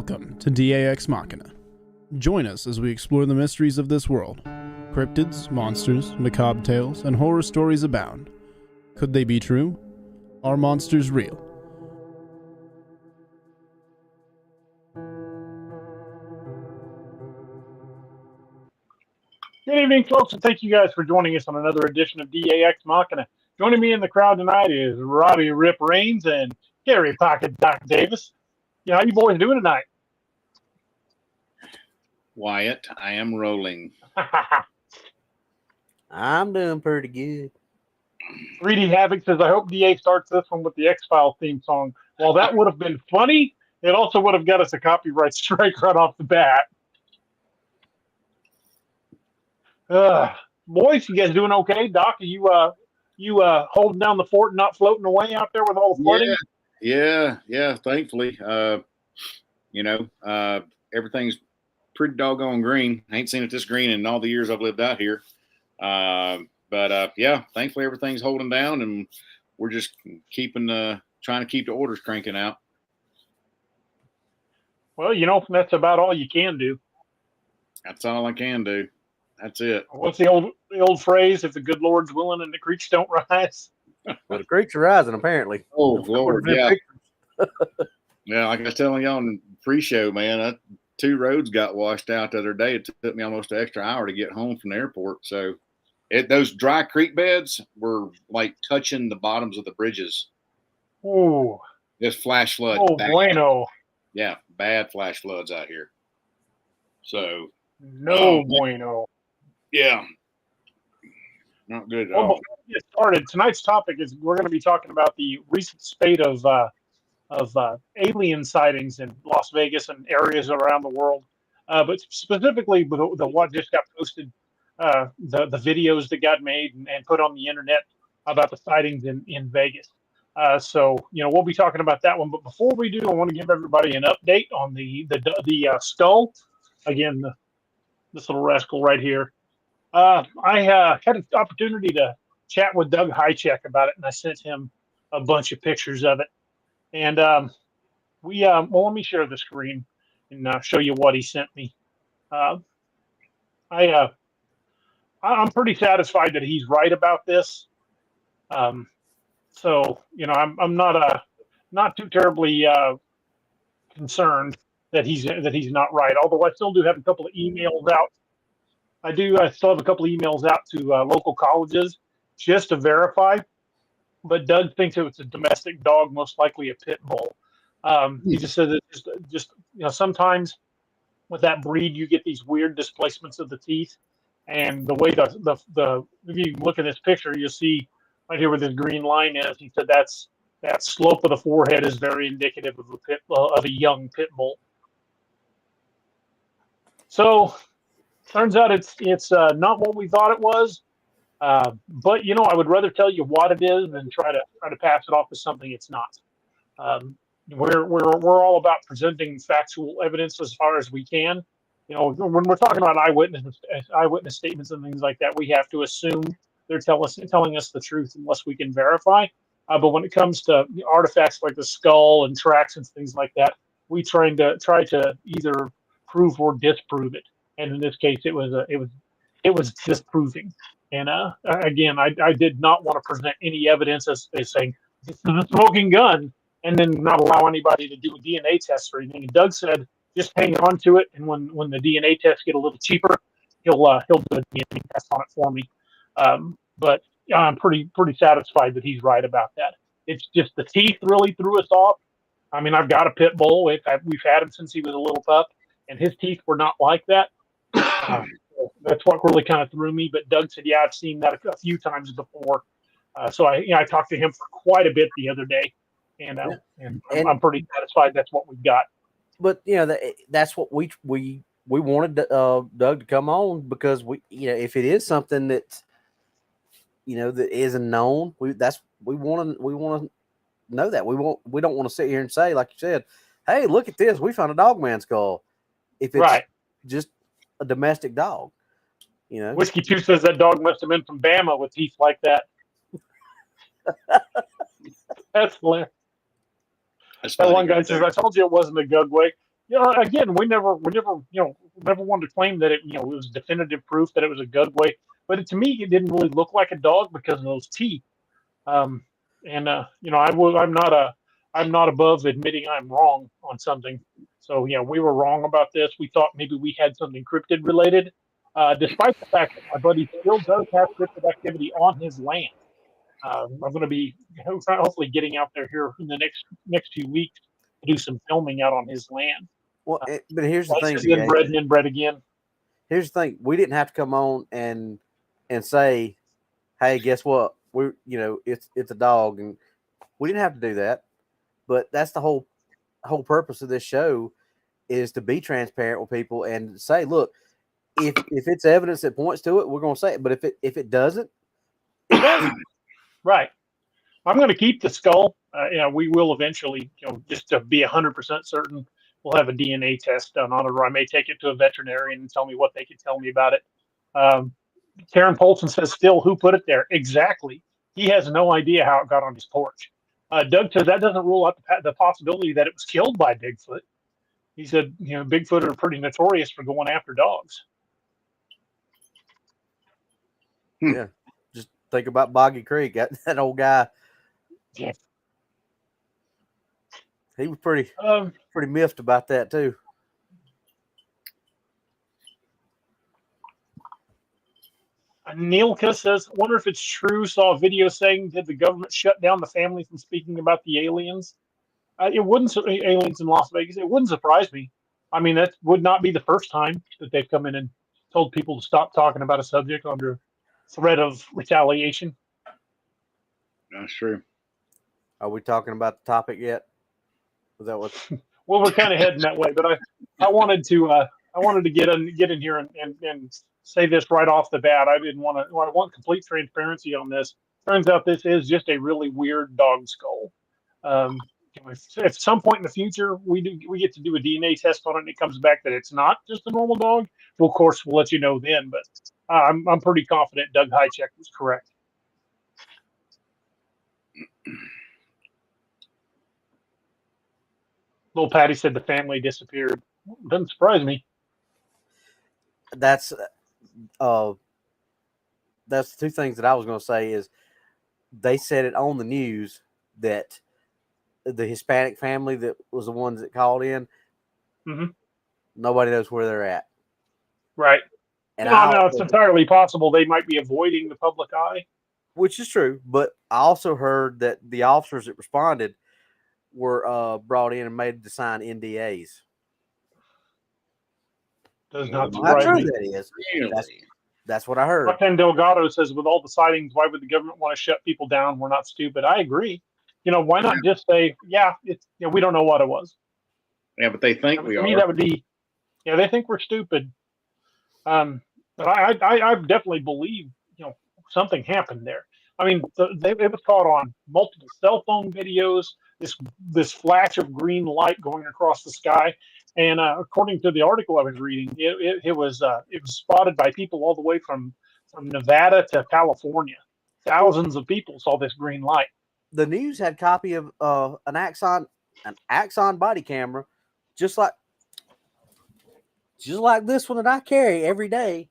Welcome to DAX Machina. Join us as we explore the mysteries of this world. Cryptids, monsters, macabre tales, and horror stories abound. Could they be true? Are monsters real? Good evening, folks, and thank you guys for joining us on another edition of DAX Machina. Joining me in the crowd tonight is Robbie Rip Raines and Harry Pocket Doc Davis. How you boys doing tonight? Wyatt, I am rolling. I'm doing pretty good. 3D Havoc says, I hope DA starts this one with the X-Files theme song. While that would have been funny, it also would have got us a copyright strike right off the bat. Boys, you guys doing okay? Doc, are you holding down the fort and not floating away out there with all the flooding? Yeah. Thankfully, everything's pretty doggone green. I ain't seen it this green in all the years I've lived out here. But thankfully everything's holding down, and we're just trying to keep the orders cranking out. Well, that's about all you can do. That's all I can do. That's it. What's the old phrase? If the good Lord's willing and the creeks don't rise. Well, the creeks are rising, apparently. Oh, Lord, yeah. Yeah, like I was telling y'all in the pre-show, man, 2 roads got washed out the other day. It took me almost an extra hour to get home from the airport. So those dry creek beds were like touching the bottoms of the bridges. Ooh. Just flash flood. Oh, bueno. Yeah, bad flash floods out here. So. No bueno. Yeah. Not good at well, all. Before we get started, tonight's topic is we're going to be talking about the recent spate of alien sightings in Las Vegas and areas around the world, but specifically the what just got posted, the videos that got made and put on the internet about the sightings in Vegas. So we'll be talking about that one. But before we do, I want to give everybody an update on the skull. Again, this little rascal right here. I had an opportunity to chat with Doug Hychek about it, and I sent him a bunch of pictures of it. And let me share the screen and show you what he sent me. I'm pretty satisfied that he's right about this. So I'm not too terribly concerned that he's not right. Although I still do have a couple of emails out. I still have a couple of emails out to local colleges just to verify. But Doug thinks it was a domestic dog, most likely a pit bull. He just said that just sometimes with that breed you get these weird displacements of the teeth, and the way the if you look at this picture, you'll see right here where this green line is. He said that slope of the forehead is very indicative of a young pit bull. So turns out it's not what we thought it was. But I would rather tell you what it is than try to pass it off as something it's not. We're all about presenting factual evidence as far as we can. When we're talking about eyewitness statements and things like that, we have to assume they're telling us the truth unless we can verify. But when it comes to artifacts like the skull and tracks and things like that, we try to either prove or disprove it. And in this case, it was disproving. And again, I did not want to present any evidence as saying this is a smoking gun, and then not allow anybody to do a DNA test or anything. And Doug said just hang on to it, and when the DNA tests get a little cheaper, he'll do a DNA test on it for me. But I'm pretty satisfied that he's right about that. It's just the teeth really threw us off. I mean, I've got a pit bull. We've had him since he was a little pup, and his teeth were not like that. That's what really kind of threw me. But Doug said, yeah, I've seen that a few times before. So I talked to him for quite a bit the other day, and I'm pretty satisfied that's what we've got. But that's what we wanted Doug to come on, because if it is something that that isn't known, we want to know that. We don't want to sit here and say, like you said, hey, look at this, we found a dogman skull. If it's right. Just a domestic dog, Whiskey 2 says that dog must have been from Bama with teeth like that. That's hilarious. That one guy says, I told you it wasn't a Gugway. again, we never, never wanted to claim that it was definitive proof that it was a Gugway. But to me, it didn't really look like a dog because of those teeth. Um, I'm not above admitting I'm wrong on something. So we were wrong about this. We thought maybe we had something cryptid related, despite the fact that my buddy still does have cryptid activity on his land. I'm going to be hopefully getting out there here in the next few weeks to do some filming out on his land. Well, but here's the thing, inbred and inbred again. Here's the thing: we didn't have to come on and say, "Hey, guess what? It's a dog," and we didn't have to do that. But that's the whole purpose of this show, is to be transparent with people and say, "Look, if it's evidence that points to it, we're going to say it. But if it doesn't, it doesn't." Right. I'm going to keep the skull. We will eventually, just to be 100% certain, we'll have a DNA test done on it, or I may take it to a veterinarian and tell me what they can tell me about it. Karen Polson says, still, who put it there? Exactly. He has no idea how it got on his porch. Doug says that doesn't rule out the possibility that it was killed by Bigfoot. He said, Bigfoot are pretty notorious for going after dogs. Yeah. Just think about Boggy Creek. That old guy. Yeah. He was pretty miffed about that too. Neilka says, wonder if it's true. Saw a video saying that the government shut down the family from speaking about the aliens. It wouldn't aliens in Las Vegas. It wouldn't surprise me. I mean, that would not be the first time that they've come in and told people to stop talking about a subject under threat of retaliation. That's true. Are we talking about the topic yet? Was that what? Well, we're kind of heading that way, but I wanted to get in here and say this right off the bat. I want complete transparency on this. Turns out this is just a really weird dog skull. If at some point in the future we get to do a DNA test on it and it comes back that it's not just a normal dog, well, of course we'll let you know then. But I'm pretty confident Doug Highcheck was correct. Little Patty said the family disappeared. Doesn't surprise me. That's two things that I was going to say is they said it on the news that the Hispanic family that was the ones that called in, nobody knows where they're at. Right. And no, it's entirely possible they might be avoiding the public eye. Which is true. But I also heard that the officers that responded were brought in and made to sign NDAs. Does not surprise me. That is. That's what I heard. Martin Delgado says, with all the sightings, why would the government want to shut people down? We're not stupid. I agree. Why not just say, we don't know what it was. Yeah, but they think we are. To me, that would be, they think we're stupid. But I definitely believe, something happened there. I mean, it was caught on multiple cell phone videos, this flash of green light going across the sky. And according to the article I was reading, it was spotted by people all the way from Nevada to California. Thousands of people saw this green light. The news had copy of an Axon body camera, just like this one that I carry every day.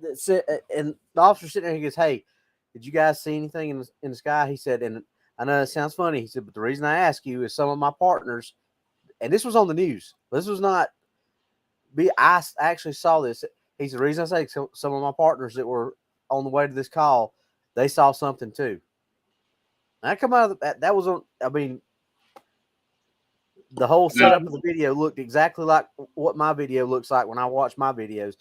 And the officer sitting there, he goes, "Hey, did you guys see anything in the sky?" He said, and I know it sounds funny. He said, but the reason I ask you is some of my partners, and this was on the news. This was not. I actually saw this. He said, the reason I say some of my partners that were on the way to this call, they saw something too. And I come out of that was on. I mean, the whole setup of the video looked exactly like what my video looks like when I watch my videos.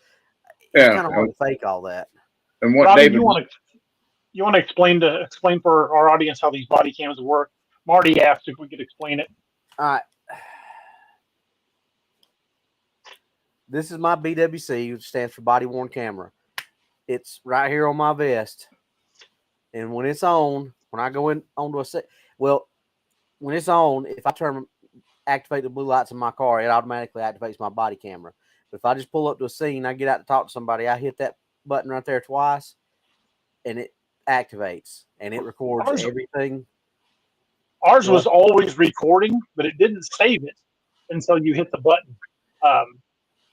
It's kind of hard to fake all that. And what Robbie, David, you want to explain for our audience how these body cams work? Marty asked if we could explain it. All right. This is my BWC, which stands for body worn camera. It's right here on my vest. And when it's on, when I go in onto a set, when it's on, if I activate the blue lights in my car, it automatically activates my body camera. But if I just pull up to a scene, I get out to talk to somebody, I hit that button right there twice, and it activates, and it records everything. Ours was always recording, but it didn't save it. until you hit the button.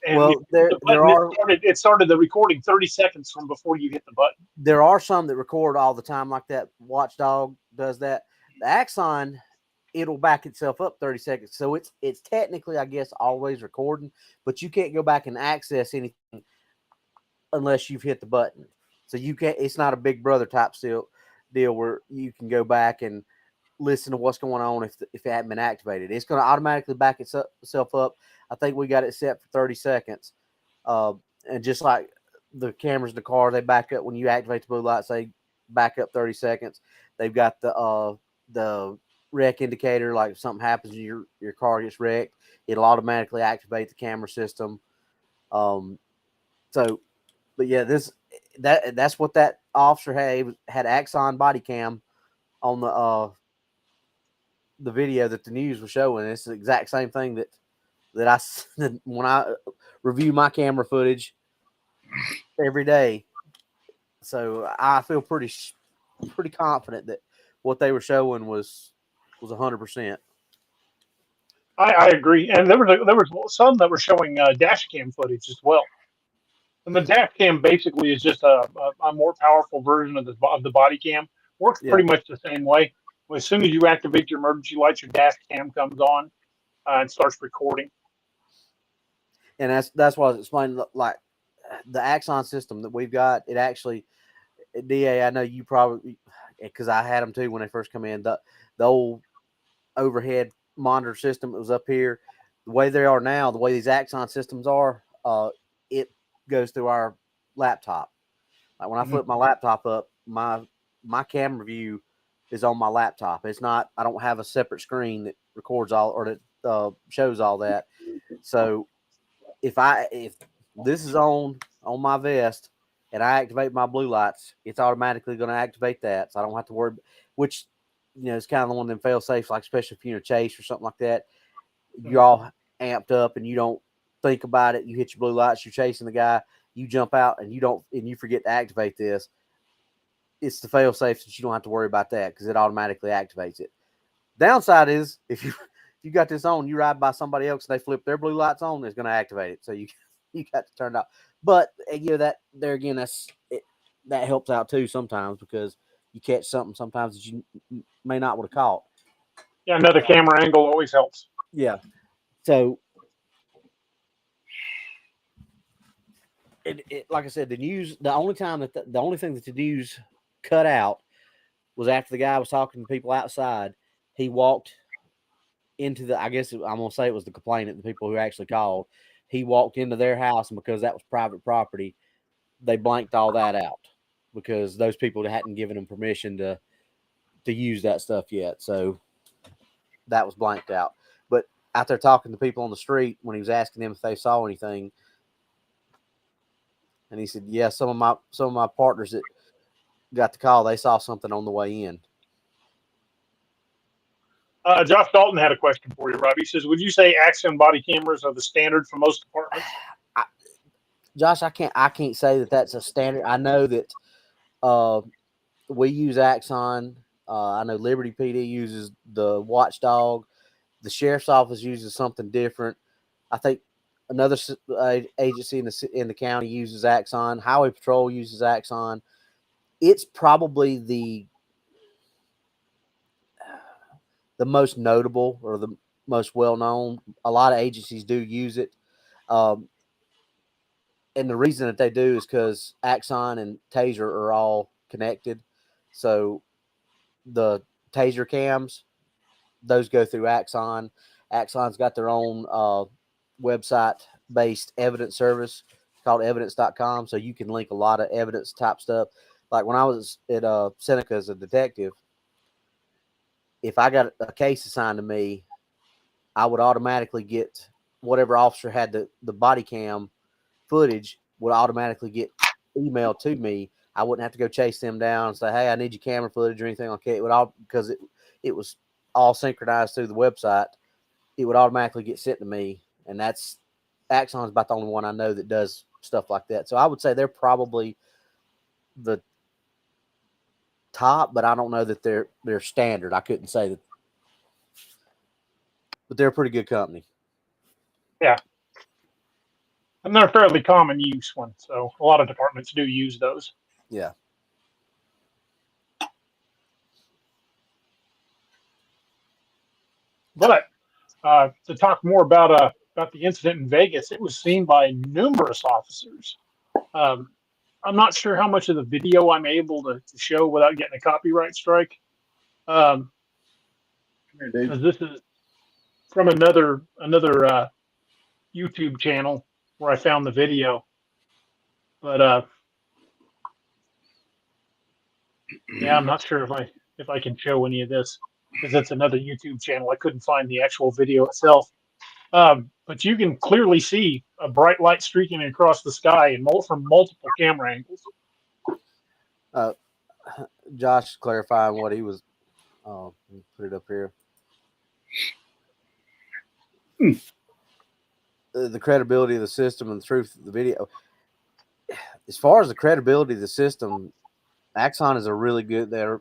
And Well, the button, it started the recording 30 seconds from before you hit the button. There are some that record all the time, like that Watchdog does that. The Axon, it'll back itself up 30 seconds. So it's technically, I guess, always recording, but you can't go back and access anything unless you've hit the button. So you can't, it's not a Big Brother type deal where you can go back and listen to what's going on if it hadn't been activated. It's going to automatically back itself up. I think we got it set for 30 seconds. And just like the cameras in the car, they back up when you activate the blue lights, they back up 30 seconds. They've got the wreck indicator, like if something happens and your car gets wrecked, it'll automatically activate the camera system. But yeah, that's what that officer had Axon body cam on the video that the news was showing. It's the exact same thing that when I review my camera footage every day. So I feel pretty confident that what they were showing was 100%. I agree, and there was some that were showing dash cam footage as well. And the dash cam basically is just a more powerful version of the body cam. Works pretty much the same way. As soon as you activate your emergency lights, your dash cam comes on and starts recording. And that's why I was explaining, like the Axon system that we've got. It actually, DA, I know you probably, because I had them too when they first come in. The old overhead monitor system that was up here, the way they are now, the way these Axon systems are, it goes through our laptop. Like when I flip my laptop up, my camera view is on my laptop. It's not, I don't have a separate screen that records all or that shows all that. So if this is on my vest and I activate my blue lights, it's automatically going to activate that. So I don't have to worry, which, it's kind of one of them fail safes, like especially if you're in a chase or something like that. You're all amped up and you don't think about it. You hit your blue lights, you're chasing the guy, you jump out and you forget to activate this. It's the fail safe that you don't have to worry about that because it automatically activates it. Downside is if you got this on, you ride by somebody else and they flip their blue lights on, it's going to activate it. So you got to turn it off. But that there again, that helps out too sometimes because you catch something sometimes that you may not would have caught. Yeah, another camera angle always helps. Yeah. So like I said, the news, the only thing that the news cut out was after the guy was talking to people outside. He walked into I guess I'm going to say it was the complainant, the people who actually called. He walked into their house, and because that was private property, they blanked all that out because those people hadn't given him permission to use that stuff yet. So that was blanked out. But out there talking to people on the street when he was asking them if they saw anything, and he said, yeah, some of my partners that got the call, they saw something on the way in. Josh Dalton had a question for you, Rob. He says, would you say Axon body cameras are the standard for most departments? Josh, I can't say that that's a standard. I know that we use Axon. I know Liberty PD uses the Watchdog. The sheriff's office uses something different. I think another agency in the county uses Axon. Highway Patrol uses Axon. It's probably the most notable or the most well-known. A lot of agencies do use it. And the reason that they do is because Axon and Taser are all connected. So the Taser cams, those go through Axon. Axon's got their own website-based evidence service called evidence.com. So you can link a lot of evidence type stuff. Like when I was at Seneca as a detective, if I got a case assigned to me, I would automatically get whatever officer had the body cam footage would automatically get emailed to me. I wouldn't have to go chase them down and say, hey, I need your camera footage or anything like that. It would all, because it was all synchronized through the website. It would automatically get sent to me. And that's Axon's about the only one I know that does stuff like that. So I would say they're probably the top, but I don't know that they're standard. I couldn't say that, but they're a pretty good company. Yeah. And they're fairly common use one, so a lot of departments do use those. Yeah. But to talk more about the incident in Vegas, it was seen by numerous officers. Um, I'm not sure how much of the video I'm able to show without getting a copyright strike. Because this is from another YouTube channel where I found the video. But yeah, I'm not sure if I can show any of this because it's another YouTube channel. I couldn't find the actual video itself. But you can clearly see a bright light streaking across the sky and from multiple camera angles. Josh clarifying what he was. Let me put it up here. The credibility of the system and the truth of the video. As far as the credibility of the system, Axon is a really good. They've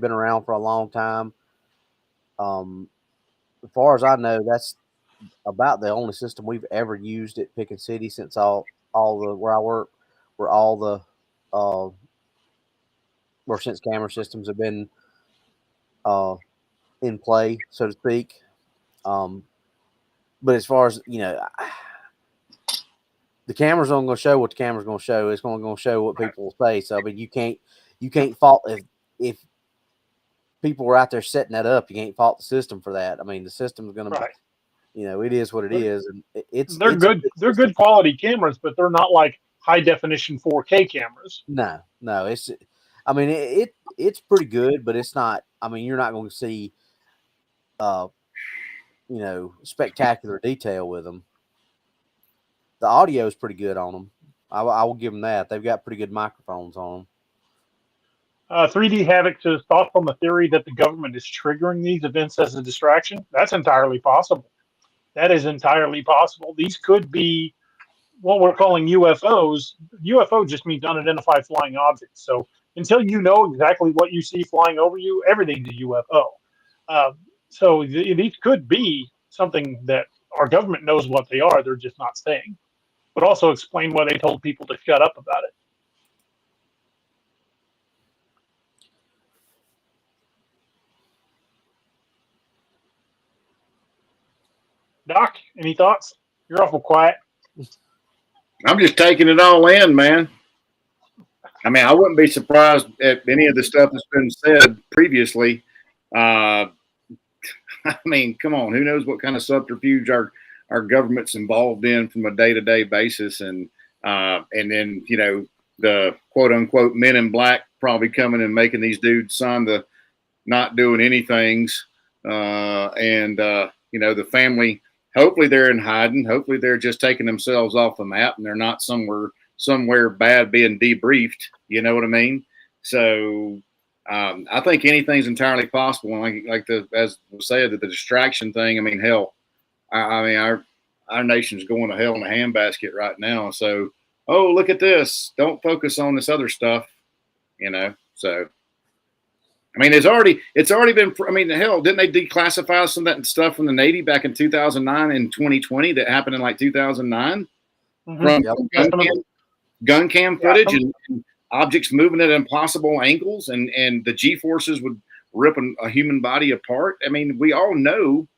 been around for a long time. As far as I know, that's about the only system we've ever used at Pickens City since all the where I work, where all the where since camera systems have been in play, so to speak. But as far as the camera's not going to show what the camera's going to show. It's going to show what people will say. So, I mean, you can't fault if people were out there setting that up. You can't fault the system for that. I mean, the system's going to be, it is what it is, and they're good. They're good quality cameras, but they're not like high definition 4K cameras. No, it's pretty good, but it's not. I mean, you're not going to see, spectacular detail with them. The audio is pretty good on them. I will give them that. They've got pretty good microphones on them. 3D Havoc says, thoughts on the theory that the government is triggering these events as a distraction? That's entirely possible. That is entirely possible. These could be what we're calling UFOs. UFO just means unidentified flying objects. So until you know exactly what you see flying over you, everything's a UFO. So these could be something that our government knows what they are. They're just not saying. But also explain why they told people to shut up about it. Doc, any thoughts? You're awful quiet. I'm just taking it all in, man. I mean, I wouldn't be surprised at any of the stuff that's been said previously. I mean, come on, who knows what kind of subterfuge our government's involved in from a day-to-day basis, and then the quote unquote men in black probably coming and making these dudes sign the not doing anythings, and the family. Hopefully they're in hiding. Hopefully they're just taking themselves off the map and they're not somewhere bad being debriefed. You know what I mean? So I think anything's entirely possible. And as was said, that the distraction thing. I mean, hell, I mean our nation's going to hell in a handbasket right now. So look at this. Don't focus on this other stuff. So. I mean, it's already been. I mean, hell, didn't they declassify some of that stuff from the Navy back in 2009 and 2020 that happened in like 2009 from gun cam footage and objects moving at impossible angles and the G forces would rip a human body apart. I mean, we all know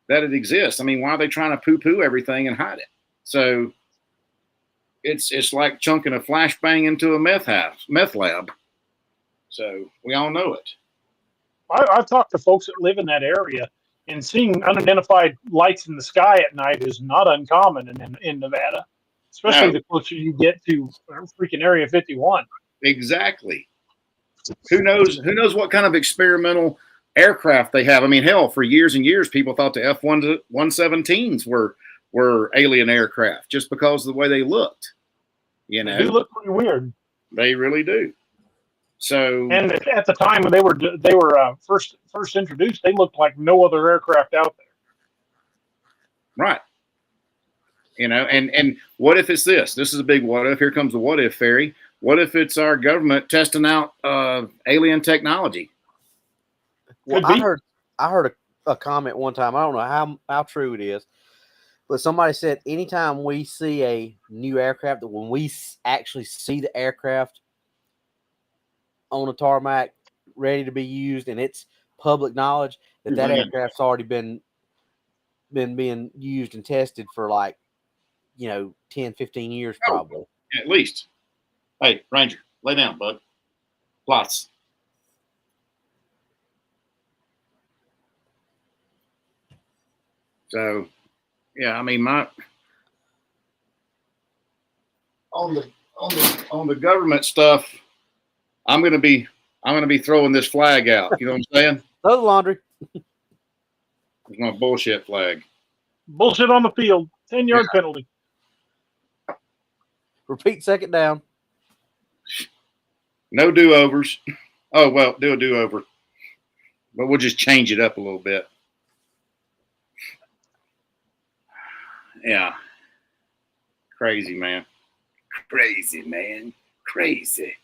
that it exists. I mean, why are they trying to poo-poo everything and hide it? So it's like chunking a flashbang into a meth lab. So we all know it. I've talked to folks that live in that area, and seeing unidentified lights in the sky at night is not uncommon in Nevada, especially the closer you get to freaking Area 51. Exactly. Who knows what kind of experimental aircraft they have? I mean, hell, for years and years, people thought the F-117s were alien aircraft just because of the way they looked. They do look pretty weird. They really do. So, and at the time when they were first introduced, they looked like no other aircraft out there. Right. And what if it's this? This is a big what if. Here comes the what if fairy. What if it's our government testing out alien technology? Well, I heard a comment one time. I don't know how true it is, But somebody said anytime we see a new aircraft, that when we actually see the aircraft on a tarmac ready to be used, and it's public knowledge that aircraft's already been being used and tested for 10, 15 years probably. At least. Hey, Ranger, lay down, bud. Lots. So, yeah, I mean, on the government stuff, I'm gonna be throwing this flag out. You know what I'm saying? Throw the laundry. It's my bullshit flag. Bullshit on the field. 10-yard penalty. Repeat second down. No do-overs. Oh, well, do a do-over. But we'll just change it up a little bit. Yeah. Crazy, man. Crazy, man. Crazy.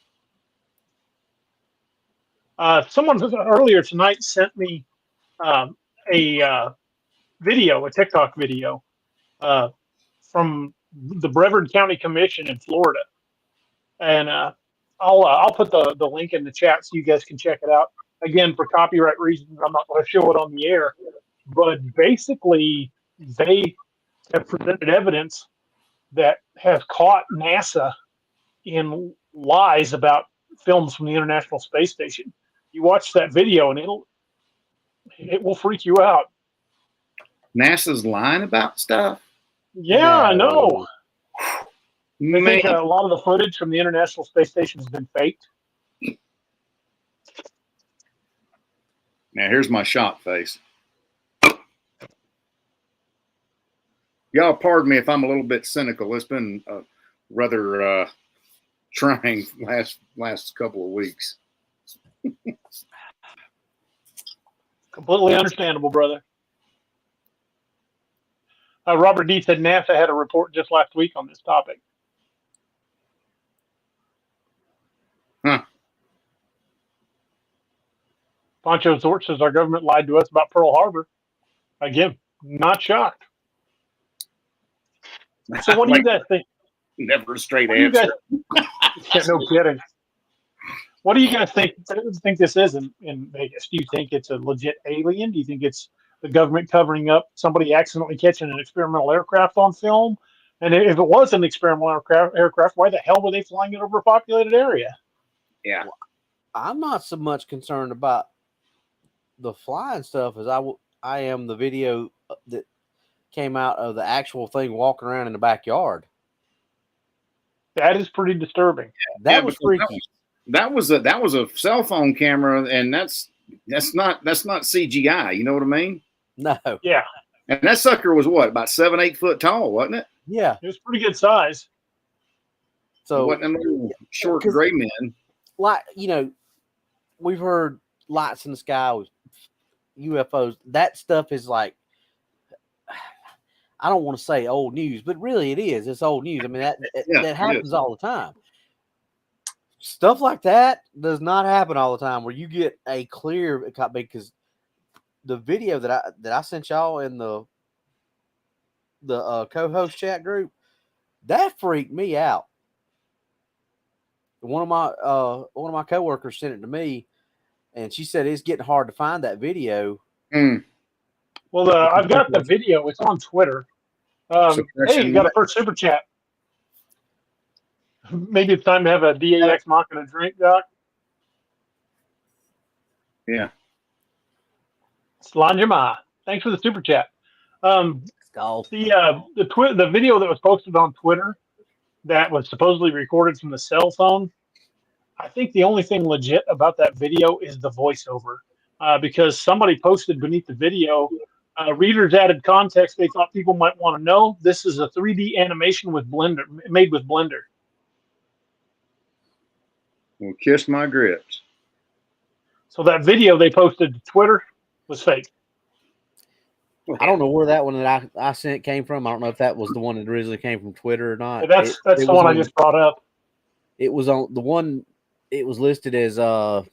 Someone earlier tonight sent me a TikTok video from the Brevard County Commission in Florida, and I'll put the link in the chat so you guys can check it out. Again, for copyright reasons, I'm not going to show it on the air, but basically they have presented evidence that has caught NASA in lies about films from the International Space Station. You watch that video and it will freak you out. NASA's lying about stuff? Yeah, I know. Man. I think a lot of the footage from the International Space Station has been faked. Now, here's my shot face. Y'all pardon me if I'm a little bit cynical. It's been rather trying last couple of weeks. Completely understandable, brother. Robert D said NASA had a report just last week on this topic. Huh. Pancho Zort says our government lied to us about Pearl Harbor. Again, not shocked. So what do you guys think? Never a straight answer. Yeah, no kidding. What do you guys think this is in Vegas? Do you think it's a legit alien? Do you think it's the government covering up somebody accidentally catching an experimental aircraft on film? And if it was an experimental aircraft, why the hell were they flying it over a populated area? Yeah. I'm not so much concerned about the flying stuff as I am the video that came out of the actual thing walking around in the backyard. That is pretty disturbing. That was freaky. That was a cell phone camera, and that's not CGI. You know what I mean? No. Yeah. And that sucker was what, about 7-8 foot tall, wasn't it? Yeah. It was pretty good size. So it wasn't a little short gray men. We've heard lights in the sky with UFOs. That stuff is I don't want to say old news, but really it is. It's old news. I mean, that happens all the time. Stuff like that does not happen all the time where you get a clear, because the video that I sent y'all in the co-host chat group, that freaked me out. One of my coworkers sent it to me, and she said it's getting hard to find that video. Well, I've got the video. It's on Twitter. Hey, you got a first super chat. Maybe it's time to have a DAX Machina drink, Doc. Yeah. Slanjama. Thanks for the super chat. The video that was posted on Twitter that was supposedly recorded from the cell phone, I think the only thing legit about that video is the voiceover, because somebody posted beneath the video, readers added context they thought people might want to know. This is a 3D animation made with Blender. Well, kiss my grits. So that video they posted to Twitter was fake. I don't know where that one that I sent came from. I don't know if that was the one that originally came from Twitter or not. Yeah, that's the one I just brought up. It was on the one. It was listed as I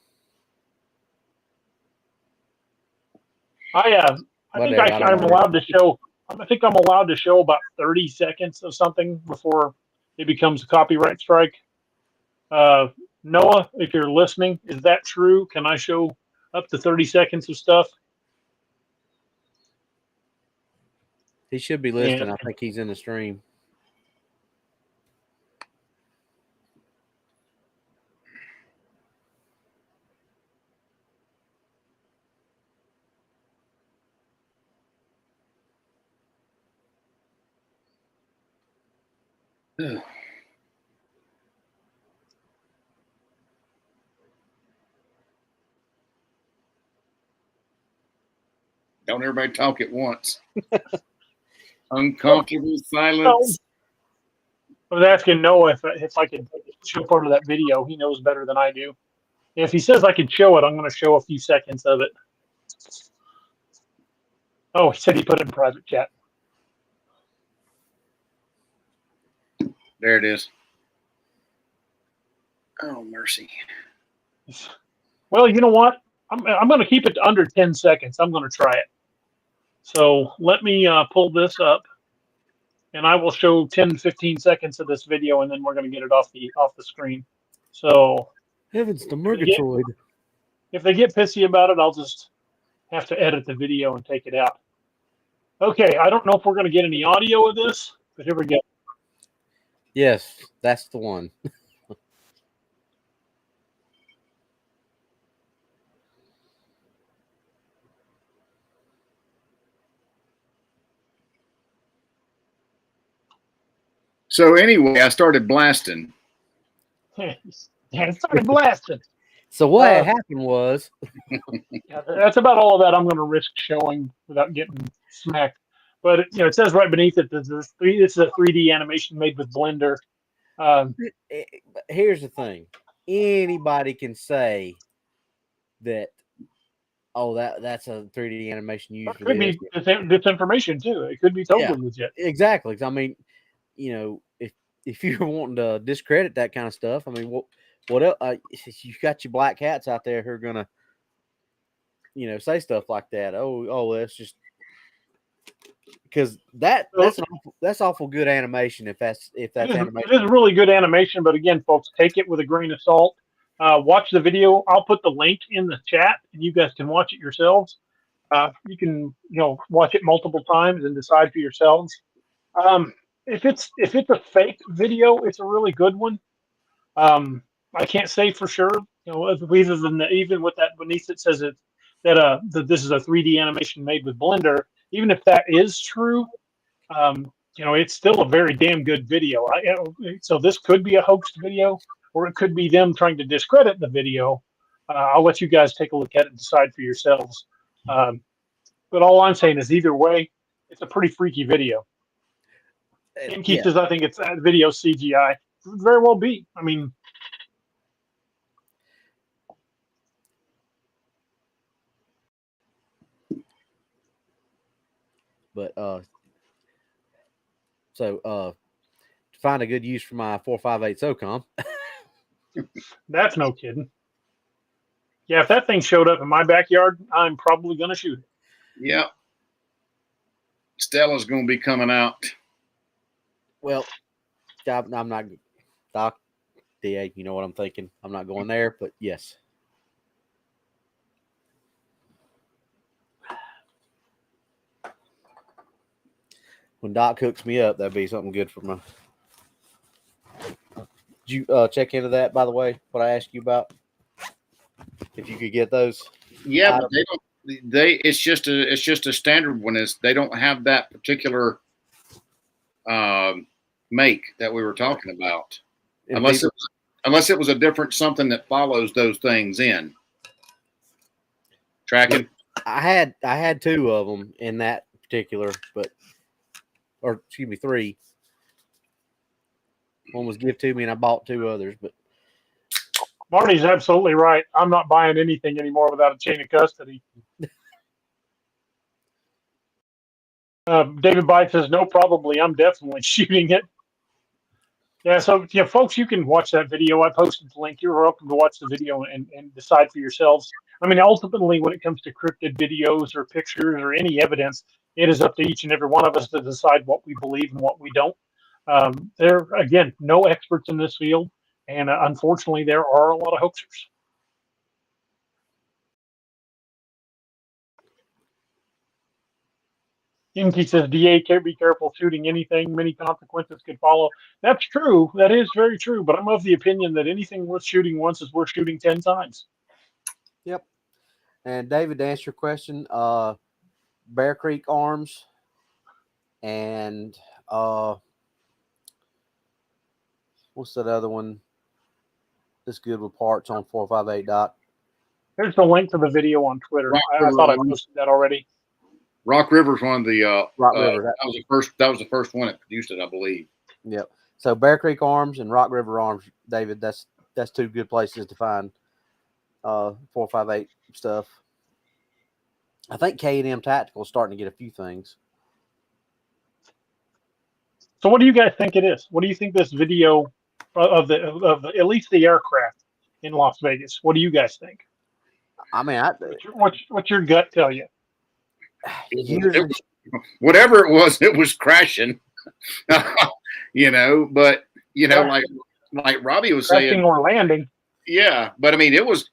think I'm allowed to show I think I'm allowed to show about 30 seconds of something before it becomes a copyright strike. Noah, if you're listening, is that true? Can I show up to 30 seconds of stuff? He should be listening. And I think he's in the stream. Don't everybody talk at once. Uncomfortable silence. I was asking Noah if I could show part of that video. He knows better than I do. If he says I can show it, I'm going to show a few seconds of it. Oh, he said he put it in private chat. There it is. Oh, mercy. Well, you know what? I'm going to keep it to under 10 seconds. I'm going to try it. So let me pull this up, and I will show 10, 15 seconds of this video, and then we're going to get it off the screen. So Heavens to Murgatroyd. If they get pissy about it, I'll just have to edit the video and take it out. Okay, I don't know if we're going to get any audio of this, but here we go. Yes, that's the one. So anyway, I started blasting. Yeah, it started blasting. So what had happened was... Yeah, that's about all of that I'm going to risk showing without getting smacked. But it says right beneath it, this is a 3D animation made with Blender. Here's the thing: anybody can say that. Oh, that's a 3D animation used. It could be disinformation too. It could be totally legit. Exactly. I mean, if you're wanting to discredit that kind of stuff, I mean, what else? You got your black hats out there who are gonna, say stuff like that. Oh, that's just because that's awful good animation. If that's animation, it is really good animation. But again, folks, take it with a grain of salt. Watch the video. I'll put the link in the chat, and you guys can watch it yourselves. You can watch it multiple times and decide for yourselves. If it's a fake video, it's a really good one. I can't say for sure. Even with that beneath it says that this is a 3D animation made with Blender. Even if that is true, it's still a very damn good video. So this could be a hoaxed video, or it could be them trying to discredit the video. I'll let you guys take a look at it and decide for yourselves. But all I'm saying is either way, it's a pretty freaky video. And Keith says, I think it's video CGI. Could very well be. I mean, but to find a good use for my 458 SOCOM. That's no kidding. Yeah, if that thing showed up in my backyard, I'm probably going to shoot it. Yeah. Stella's going to be coming out. Well, I'm not, Doc, DA, you know what I'm thinking. I'm not going there, but yes. When Doc hooks me up, that'd be something good for me. Did you check into that, by the way, what I asked you about? If you could get those? Yeah, but they don't. It's just a standard one. They don't have that particular make that we were talking about, unless it was a different something that follows those things in. Tracking. I had two of them in that particular, or excuse me, three. One was given to me, and I bought two others. But Marty's absolutely right. I'm not buying anything anymore without a chain of custody. David Byte says, no, probably. I'm definitely shooting it. Yeah, so folks, you can watch that video. I posted the link. You're welcome to watch the video and decide for yourselves. I mean, ultimately, when it comes to cryptid videos or pictures or any evidence, It is up to each and every one of us to decide what we believe and what we don't. There, again, no experts in this field, and unfortunately, there are a lot of hoaxers. Inky says, DA, be careful shooting anything. Many consequences could follow. That's true. That is very true. But I'm of the opinion that anything worth shooting once is worth shooting 10 times. Yep. And David, to answer your question, Bear Creek Arms and what's that other one that's good with parts on 458 Doc? There's the link to the video on Twitter. I thought I posted that already. Rock River's one of the Rock River. That was the first one that produced it, I believe. Yep. So Bear Creek Arms and Rock River Arms, David, that's two good places to find 458 stuff. I think K&M Tactical is starting to get a few things. So what do you guys think it is? What do you think this video of the at least the aircraft in Las Vegas? What do you guys think? I mean, what's your gut tell you? Whatever it was crashing. You know, but you know, like Robbie was crashing saying, or landing. Yeah, but I mean, it was.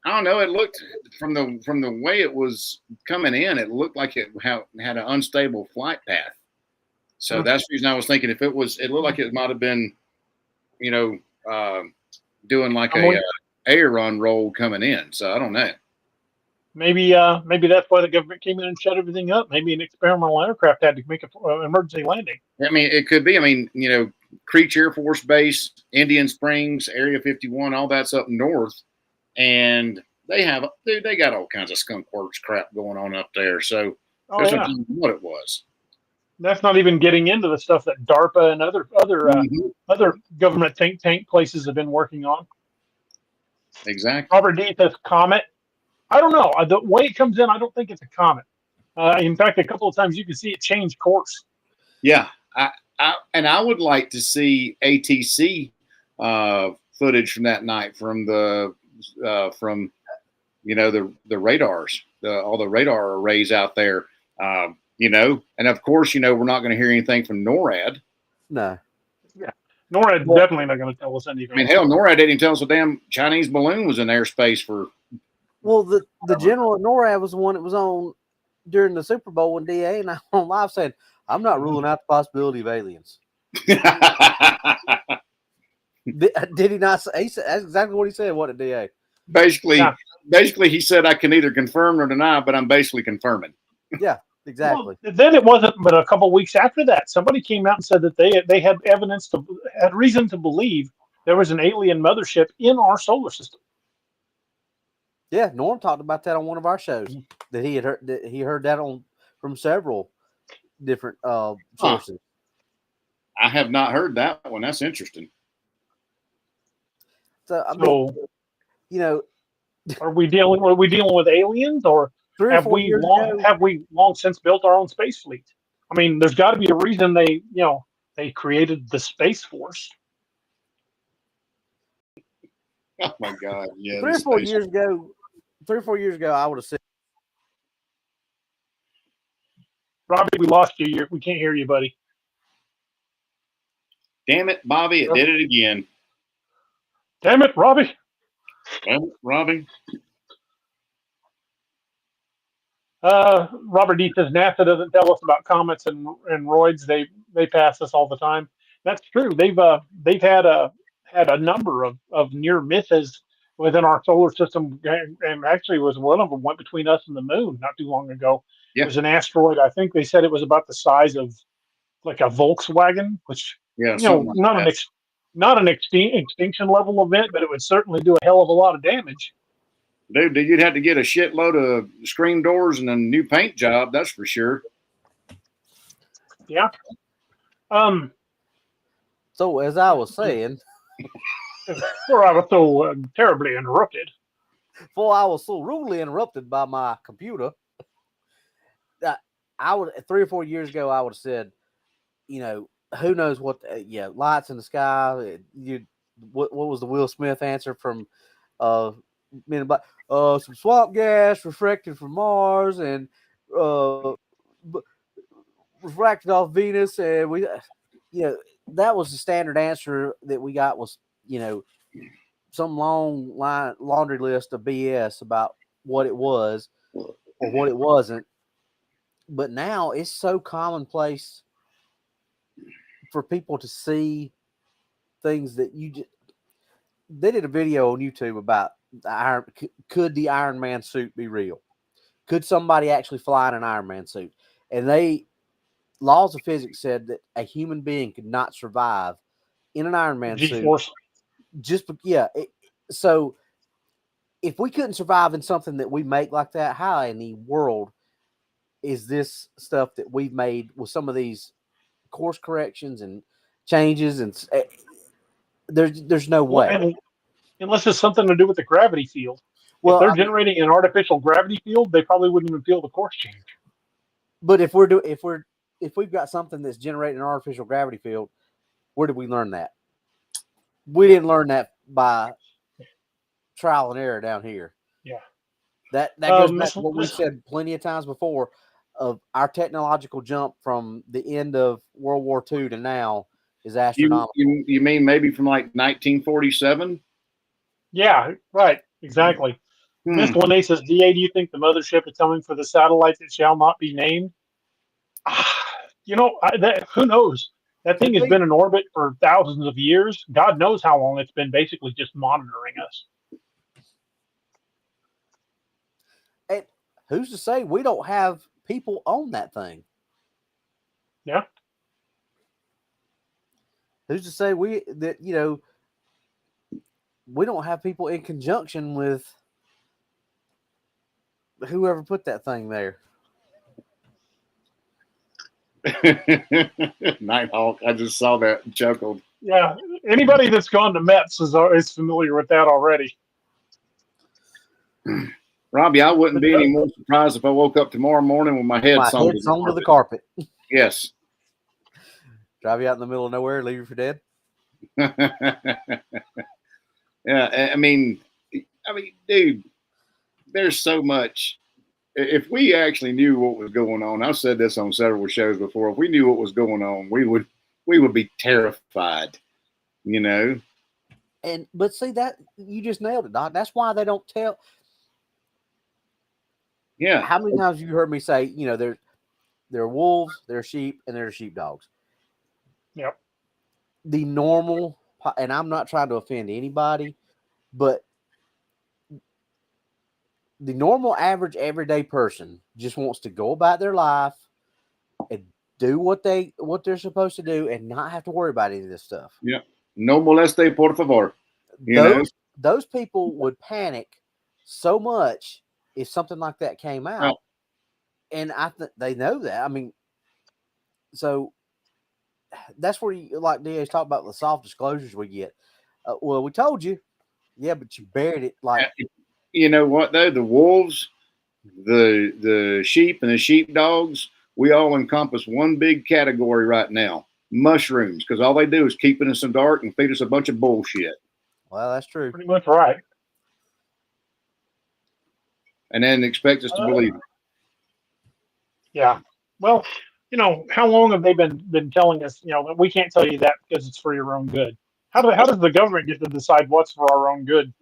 I don't know. It looked from the way it was coming in, it looked like it had an unstable flight path. So that's the reason I was thinking it looked like it might have been, you know, doing like a air run roll coming in. So I don't know. Maybe that's why the government came in and shut everything up. Maybe an experimental aircraft had to make an emergency landing. I mean, it could be. I mean, you know, Creech Air Force Base, Indian Springs, Area 51, all that's up north, and they got all kinds of skunk works crap going on up there. So there's something what it was. That's not even getting into the stuff that DARPA and other government think tank places have been working on. Exactly. Robert D says comet. I don't know. The way it comes in, I don't think it's a comet. In fact, a couple of times you can see it change course. Yeah, I would like to see ATC footage from that night from the you know the radars, all the radar arrays out there. You know, and of course, you know, we're not going to hear anything from NORAD. No. Yeah, NORAD's definitely not going to tell us anything. I mean, hell, NORAD didn't even tell us a damn Chinese balloon was in airspace for. Well, the general at NORAD was the one that was on during the Super Bowl when DA and I on live said, "I'm not ruling out the possibility of aliens." Did he not say? That's exactly what he said. What did DA? Basically, he said, "I can either confirm or deny, but I'm basically confirming." Yeah, exactly. Well, then it wasn't, but a couple of weeks after that, somebody came out and said that they had had reason to believe there was an alien mothership in our solar system. Yeah, Norm talked about that on one of our shows. That he heard that from several different sources. I have not heard that one. That's interesting. So I mean, you know, are we dealing with aliens, or have we long since built our own space fleet? I mean, there's got to be a reason they created the Space Force. Oh my God! Yeah, 3 or 4 years ago, I would have said, Robbie, we lost you. We can't hear you, buddy. Damn it, Bobby! It did it again. Damn it, Robbie! Damn it, Robbie! Robert D says NASA doesn't tell us about comets and roids. They pass us all the time. That's true. They've had a number of near misses within our solar system, and actually was one of them went between us and the moon not too long ago. Yeah. It was an asteroid. I think they said it was about the size of like a Volkswagen, which not an extinction level event, but it would certainly do a hell of a lot of damage. Dude, you'd have to get a shitload of screen doors and a new paint job. That's for sure. Yeah. So as I was saying, before I was so terribly interrupted. Before I was so rudely interrupted by my computer, I would 3 or 4 years ago I would have said, you know, who knows what? Lights in the sky. What was the Will Smith answer from Men in Black? Some swamp gas reflected from Mars, and refracted off Venus, and we, that was the standard answer that we got was, some long laundry list of BS about what it was or what it wasn't. But now it's so commonplace for people to see things that they did a video on YouTube about could the Iron Man suit be real? Could somebody actually fly in an Iron Man suit? And laws of physics said that a human being could not survive in an Iron Man G-force. suit. So if we couldn't survive in something that we make like that, how in the world is this stuff that we've made with some of these course corrections and changes? And there's no way. Well, unless it's something to do with the gravity field. Well, if they're generating an artificial gravity field, they probably wouldn't even feel the course change. But if we've got something that's generating an artificial gravity field, where did we learn that? We didn't learn that by trial and error down here. Yeah. That goes back to what we said plenty of times before of our technological jump from the end of World War II to now is astronomical. You mean maybe from like 1947? Yeah, right. Exactly. Mr. Lene says, DA, do you think the mothership is coming for the satellite that shall not be named? Who knows? That thing has been in orbit for thousands of years. God knows how long it's been basically just monitoring us. And who's to say we don't have people on that thing? Yeah. Who's to say we don't have people in conjunction with whoever put that thing there? Nighthawk. I just saw that and chuckled. Yeah. Anybody that's gone to Mets is familiar with that already. Robbie, I wouldn't be any more surprised if I woke up tomorrow morning with my head onto the carpet. Yes. Drive you out in the middle of nowhere, leave you for dead. Yeah, I mean, dude, there's so much. If we actually knew what was going on, I've said this on several shows before. If we knew what was going on, we would be terrified, But see that you just nailed it, Doc. That's why they don't tell. Yeah. How many times have you heard me say, there are wolves, there are sheep, and there are sheepdogs? Yep. The normal, and I'm not trying to offend anybody, but the normal, average, everyday person just wants to go about their life and do what they're supposed to do and not have to worry about any of this stuff. Yeah. No moleste, por favor. Those people would panic so much if something like that came out. Right. And I think they know that. I mean, so that's where like DA's talking about the soft disclosures we get. Well, we told you. Yeah, but you buried it like. You know what though? The wolves, the sheep, and the sheepdogs, we all encompass one big category right now: mushrooms, because all they do is keep us in the dark and feed us a bunch of bullshit. Well, that's true. Pretty much right. And then expect us to believe it. Yeah. Well, how long have they been telling us? We can't tell you that because it's for your own good. How does the government get to decide what's for our own good?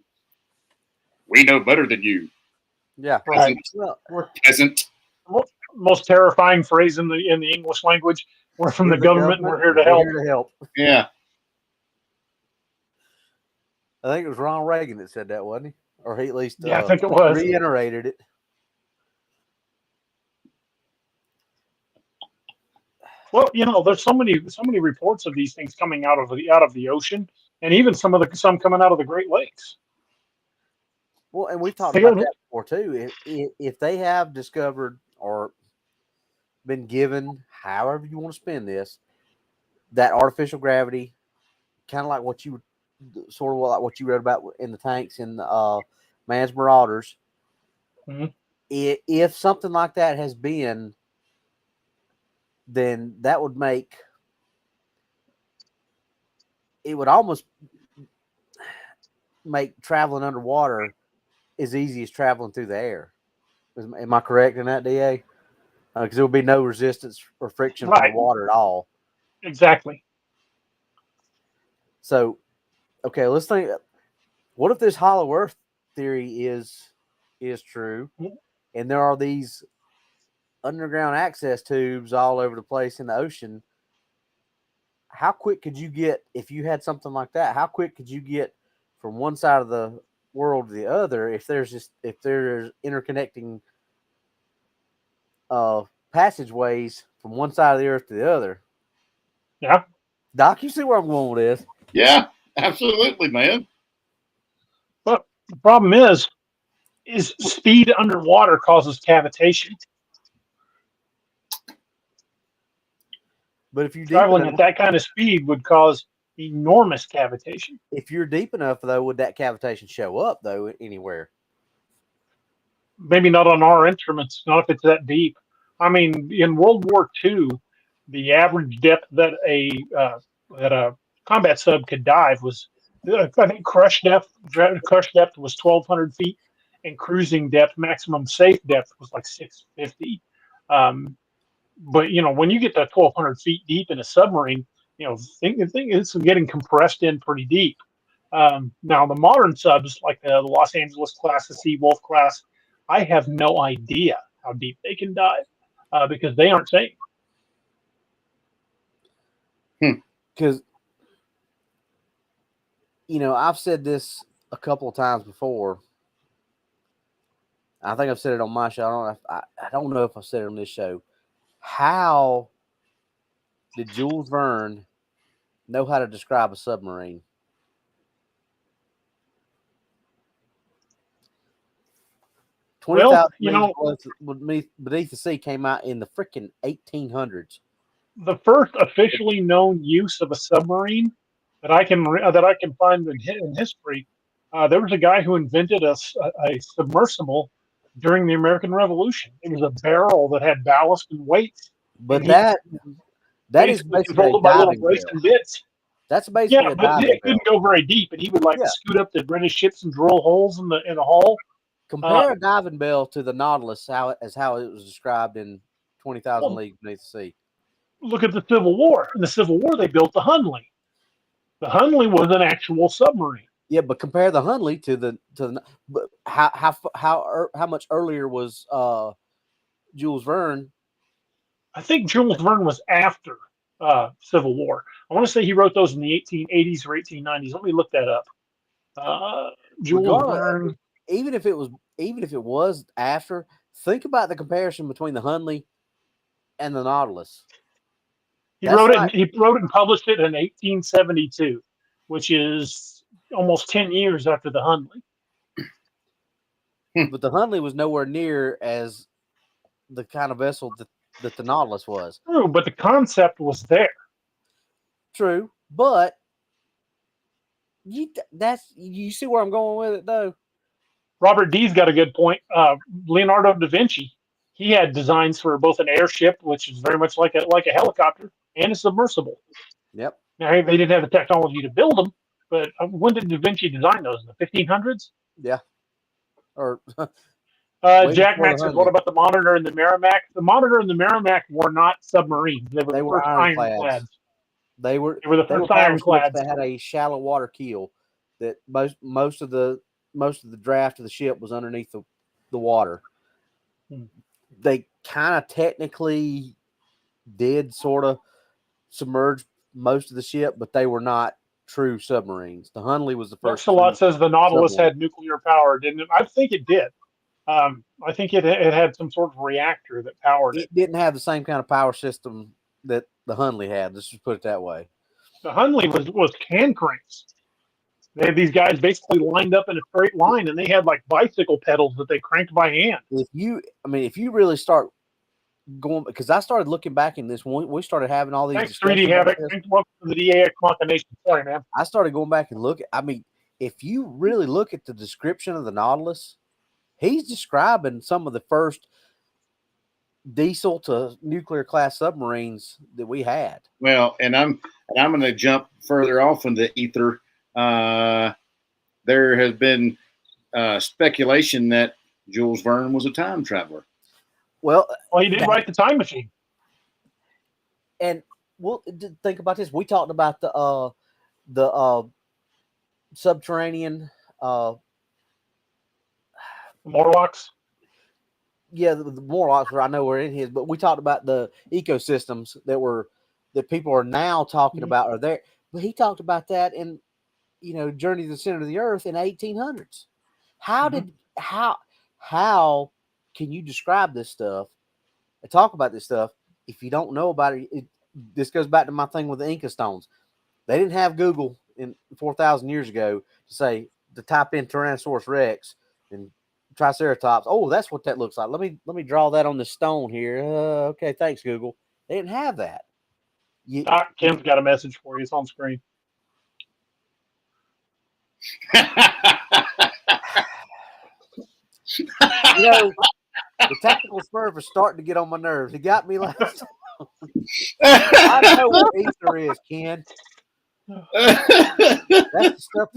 We know better than you. Yeah, right. Peasant. Most terrifying phrase in the English language. We're from the government. And we're here to help. We're here to help. Yeah. I think it was Ronald Reagan that said that, wasn't he? Or he at least I think it was. reiterated it. Well, there's so many reports of these things coming out of the ocean, and even some coming out of the Great Lakes. Well, and we've talked about that before too. If they have discovered or been given, however you want to spin this, that artificial gravity, kind of like what you read about in the tanks in Man's Marauders. Mm-hmm. If something like that has been, then that would almost make traveling underwater as easy as traveling through the air. Am I correct in that, DA? because there will be no resistance or friction from Right. the water at all. Exactly. So, okay, let's think. What if this hollow earth theory is true, and there are these underground access tubes all over the place in the ocean? How quick could you get, if you had something like that, how quick could you get from one side of the world to the other if there's interconnecting passageways from one side of the earth to the other? Yeah. Doc, you see where I'm going with this? Yeah, absolutely, man. But the problem is speed underwater causes cavitation. But if you're deep Traveling enough, at that kind of speed would cause enormous cavitation. if you're deep enough, though, would that cavitation show up though anywhere? Maybe not on our instruments, not if it's that deep. I mean, in World War II, the average depth that a combat sub could dive was, I think, crush depth was 1,200 feet, and cruising depth, maximum safe depth, was like 650. But when you get to 1,200 feet deep in a submarine, think it's getting compressed in pretty deep. Now the modern subs, like the Los Angeles class, the Sea Wolf class, I have no idea how deep they can dive because they aren't saying. Because I've said this a couple of times before. I think I've said it on my show. I don't know if I've said it on this show. How did Jules Verne know how to describe a submarine? Well, 20,000 beneath the sea came out in the freaking 1800s. The first officially known use of a submarine that I can find in history, there was a guy who invented a submersible during the American Revolution. It was a barrel that had ballast and weights. But and that is basically controlled a it by little diving brace bell. and bits. That's basically Yeah, a but diving it couldn't go very deep, and he would scoot up to British ships and drill holes in the hull. Compare a diving bell to the Nautilus, how it was described in 20,000 Leagues Beneath the Sea. Look at the Civil War. In the Civil War, they built the Hunley. The Hunley was an actual submarine. Yeah, but compare the Hunley to the but how much earlier was Jules Verne? I think Jules Verne was after Civil War. I want to say he wrote those in the 1880s or 1890s. Let me look that up. Jules Verne. Even if it was after, think about the comparison between the Hunley and the Nautilus. He wrote it and published it in 1872, which is almost 10 years after the Hunley. But the Hunley was nowhere near as the kind of vessel that the Nautilus was. True, but the concept was there. True, but you see where I'm going with it, though. Robert D's got a good point. Leonardo da Vinci, he had designs for both an airship, which is very much like a helicopter, and a submersible. Yep. Now they didn't have the technology to build them, but when did Da Vinci design those? In the 1500s? Yeah. Or Jack Mack says, "What about the Monitor and the Merrimack?" The Monitor and the Merrimack were not submarines; they were first ironclads. They were the first ironclads. They had a shallow water keel that most of the draft of the ship was underneath the water. They kind of technically did sort of submerge most of the ship, but they were not true submarines. The Hunley was the first. Marcelot says the Nautilus had nuclear power, didn't it? I think it did. I think it had some sort of reactor that powered it. It didn't have the same kind of power system that the Hunley had. Let's just put it that way. The Hunley was can cranks. They had these guys basically lined up in a straight line, and they had like bicycle pedals that they cranked by hand. If you really start going, because I started looking back in this when we started having all these. Thanks, 3D Havoc. Thanks, welcome to the DAX Machination. Sorry, man. I started going back and look. I mean, if you really look at the description of the Nautilus, he's describing some of the first diesel to nuclear class submarines that we had. Well, and I'm going to jump further off in the ether. There has been speculation that Jules Verne was a time traveler. Well, he did write the time machine. And we'll think about this. We talked about the subterranean Morlocks. Yeah, the Morlocks I know were in his, but we talked about the ecosystems that people are now talking about are there. But he talked about that in Journey to the Center of the Earth in 1800s. How can you describe this stuff and talk about this stuff if you don't know about it? This goes back to my thing with the Inca stones. They didn't have Google in 4,000 years ago to type in Tyrannosaurus Rex and Triceratops. Oh, that's what that looks like. Let me draw that on the stone here. Okay, thanks, Google. They didn't have that. Kim's got a message for you. It's on screen. The tactical smurf is starting to get on my nerves. He got me last time. I know what ether is, Ken. That's the stuff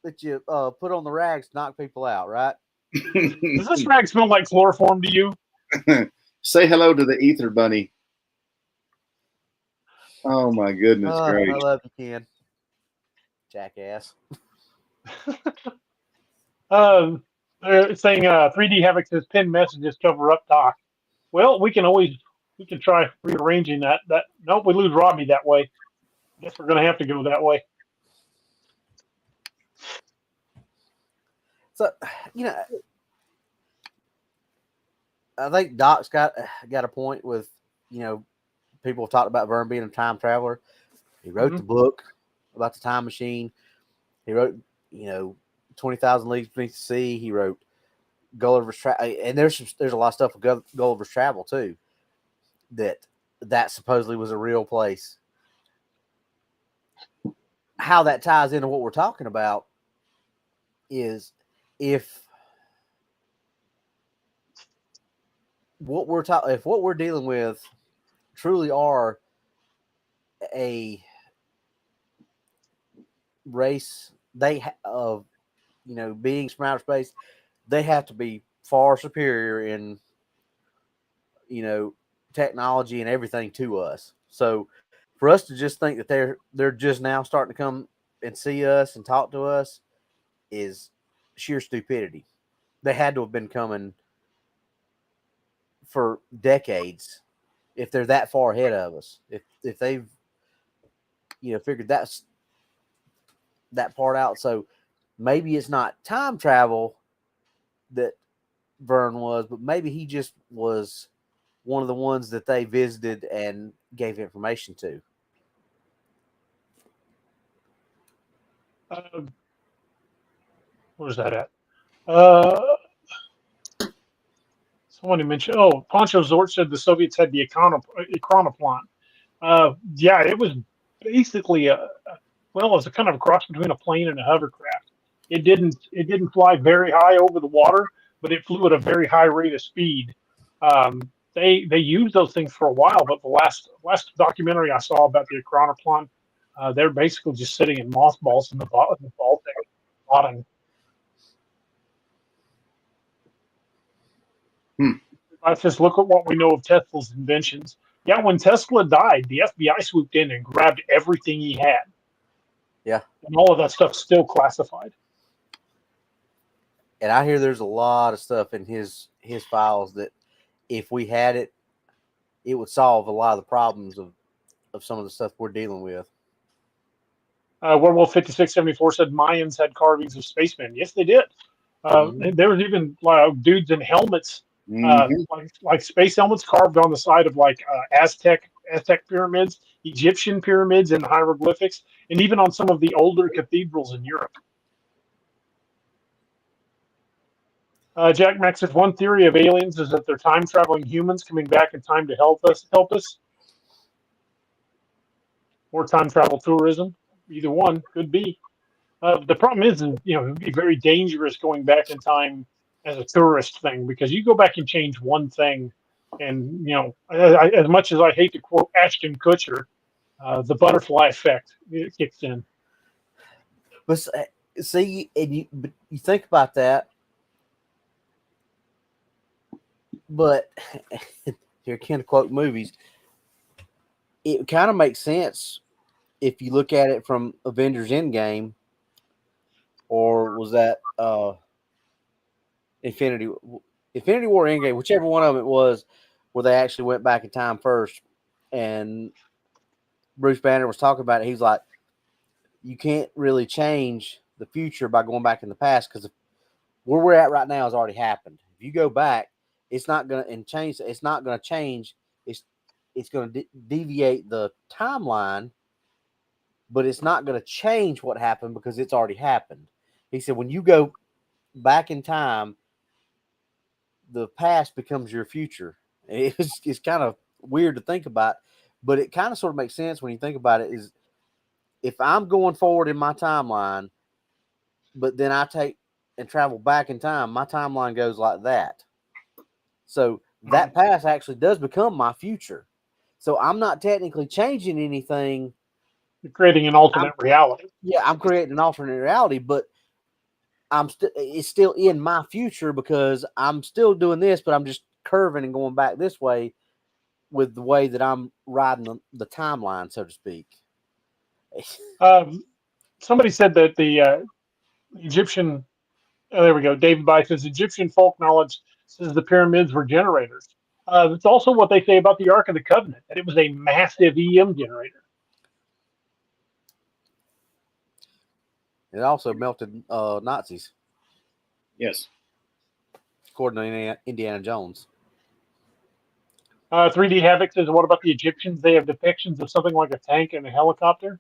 that you put on the rags to knock people out, right? Does this rag smell like chloroform to you? Say hello to the ether bunny. Oh my goodness, great! I love you, Ken. Jackass. They're saying 3D Havoc says pin messages cover up Doc. Well, we can try rearranging that. Nope, we lose Robbie that way. Guess we're gonna have to go that way. So, I think Doc's got a point with, people talked about Vern being a time traveler. He wrote the book about the time machine. He wrote, 20,000 Leagues Beneath the Sea. He wrote Gulliver's Travel, and there's a lot of stuff with Gulliver's Travel too. That supposedly was a real place. How that ties into what we're talking about is if what we're dealing with truly are a race of beings from outer space, they have to be far superior in technology and everything to us. So for us to just think that they're just now starting to come and see us and talk to us is sheer stupidity. They had to have been coming for decades if they're that far ahead of us. If they've figured that part out. So maybe it's not time travel that Vern was, but maybe he just was one of the ones that they visited and gave information to. Where's that at? Someone mentioned. Oh, Poncho Zort said the Soviets had the Chronoplan. Yeah, it was basically it was a kind of a cross between a plane and a hovercraft. It didn't fly very high over the water, but it flew at a very high rate of speed. They used those things for a while, but the last documentary I saw about the Chronoplan, they're basically just sitting in mothballs in the Baltic. Let's just look at what we know of Tesla's inventions. Yeah, when Tesla died, the FBI swooped in and grabbed everything he had. Yeah. And all of that stuff's still classified. And I hear there's a lot of stuff in his files that if we had it, it would solve a lot of the problems of some of the stuff we're dealing with. Werewolf 5674 said Mayans had carvings of spacemen. Yes, they did. There was even dudes in helmets, like space helmets carved on the side of Aztec pyramids, Egyptian pyramids, and hieroglyphics, and even on some of the older cathedrals in Europe. Jack Max says one theory of aliens is that they're time traveling humans coming back in time to help us, or time travel tourism. Either one could be. The problem is, it would be very dangerous going back in time as a tourist thing, because you go back and change one thing, and as much as I hate to quote Ashton Kutcher, the butterfly effect kicks in. But see, and you think about that. But here can quote movies. It kind of makes sense if you look at it from Avengers Endgame, or was that Infinity War Endgame, whichever one of them it was, where they actually went back in time first, and Bruce Banner was talking about it. He's like, you can't really change the future by going back in the past, because where we're at right now has already happened. If you go back, it's not going to change. It's not going to change. It's going to deviate the timeline, but it's not going to change what happened because it's already happened. He said, when you go back in time, the past becomes your future. It's kind of weird to think about, but it kind of sort of makes sense when you think about it. Is if I'm going forward in my timeline, but then I take and travel back in time, my timeline goes like that. So that past actually does become my future. So I'm not technically changing anything. You're creating an alternate reality. Yeah, I'm creating an alternate reality, but it's still in my future because I'm still doing this, but I'm just curving and going back this way with the way that I'm riding the timeline, so to speak. Somebody said that the Egyptian, there we go, David By says Egyptian folk knowledge says the pyramids were generators. It's also what they say about the Ark of the Covenant, that it was a massive EM generator. It also melted Nazis. Yes. According to Indiana Jones. 3D Havoc says, what about the Egyptians? They have depictions of something like a tank and a helicopter.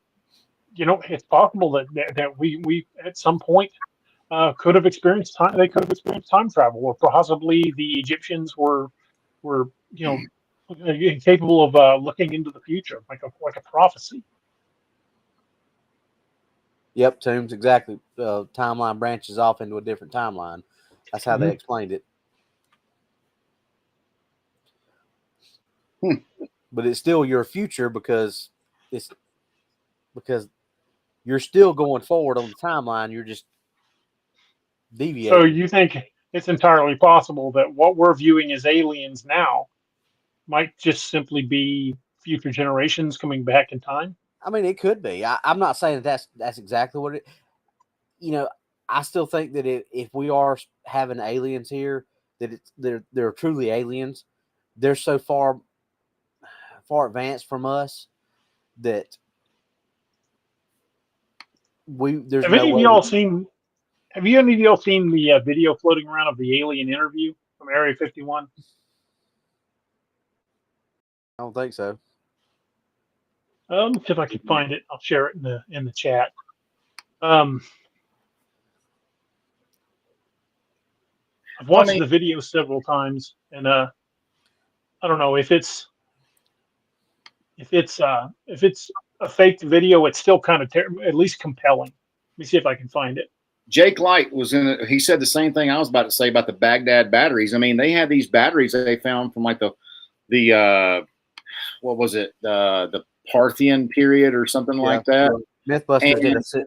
You know, it's possible that we at some point could have experienced time. They could have experienced time travel, or possibly the Egyptians were capable of looking into the future, like a prophecy. Yep, Toombs, exactly. Timeline branches off into a different timeline. That's how they explained it. But it's still your future because you're still going forward on the timeline. You're just deviating. So you think it's entirely possible that what we're viewing as aliens now might just simply be future generations coming back in time? I mean, it could be. I'm not saying that's exactly what it. You know, I still think that if we are having aliens here, that they're truly aliens. They're so far advanced from us that there's Have no any of way. y'all seen? Have you any of y'all seen the video floating around of the alien interview from Area 51? I don't think so. Let me see if I can find it. I'll share it in the chat. I've watched the video several times, and I don't know if it's a faked video. It's still kind of at least compelling. Let me see if I can find it. Jake Light was in it. He said the same thing I was about to say about the Baghdad batteries. I mean, they had these batteries that they found from like the what was it? The Parthian period or something like that. Mythbusters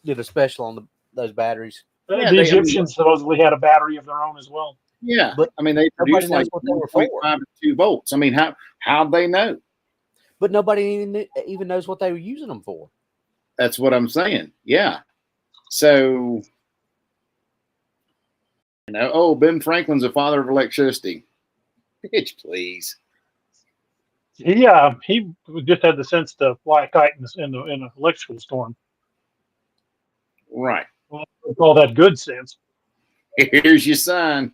did a special on those batteries. The Egyptians supposedly had a battery of their own as well. Yeah, but I mean, they produced like 1.5 to 2 volts. I mean, how'd they know? But nobody even knows what they were using them for. That's what I'm saying. Yeah. So, Ben Franklin's the father of electricity. Bitch, please. He just had the sense to fly a kite in an electrical storm. Right. Well, we call that good sense. Here's your sign.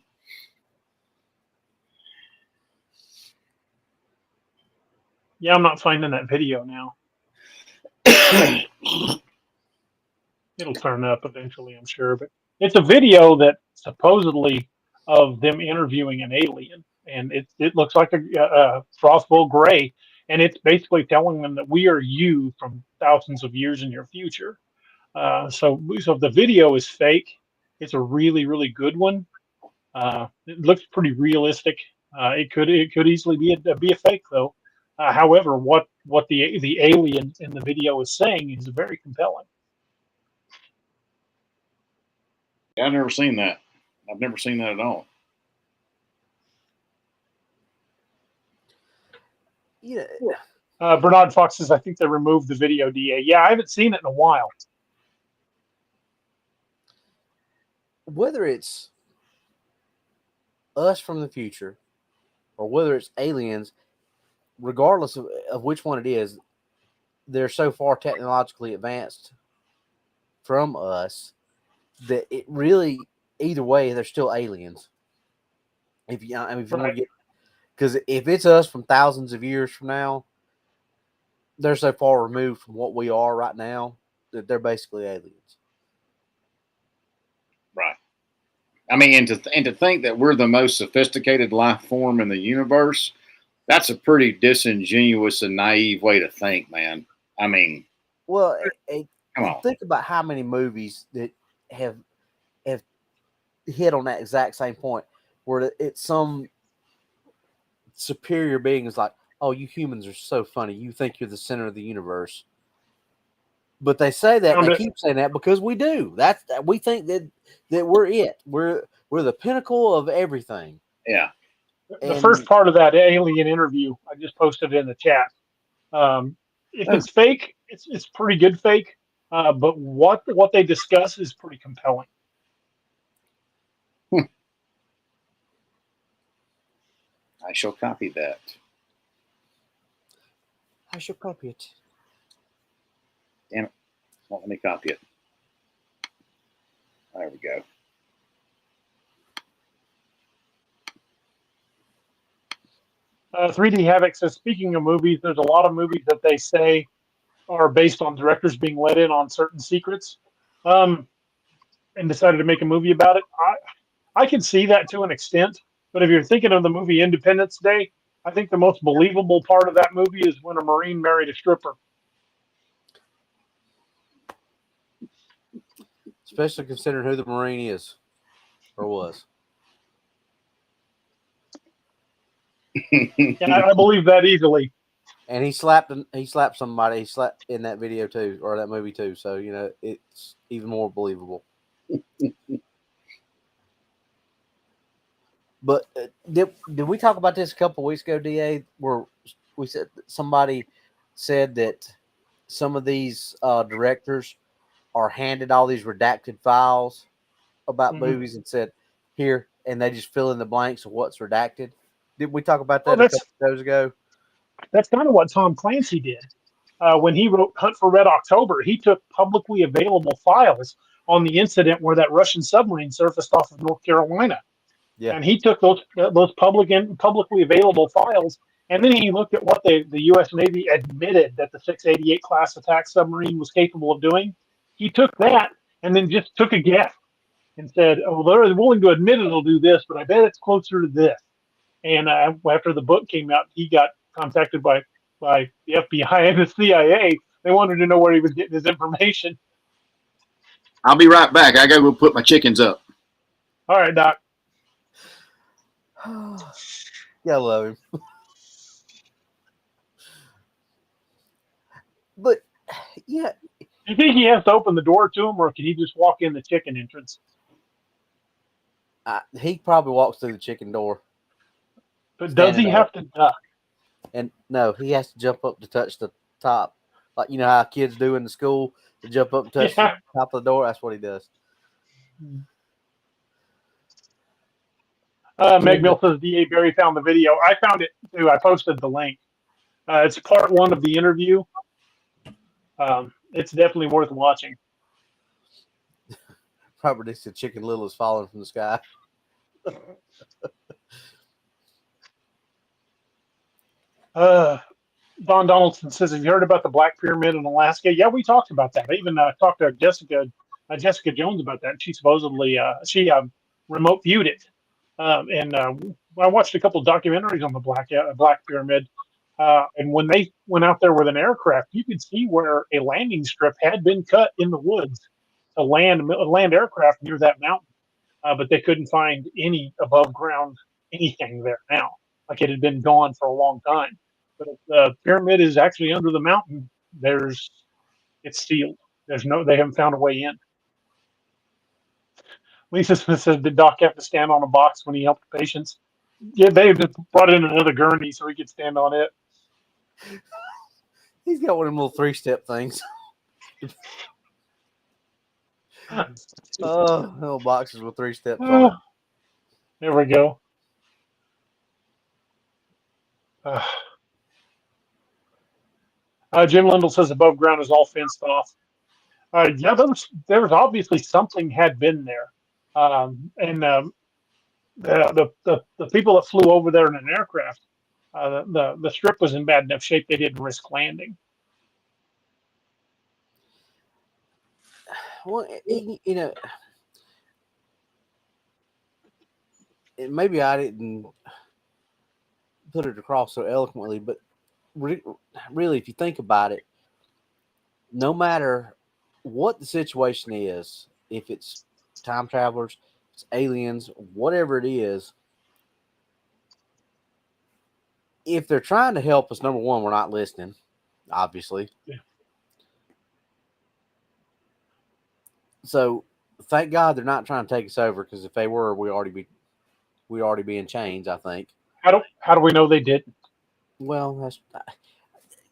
Yeah, I'm not finding that video now. It'll turn up eventually, I'm sure. But it's a video that supposedly of them interviewing an alien, and it looks like a frostbolt gray, and it's basically telling them that we are you from thousands of years in your future. So if the video is fake, it's a really, really good one. It looks pretty realistic. It could easily be a fake though. However, what the alien in the video is saying is very compelling. Yeah, I've never seen that. I've never seen that at all. Yeah. Bernard Fox says, I think they removed the video, DA. Yeah, I haven't seen it in a while. Whether it's us from the future or whether it's aliens, regardless of which one it is, they're so far technologically advanced from us that it really, either way, they're still aliens. If you want to get, because if it's us from thousands of years from now, they're so far removed from what we are right now that they're basically aliens. Right. I mean, and to think that we're the most sophisticated life form in the universe, that's a pretty disingenuous and naive way to think, man. I mean, well, come on. Think about how many movies that have hit on that exact same point, where it's some superior being is like, "Oh, you humans are so funny. You think you're the center of the universe." But they say that they keep saying that because we do. We think that we're it. We're the pinnacle of everything. Yeah. The first part of that alien interview, I just posted it in the chat. If it's fake, it's pretty good fake. But what they discuss is pretty compelling. I shall copy that. I shall copy it. Damn it. Well, let me copy it. There we go. 3D Havoc says, speaking of movies, there's a lot of movies that they say are based on directors being let in on certain secrets and decided to make a movie about it. I can see that to an extent, but if you're thinking of the movie Independence Day, I think the most believable part of that movie is when a Marine married a stripper. Especially considering who the Marine is or was. Yeah, I believe that easily. And he slapped somebody. He slapped in that video too, or that movie too. So it's even more believable. But did we talk about this a couple of weeks ago, DA? Where we said somebody said that some of these directors are handed all these redacted files about movies and said, "Here," and they just fill in the blanks of what's redacted. Did we talk about that a couple of shows ago? That's kind of what Tom Clancy did. When he wrote Hunt for Red October, he took publicly available files on the incident where that Russian submarine surfaced off of North Carolina. Yeah. And he took those publicly available files, and then he looked at what the U.S. Navy admitted that the 688 class attack submarine was capable of doing. He took that and then just took a guess and said, "Oh, they're willing to admit it'll do this, but I bet it's closer to this." And after the book came out, he got contacted by the FBI and the CIA. They wanted to know where he was getting his information. I'll be right back. I gotta go put my chickens up. All right, Doc. Yeah, I love him. But yeah, do you think he has to open the door to him, or can he just walk in the chicken entrance? He probably walks through the chicken door. But does he have to duck? And no, he has to jump up to touch the top, like how kids do in the school to jump up and touch the top of the door. That's what he does. Meg Mill says D.A. Barry found the video. I found it too. I posted the link. It's part 1 of the interview. It's definitely worth watching. Robert thinks the chicken little is falling from the sky. Don Donaldson says, have you heard about the Black Pyramid in Alaska? Yeah, we talked about that. I even talked to Jessica Jones about that. She supposedly remote viewed it. And I watched a couple of documentaries on the Black Pyramid. And when they went out there with an aircraft, you could see where a landing strip had been cut in the woods to land aircraft near that mountain. But they couldn't find any above ground anything there now. Like it had been gone for a long time. But if the pyramid is actually under the mountain, it's sealed. They haven't found a way in. Lisa Smith says, did Doc have to stand on a box when he helped patients? Yeah, they just brought in another gurney so he could stand on it. He's got one of them little 3-step things. Oh, little boxes with 3 steps on it. There we go. Jim Lindell says above ground is all fenced off. Yeah, there was obviously something had been there, and the people that flew over there in an aircraft, the strip was in bad enough shape they didn't risk landing. Well, you know, maybe I didn't put it across so eloquently, but really, if you think about it, no matter what the situation is, if it's time travelers, it's aliens, whatever it is, if they're trying to help us, number one, we're not listening, obviously. Yeah. So thank God they're not trying to take us over, because if they were, we'd already be in chains, I think. How do we know they didn't? Well, Left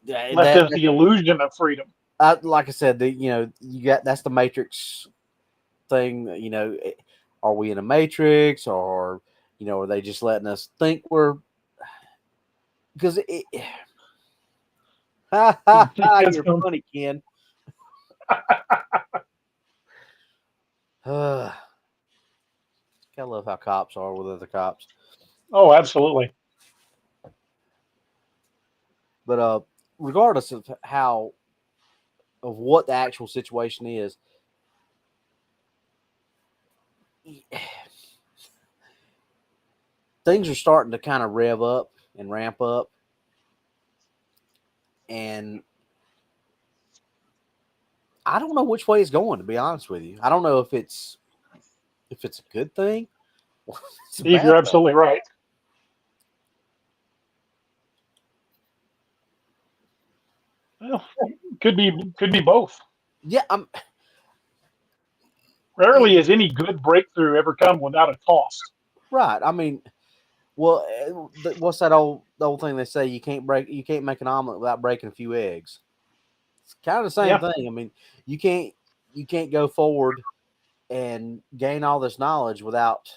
us the illusion of freedom. Like I said, that's the Matrix thing. Are we in a Matrix, or are they just letting us think we're? Because you're funny, Ken. I love how cops are with other cops. Oh, absolutely. But regardless of what the actual situation is, things are starting to kind of rev up and ramp up, and I don't know which way it's going, to be honest with you. I don't know if it's a good thing. Steve, you're absolutely right. Well, could be both. Yeah, Rarely has any good breakthrough ever come without a cost. Right. I mean, well, what's that old thing they say? You can't make an omelet without breaking a few eggs. It's kind of the same thing. I mean, you can't go forward and gain all this knowledge without.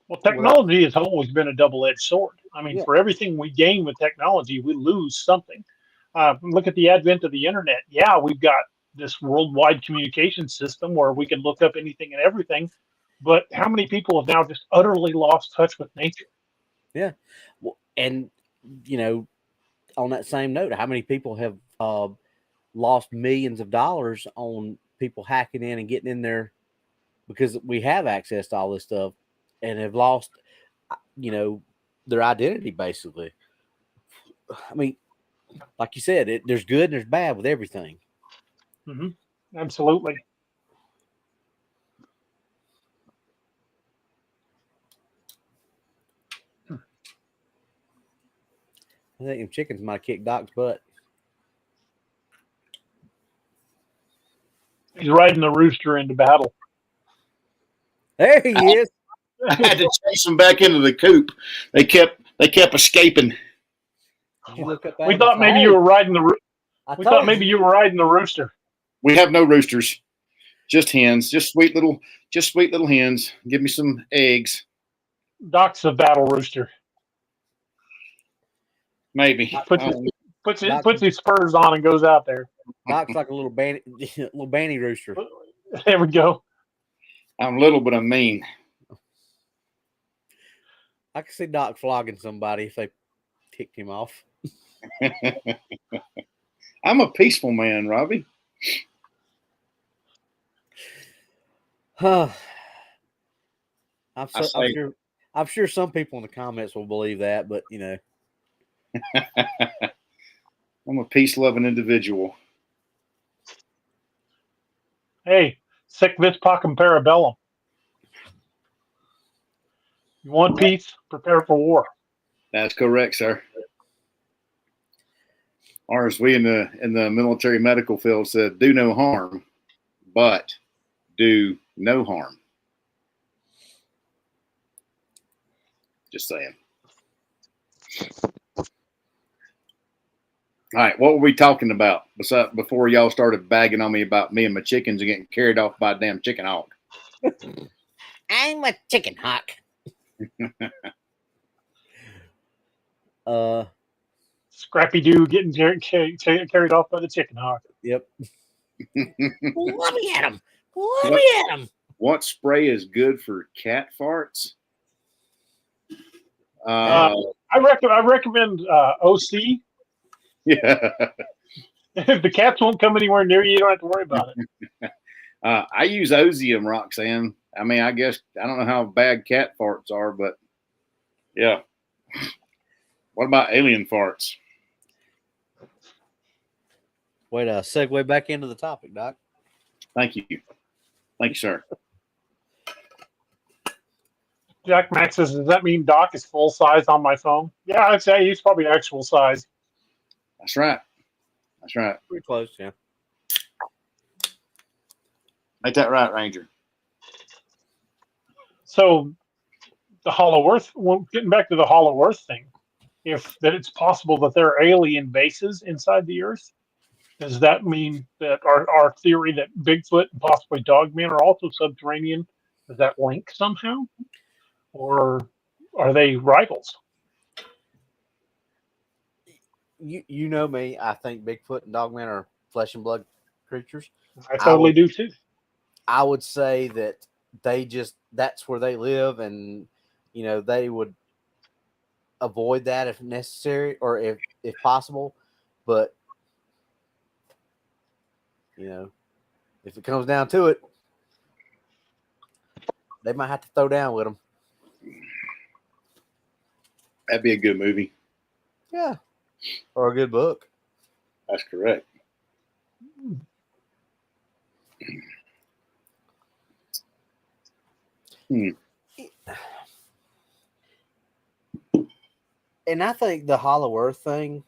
Well, technology has always been a double-edged sword. I mean, for everything we gain with technology, we lose something. Look at the advent of the internet. Yeah, we've got this worldwide communication system where we can look up anything and everything, but how many people have now just utterly lost touch with nature? Yeah, well, and on that same note, how many people have lost millions of dollars on people hacking in and getting in there, because we have access to all this stuff, and have lost, their identity, basically. I mean, like you said, there's good and there's bad with everything. Mm-hmm. Absolutely. I think them chickens might kick Doc's butt. He's riding the rooster into battle. There he is. I had to chase them back into the coop. They kept escaping. We thought maybe you were riding the. We thought maybe you were riding the rooster. We have no roosters, just hens, just sweet little hens. Give me some eggs. Doc's a battle rooster. Maybe puts his spurs on and goes out there. Doc's like a little banny rooster. There we go. I'm little, but I'm mean. I can see Doc flogging somebody if they ticked him off. I'm a peaceful man, Robbie. I'm sure some people in the comments will believe that, but I'm a peace-loving individual. Hey, sic vis pacem parabellum. You want peace? Prepare for war. That's correct, sir. Or as we in the military medical field said, do no harm, but do no harm. Just saying. All right, what were we talking about before y'all started bagging on me about me and my chickens and getting carried off by a damn chicken hawk? I'm a chicken hawk. Scrappy Doo getting carried off by the chicken hawk. Yep. Let me at him. Let me at him. What spray is good for cat farts? I recommend OC. Yeah. If the cats won't come anywhere near you, you don't have to worry about it. I use Ozium, Roxanne. I mean, I guess I don't know how bad cat farts are, but yeah. What about alien farts? Way to segue back into the topic, Doc. Thank you. Thank you, sir. Jack Max says, does that mean Doc is full size on my phone? Yeah, I'd say he's probably actual size. That's right. That's right. Pretty close, yeah. Ain't that right, Ranger? So the Hollow Earth, well, getting back to the Hollow Earth thing, if that it's possible that there are alien bases inside the Earth, does that mean that our theory that Bigfoot and possibly dogman are also subterranean, does that link somehow? Or are they rivals? You know me. I think Bigfoot and dogman are flesh and blood creatures. I totally do too. I would say that that's where they live, and they would avoid that if necessary or if possible. But if it comes down to it, they might have to throw down with them. That'd be a good movie. Yeah. Or a good book. That's correct. And I think the Hollow Earth thing,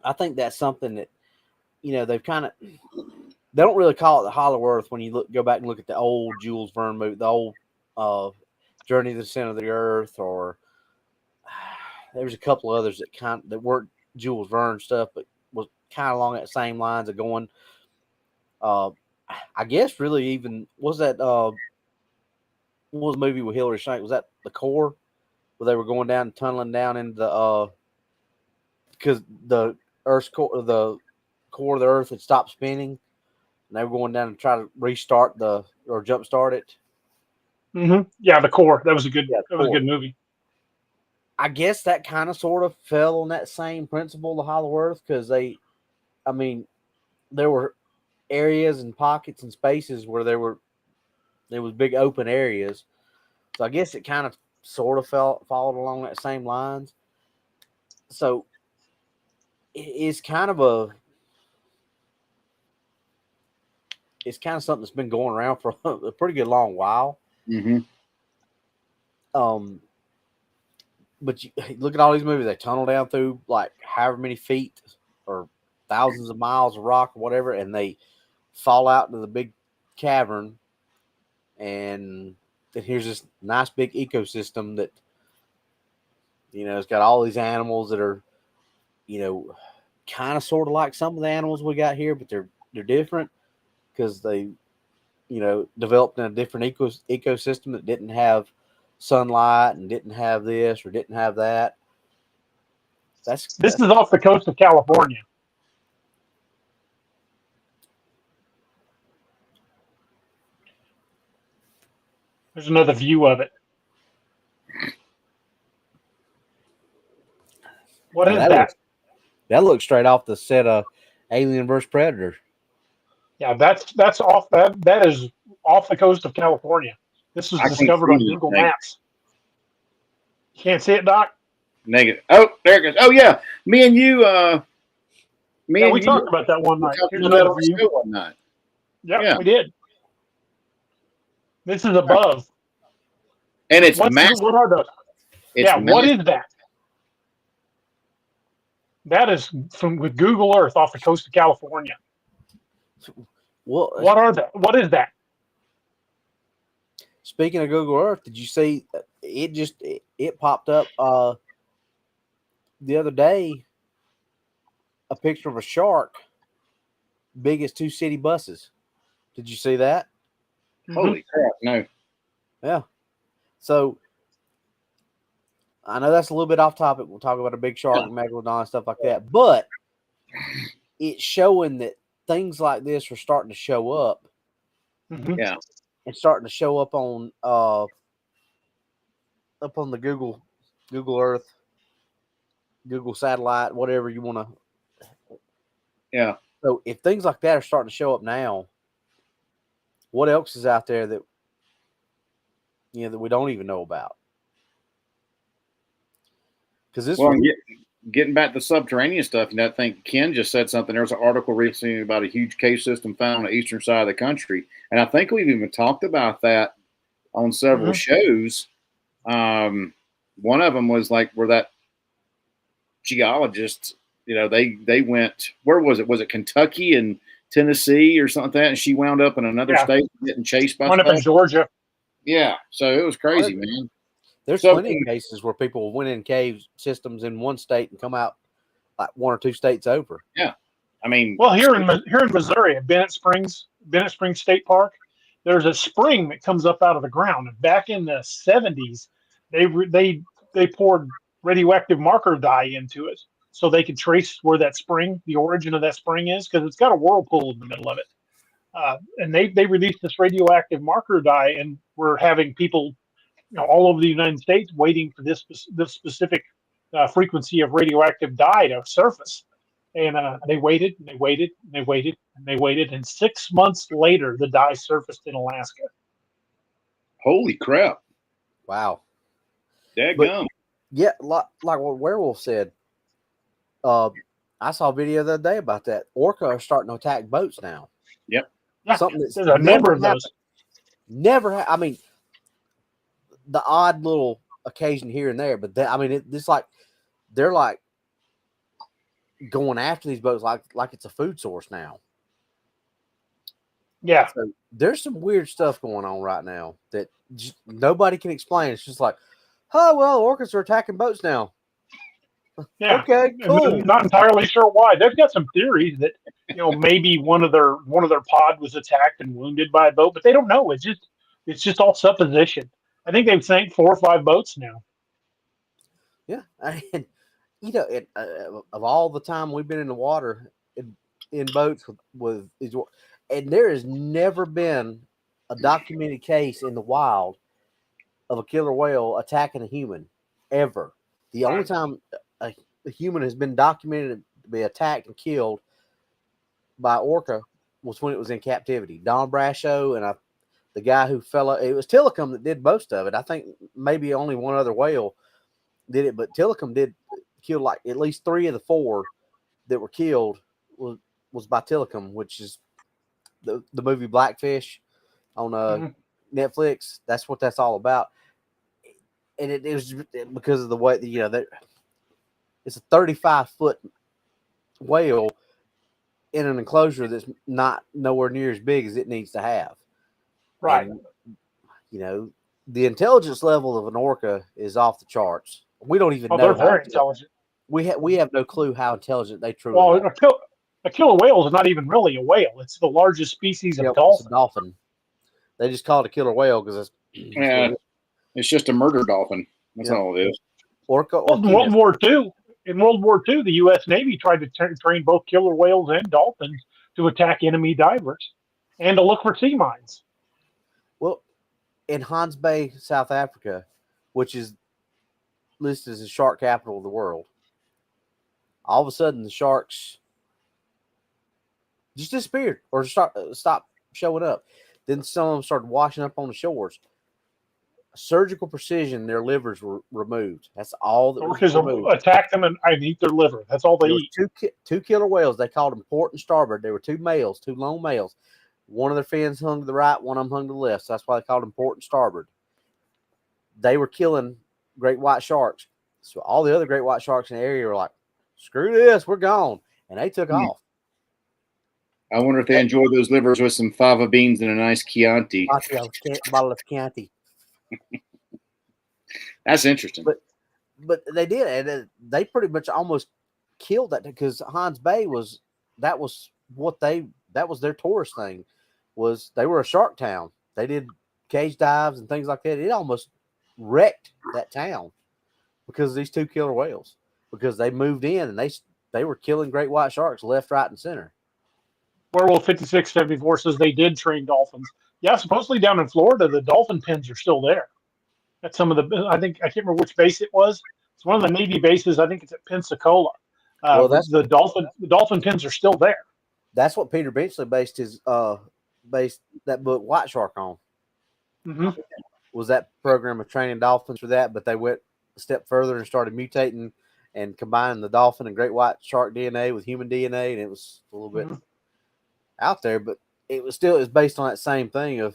I think that's something that, they've kind of, they don't really call it the Hollow Earth when you go back and look at the old Jules Verne movie, the old Journey to the Center of the Earth, or there was a couple of others that weren't Jules Verne stuff, but was kind of along that same lines of going. I guess really even was that what was the movie with Hilary Swank? Was that The Core, where they were going down and tunneling down into the because the Earth's core, the core of the Earth had stopped spinning, and they were going down to try to restart or jumpstart it. Mm-hmm. Yeah, The Core. That was a good movie. I guess that kind of sort of fell on that same principle, the Hollow Earth, because there were areas and pockets and spaces where there was big open areas. So I guess it kind of sort of followed along that same lines. So it's kind of something that's been going around for a pretty good long while. Mm-hmm. But you look at all these movies, they tunnel down through like however many feet or thousands of miles of rock or whatever, and they fall out into the big cavern. And then here's this nice big ecosystem that, it's got all these animals that are, kind of sort of like some of the animals we got here, but they're different because they, developed in a different ecosystem that didn't have sunlight and didn't have this or didn't have that. This is off the coast of California. There's another view of it. What is that? That looks straight off the set of Alien vs. Predator. Yeah, that's off that is off the coast of California. This was discovered on Google Maps. You can't see it, Doc? Negative. Oh, there it goes. Oh yeah, me and you. We talked about that one night. Here's another view. One night. Yeah, we did. This is above. And it's massive. What are those? What is that? That is with Google Earth off the coast of California. What are that? What is that? Speaking of Google Earth, did you see it popped up the other day a picture of a shark big as 2 city buses. Did you see that? Holy crap! No. Yeah. So I know that's a little bit off topic. We'll talk about a big shark, megalodon, and stuff like that. But it's showing that things like this are starting to show up. Yeah. And starting to show up on the Google Earth, Google satellite, whatever you want to. Yeah. So if things like that are starting to show up now, what else is out there that that we don't even know about? Because this getting back to subterranean stuff, I think Ken just said something. There was an article recently about a huge cave system found on the eastern side of the country, and I think we've even talked about that on several shows. One of them was like where that geologist, they went. Where was it? Was it Kentucky and Tennessee or something like that? And she wound up in another state getting chased by. Wound up in Georgia. Yeah, so it was crazy, man. There's plenty of cases where people went in cave systems in one state and come out like 1 or 2 states over. Yeah, I mean, well, here in Missouri, at Bennett Springs State Park, there's a spring that comes up out of the ground. And back in the 70s, they poured radioactive marker dye into it so they could trace where that spring, the origin of that spring is, because it's got a whirlpool in the middle of it. And they released this radioactive marker dye, and we're having people all over the United States waiting for this specific frequency of radioactive dye to surface. And they waited, and they waited, and they waited, and they waited. And 6 months later, the dye surfaced in Alaska. Holy crap. Wow. Dadgum. Yeah, like what Werewolf said. I saw a video the other day about that. Orca are starting to attack boats now. Yep. Yeah, something that's there's a number of those. I mean, the odd little occasion here and there, but it's like they're like going after these boats like it's a food source now. Yeah. So there's some weird stuff going on right now that just nobody can explain. It's just like, oh well, orcas are attacking boats now. Yeah. Okay, cool. I'm not entirely sure why. They've got some theories that maybe one of their pod was attacked and wounded by a boat, but they don't know. It's just all supposition. I think they've sank 4 or 5 boats now. Yeah, and of all the time we've been in the water in boats with and there has never been a documented case in the wild of a killer whale attacking a human ever. The only time a human has been documented to be attacked and killed by orca was when it was in captivity. Don Brasho and the guy who it was Tillicum that did most of it. I think maybe only one other whale did it, but Tillicum did kill like at least 3 of the 4 that were killed was by Tillicum, which is the movie Blackfish on Netflix. That's what that's all about. And it was because of the way that it's a 35-foot whale in an enclosure that's not nowhere near as big as it needs to have. Right. And, the intelligence level of an orca is off the charts. We don't even know. They're very intelligent. We have no clue how intelligent they truly are. Well, a killer whale is not even really a whale. It's the largest species of dolphin. It's a dolphin. They just call it a killer whale because it's just a murder dolphin. That's all it is. Orca. In World War II, the U.S. Navy tried to train both killer whales and dolphins to attack enemy divers and to look for sea mines. Well, in Hans Bay, South Africa, which is listed as the shark capital of the world, all of a sudden the sharks just disappeared or stopped showing up. Then some of them started washing up on the shores. Surgical precision, their livers were removed. That's all that was removed. Attack them and eat their liver. That's all they eat. Two killer whales. They called them port and starboard. They were 2 males, 2 lone males. One of their fins hung to the right, one of them hung to the left. So that's why they called them port and starboard. They were killing great white sharks. So all the other great white sharks in the area were like, screw this, we're gone. And they took off. I wonder if they enjoy those livers with some fava beans and a nice Chianti. Bottle of Chianti. That's interesting. But they did, and they pretty much almost killed that because Hans Bay was that was their tourist thing. Was they were a shark town. They did cage dives and things like that. It almost wrecked that town because of these 2 killer whales. Because they moved in and they were killing great white sharks left, right, and center. Werewolf 5674 says they did train dolphins. Yeah, supposedly down in Florida, the dolphin pens are still there. At some of the, I can't remember which base it was. It's one of the Navy bases. I think it's at Pensacola. Well, that's the dolphin pens are still there. That's what Peter Benchley based that book White Shark on. Mm-hmm. Was that program of training dolphins for that? But they went a step further and started mutating and combining the dolphin and great white shark DNA with human DNA, and it was a little bit out there, but it's based on that same thing of.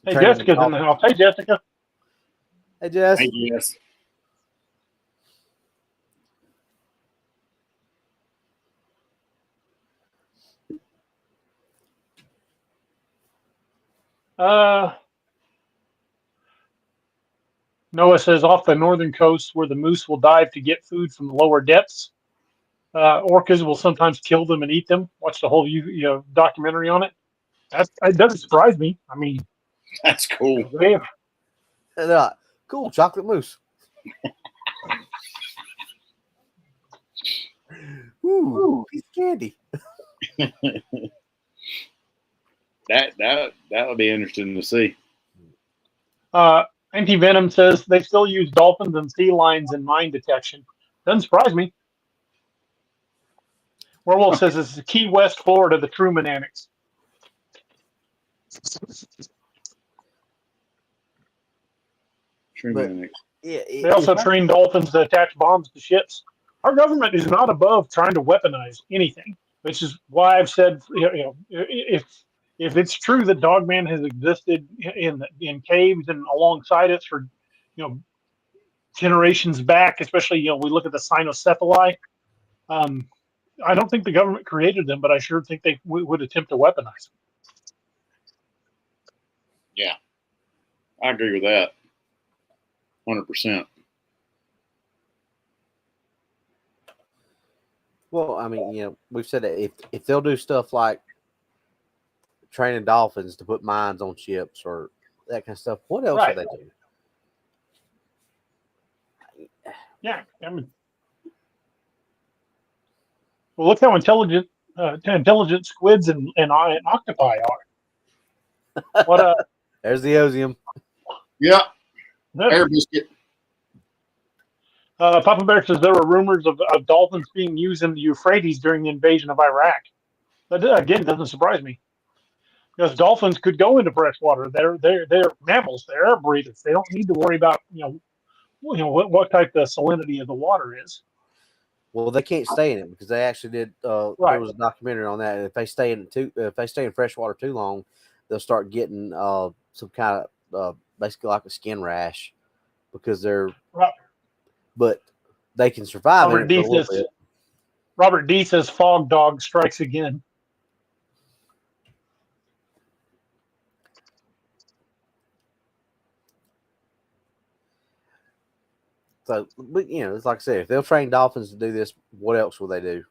Hey, Jessica's in the house. Hey, Jessica. Hey, Jess. Hey, Jess. Noah says off the northern coast where the moose will dive to get food from the lower depths. Orcas will sometimes kill them and eat them. Watched the whole documentary on it. It doesn't surprise me. I mean, that's cool. Cool chocolate mousse. Ooh, piece of candy. that would be interesting to see. Anti-Venom says they still use dolphins and sea lions in mine detection. Doesn't surprise me. Werewolf says it's Key West, Florida, the Truman Annex. They also train dolphins to attach bombs to ships. Our government is not above trying to weaponize anything, which is why I've said, if it's true that Dogman has existed in caves and alongside it for, generations back, especially we look at the cynocephali. I don't think the government created them, but I sure think they would attempt to weaponize them. Yeah, I agree with that. 100%. Well, I mean, we've said that if they'll do stuff like training dolphins to put mines on ships or that kind of stuff, what else do they do? Yeah, I mean, well, look how intelligent squids and octopi are. What There's the osium. Yeah. Air biscuit. Papa Bear says there were rumors of dolphins being used in the Euphrates during the invasion of Iraq. That again doesn't surprise me, because dolphins could go into fresh water. They're mammals. They're air breathers. They don't need to worry about what type the salinity of the water is. Well, they can't stay in it because they actually did. There was a documentary on that. If they stay in fresh water too long, they'll start getting some kind of basically like a skin rash because they're. Right. But they can survive in it for a little bit. Robert D says fog dog strikes again. So, but it's like I said, if they'll train dolphins to do this, what else will they do?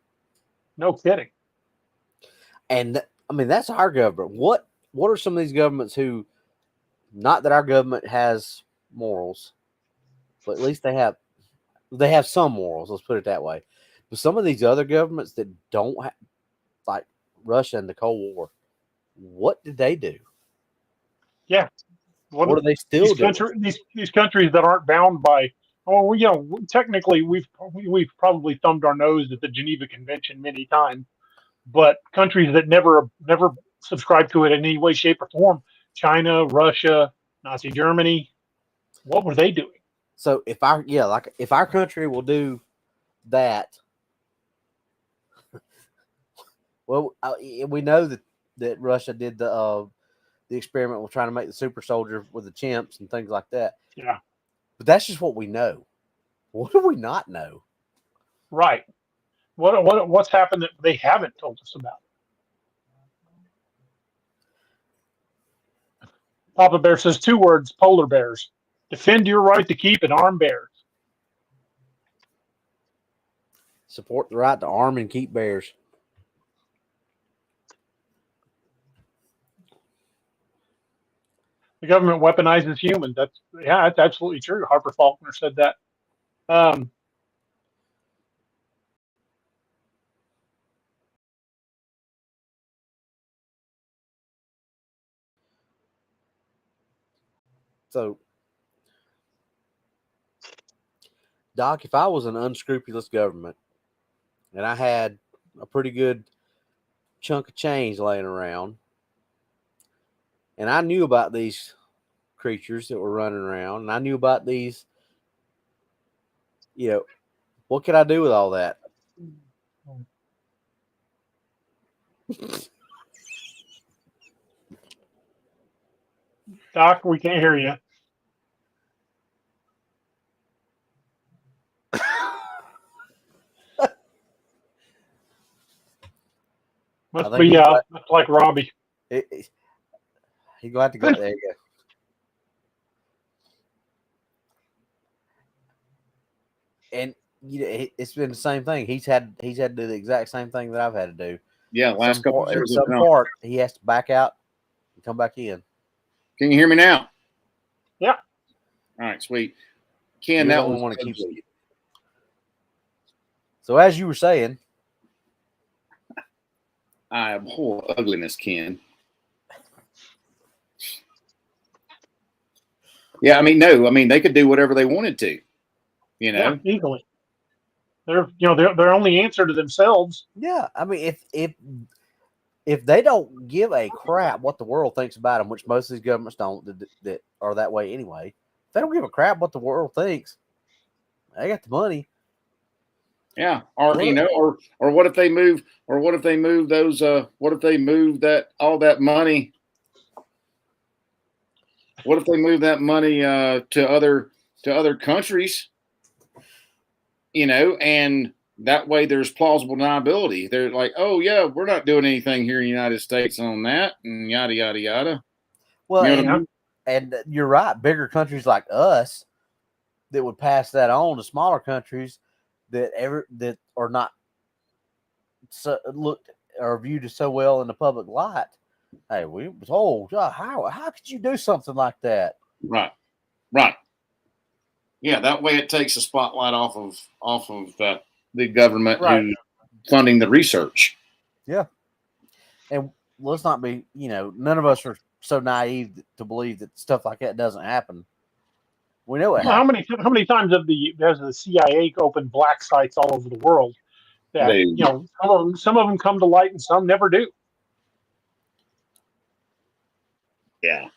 No kidding. And I mean, that's our government. What are some of these governments who, not that our government has morals, but at least they have some morals. Let's put it that way. But some of these other governments that don't have, like Russia and the Cold War, what did they do? Yeah. What do they still do? These countries that aren't bound by. Oh, technically we've probably thumbed our nose at the Geneva Convention many times, but countries that never subscribed to it in any way, shape, or form, China, Russia, Nazi Germany, what were they doing? So if our country will do that, well, we know that Russia did the experiment with trying to make the super soldier with the chimps and things like that. Yeah. But that's just what we know. What do we not know? Right. What's happened that they haven't told us about? Papa Bear says 2 words: polar bears. Defend your right to keep and arm bears. Support the right to arm and keep bears. The government weaponizes humans. That's absolutely true. Harper Faulkner said that. So, Doc, if I was an unscrupulous government and I had a pretty good chunk of change laying around, and I knew about these creatures that were running around, and I knew about these, what could I do with all that? Doc, we can't hear you. Must be like Robbie. He's gonna have to go. There you go. And it's been the same thing. He's had to do the exact same thing that I've had to do. Yeah, last couple of years. Some part he has to back out and come back in. Can you hear me now? Yeah. All right, sweet. Ken, that one want to keep it. So as you were saying, I abhor ugliness, Ken. Yeah, I mean, they could do whatever they wanted to, Yeah, easily. They're only answer to themselves. Yeah, I mean, if they don't give a crap what the world thinks about them, which most of these governments don't, that are that way anyway. If they don't give a crap what the world thinks, they got the money. Yeah, or what if they move those what if they move all that money? What if they move that money to other countries? And that way there's plausible deniability. They're like, oh yeah, we're not doing anything here in the United States on that, and yada yada yada. Well, and you're right. Bigger countries like us that would pass that on to smaller countries that are not looked or viewed as so well in the public light. Hey, we was told, how could you do something like that? Right. Yeah, that way it takes the spotlight off of the government who's funding the research. Yeah, and let's not be, none of us are so naive to believe that stuff like that doesn't happen. We know it. How many times has the CIA opened black sites all over the world? That some of them come to light and some never do. Yeah.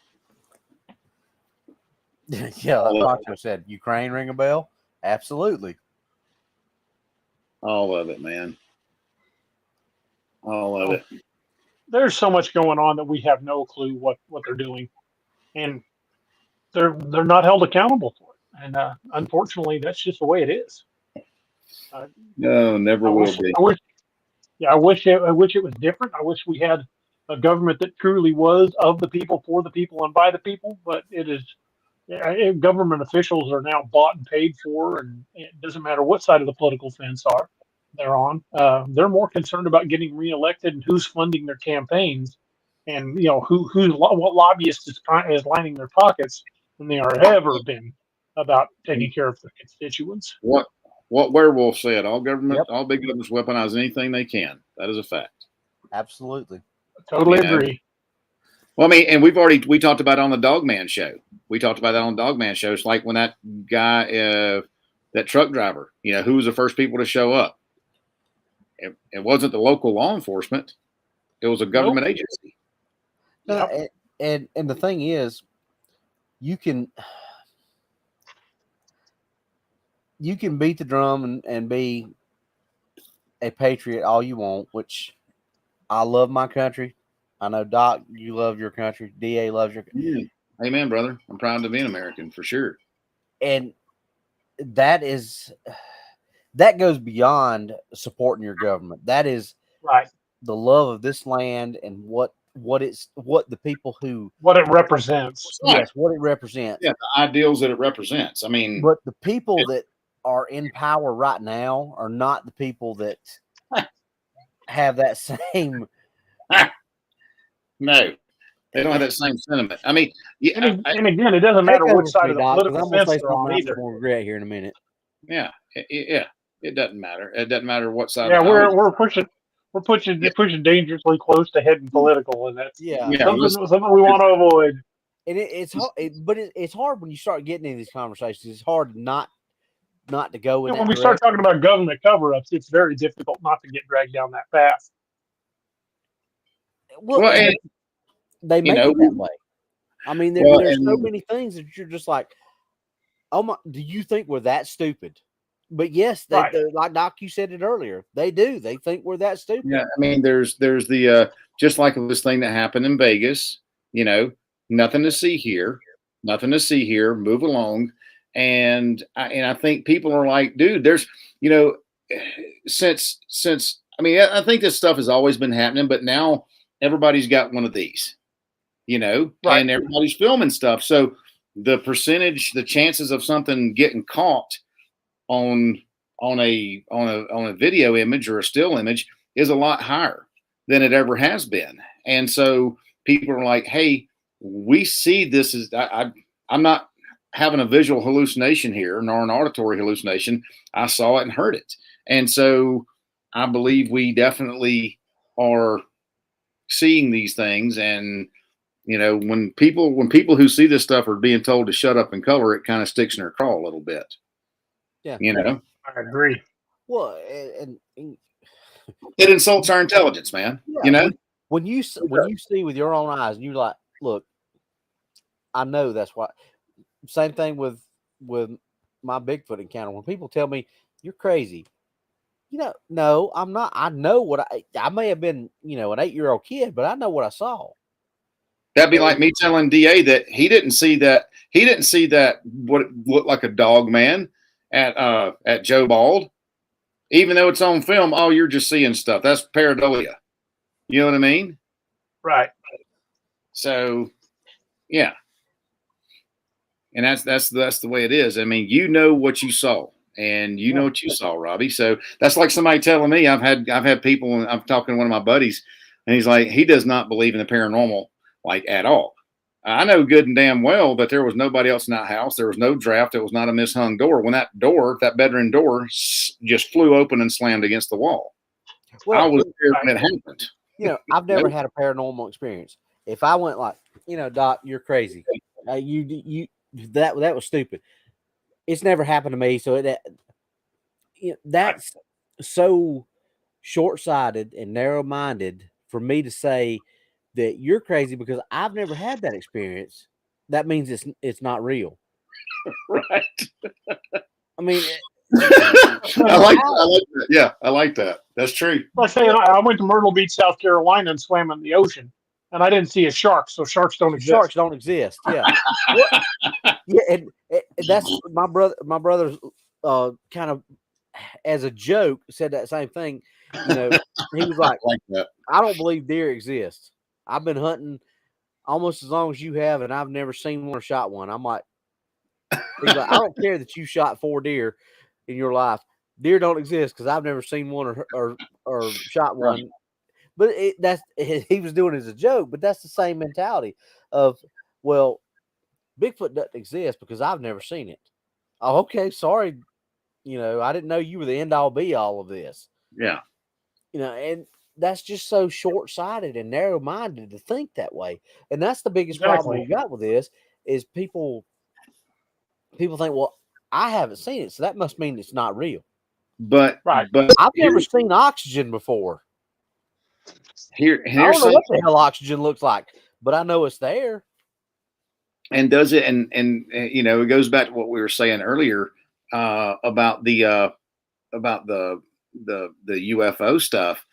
Yeah, like Pancho said, Ukraine ring a bell? Absolutely. All of it, man. All of it. There's so much going on that we have no clue what they're doing, and they're not held accountable for it. And unfortunately, that's just the way it is. No, never will be. I wish it was different. I wish we had a government that truly was of the people, for the people, and by the people. But it is. Government officials are now bought and paid for, and it doesn't matter what side of the political fence they're on. They're more concerned about getting reelected and who's funding their campaigns, and what lobbyist is lining their pockets than they are ever been about taking care of their constituents. What Werewolf said: all big governments weaponize anything they can. That is a fact. Absolutely, totally agree. Well, I mean, and we talked about it on the Dogman show. We talked about that on the Dogman show. It's like when that guy, that truck driver, who was the first people to show up? It wasn't the local law enforcement. It was a government agency. And the thing is, you can beat the drum and be a patriot all you want, which I love my country. I know, Doc, you love your country. DA loves your country. Yeah. Amen, brother. I'm proud to be an American for sure. And that goes beyond supporting your government. That is the love of this land and what the people what it represents. Yes, what it represents. Yeah, the ideals that it represents. I mean, but the people are in power right now are not the people that have that same. No, they don't have that same sentiment. I mean, yeah, and again, it doesn't matter which side of the Doc, political I'm gonna fence say they're something on I'm either. gonna regret here in a minute. yeah, it doesn't matter. It doesn't matter what side. Yeah, we're pushing dangerously close to heading political, and that's something we want to avoid. And it's hard, but it's hard when you start getting into these conversations. It's hard not to go in. When we start talking about government cover-ups, it's very difficult not to get dragged down that path. Well, and, they make it that way. I mean, there's so many things that you're just like, oh my, do you think we're that stupid? But yes, like Doc, you said it earlier, they do. They think we're that stupid. Yeah, I mean, there's the just like this thing that happened in Vegas. Nothing to see here, move along. And I think people are like, dude, there's, since I mean, I think this stuff has always been happening, but now everybody's got one of these, and everybody's filming stuff. So the chances of something getting caught on a video image or a still image is a lot higher than it ever has been. And so people are like, hey, we see this as I'm not having a visual hallucination here, nor an auditory hallucination. I saw it and heard it. And so I believe we definitely are seeing these things. And, when people who see this stuff are being told to shut up and color, it kind of sticks in their craw a little bit. Yeah. I agree. Well, and it insults our intelligence, man. Yeah, when you see with your own eyes, and you're like, look, I know that's why. Same thing with my Bigfoot encounter. When people tell me you're crazy, no, I'm not. I know what I may have been, an 8-year-old kid, but I know what I saw. That'd be like me telling DA that he didn't see that what looked like a dog man at Joe Bald, even though it's on film. Oh, you're just seeing stuff. That's pareidolia. You know what I mean? Right. So, yeah. And that's the way it is. I mean, what you saw, and know what you saw, Robbie. So that's like somebody telling me. I've had people, and I'm talking to one of my buddies, and he's like, he does not believe in the paranormal like at all. I know good and damn well that there was nobody else in that house. There was no draft. It was not a mishung door. When that bedroom door just flew open and slammed against the wall. Well, I was there when it happened. I've never had a paranormal experience. If I went like, Doc, you're crazy. That was stupid. It's never happened to me. So that's so short-sighted and narrow-minded for me to say that you're crazy because I've never had that experience. That means it's not real. Right. I mean, I like that. Yeah, I like that. That's true. Like saying I went to Myrtle Beach, South Carolina, and swam in the ocean, and I didn't see a shark. So sharks don't exist. Sharks don't exist. Yeah. Yeah, and that's my brother. My brother's kind of as a joke said that same thing. He was like, I don't believe deer exist. I've been hunting almost as long as you have, and I've never seen one or shot one. I'm like, he's like, I don't care that you shot 4 deer in your life. Deer don't exist because I've never seen one or shot one. Right. But he was doing it as a joke, but that's the same mentality of, well, Bigfoot doesn't exist because I've never seen it. Oh, okay, sorry. I didn't know you were the end all be all of this. Yeah. And that's just so short-sighted and narrow-minded to think that way. And that's the biggest problem we got with this is people think, well, I haven't seen it, so that must mean it's not real. But I've never seen oxygen before. I don't know what the hell oxygen looks like, but I know it's there. And does it? And it goes back to what we were saying earlier about the UFO stuff.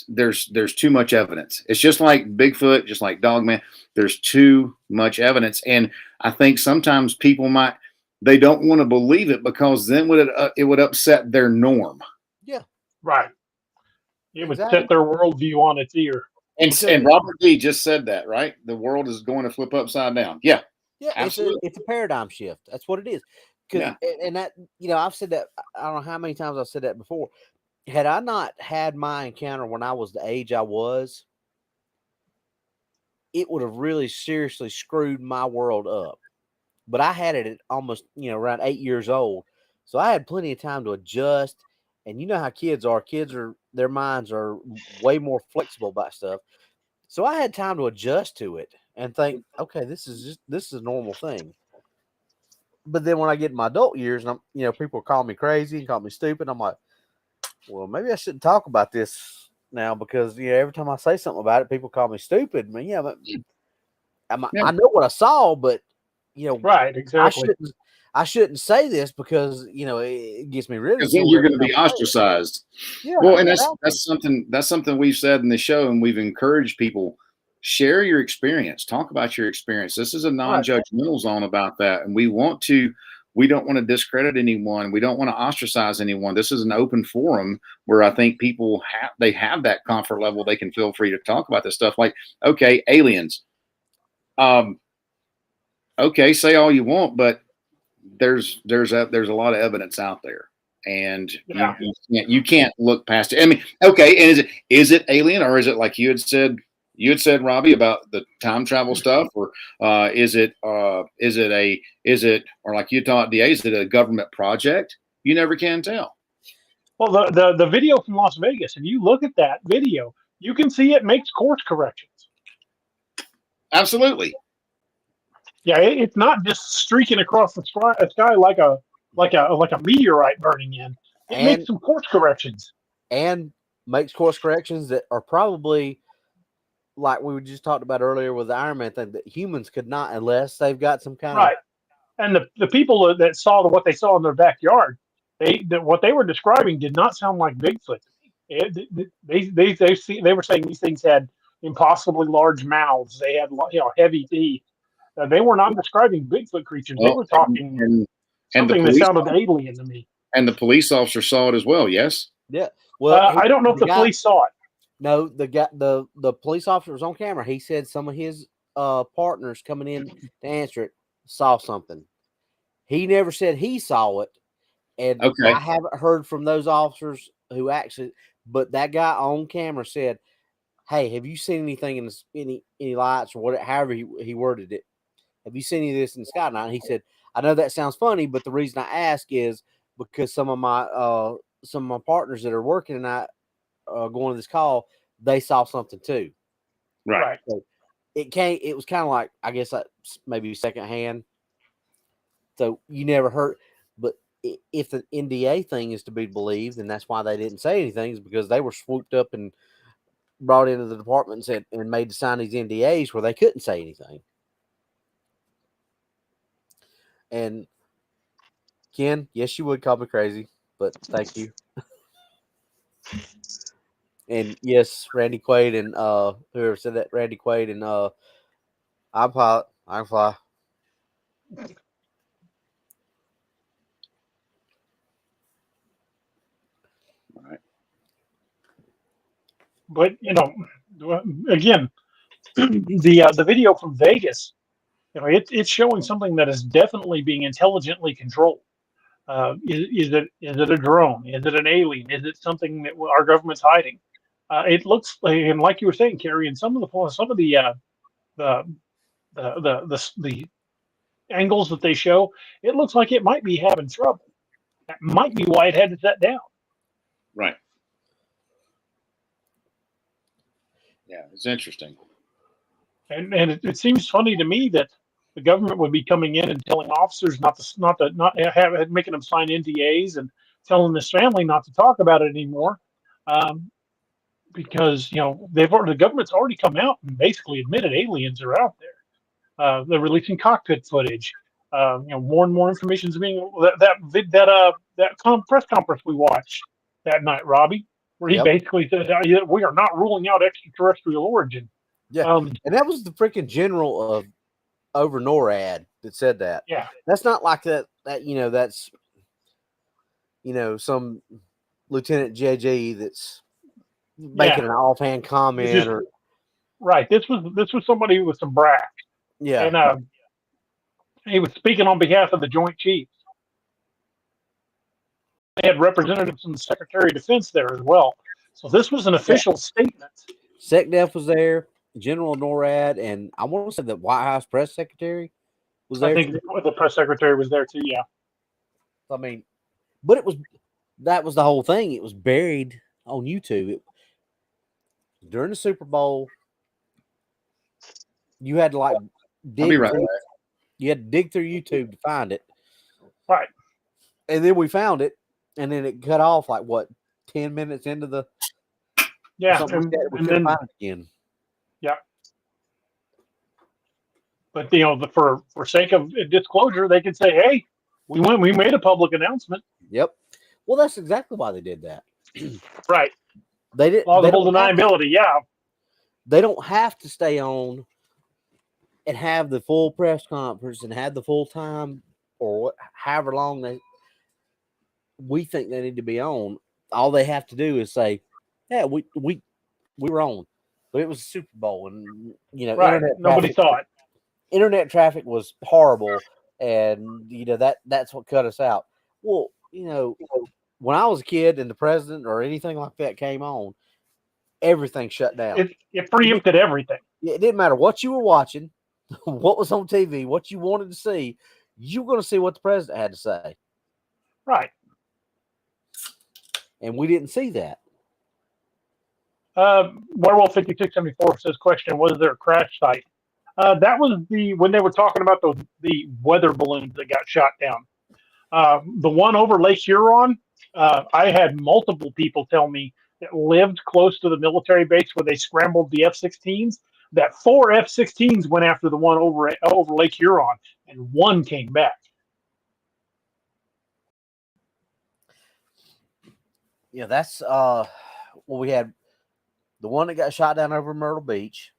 There's too much evidence. It's just like Bigfoot, just like Dogman. There's too much evidence, and I think sometimes people they don't want to believe it because then it would upset their norm. Yeah, right. It would set their worldview on its ear. And Robert D just said that, right? The world is going to flip upside down. Yeah, Yeah, Absolutely. it's a paradigm shift. That's what it is. Because and that I've said that I don't know how many times I've said that before. Had I not had my encounter when I was the age I was, it would have really seriously screwed my world up. But I had it at almost around 8 years old, so I had plenty of time to adjust. And you know how kids are. Their minds are way more flexible about stuff. So I had time to adjust to it and think, okay, this is a normal thing. But then when I get in my adult years, and people call me crazy and call me stupid, I'm like, well, maybe I shouldn't talk about this now because every time I say something about it, people call me stupid. I mean, I know what I saw, but Right, exactly. I shouldn't say this because it gets me ridiculed. Because then you're going to be ostracized. Yeah, well, and exactly. that's something we've said in the show, and we've encouraged people, share your experience, talk about your experience. This is a non-judgmental zone about that, and we don't want to discredit anyone. We don't want to ostracize anyone. This is an open forum where I think people have that comfort level. They can feel free to talk about this stuff. Like, okay, aliens. Okay, say all you want, but there's a lot of evidence out there, and you can't look past it. I mean, okay, and is it alien, or is it like you had said, Robbie, about the time travel stuff, or is it or like you taught DA, is it a government project? You never can tell. Well, the video from Las Vegas, if you look at that video, you can see it makes course corrections. Absolutely. Yeah, it's not just streaking across the sky like a meteorite burning in. It makes some course corrections. And makes course corrections that are probably, like we just talked about earlier with the Iron Man thing, that humans could not, unless they've got some kind of. And the people that saw what they saw in their backyard, what they were describing did not sound like Bigfoot. They were saying these things had impossibly large mouths. They had heavy teeth. They were not describing Bigfoot creatures. They were talking something that sounded alien to me. And the police officer saw it as well. Yes. Yeah. Well, I don't know if the police saw it. No, the police officer was on camera. He said some of his partners coming in to answer it saw something. He never said he saw it, and I haven't heard from those officers who actually. But that guy on camera said, "Hey, have you seen anything in any lights or whatever? However he worded it. Have you seen any of this in the sky tonight?" And he said, "I know that sounds funny, but the reason I ask is because some of my partners that are working tonight, going to this call, they saw something too." Right. So it was kind of like, I guess, maybe secondhand. So you never heard, but if the NDA thing is to be believed, then that's why they didn't say anything, is because they were swooped up and brought into the department and made to sign these NDAs where they couldn't say anything. And Ken, yes, you would call me crazy, but thank you. And yes, Randy Quaid and whoever said that, Randy Quaid and I fly. Right. But again, the video from Vegas, it's showing something that is definitely being intelligently controlled. Is it a drone? Is it an alien? Is it something that our government's hiding? It looks like, and like you were saying, Carrie, and some of the angles that they show, it looks like it might be having trouble. That might be why it had to shut down. Right. Yeah, it's interesting. And it seems funny to me that the government would be coming in and telling officers not making them sign NDAs and telling this family not to talk about it anymore, because the government's already come out and basically admitted aliens are out there. They're releasing cockpit footage. More and more information is being that press conference we watched that night, Robbie, where he basically said we are not ruling out extraterrestrial origin. Yeah, and that was the freaking general of over NORAD that said that. Yeah, that's not like that. That's some Lieutenant JJ that's making an offhand comment right. This was somebody with some brass. Yeah, and He was speaking on behalf of the Joint Chiefs. They had representatives from the Secretary of Defense there as well. So this was an official statement. SecDef was there, General NORAD, and I want to say the White House press secretary was there. I think the press secretary was there too. Yeah. I mean, but that was the whole thing. It was buried on YouTube. During the Super Bowl, you had to like dig. You had to dig through YouTube to find it. Right. And then we found it, and then it cut off like what 10 minutes into the. Yeah, and we couldn't find it again. Yeah. But for sake of disclosure, they could say, "Hey, we made a public announcement." Yep. Well, that's exactly why they did that. Right. They did plausible deniability. Yeah. They don't have to stay on and have the full press conference and have the full time or however long we think they need to be on. All they have to do is say, "Yeah, we were on," but it was a Super Bowl, and right. Nobody saw it. Internet traffic was horrible, and that's what cut us out. Well, when I was a kid and the president or anything like that came on, everything shut down. It preempted everything. It didn't matter what you were watching, what was on TV, what you wanted to see. You were going to see what the president had to say. Right. And we didn't see that. Werewolf 5674 says, question, was there a crash site? That was when they were talking about the weather balloons that got shot down. The one over Lake Huron, I had multiple people tell me that lived close to the military base where they scrambled the F-16s, that 4 F-16s went after the one over Lake Huron, and one came back. Yeah, that's we had the one that got shot down over Myrtle Beach.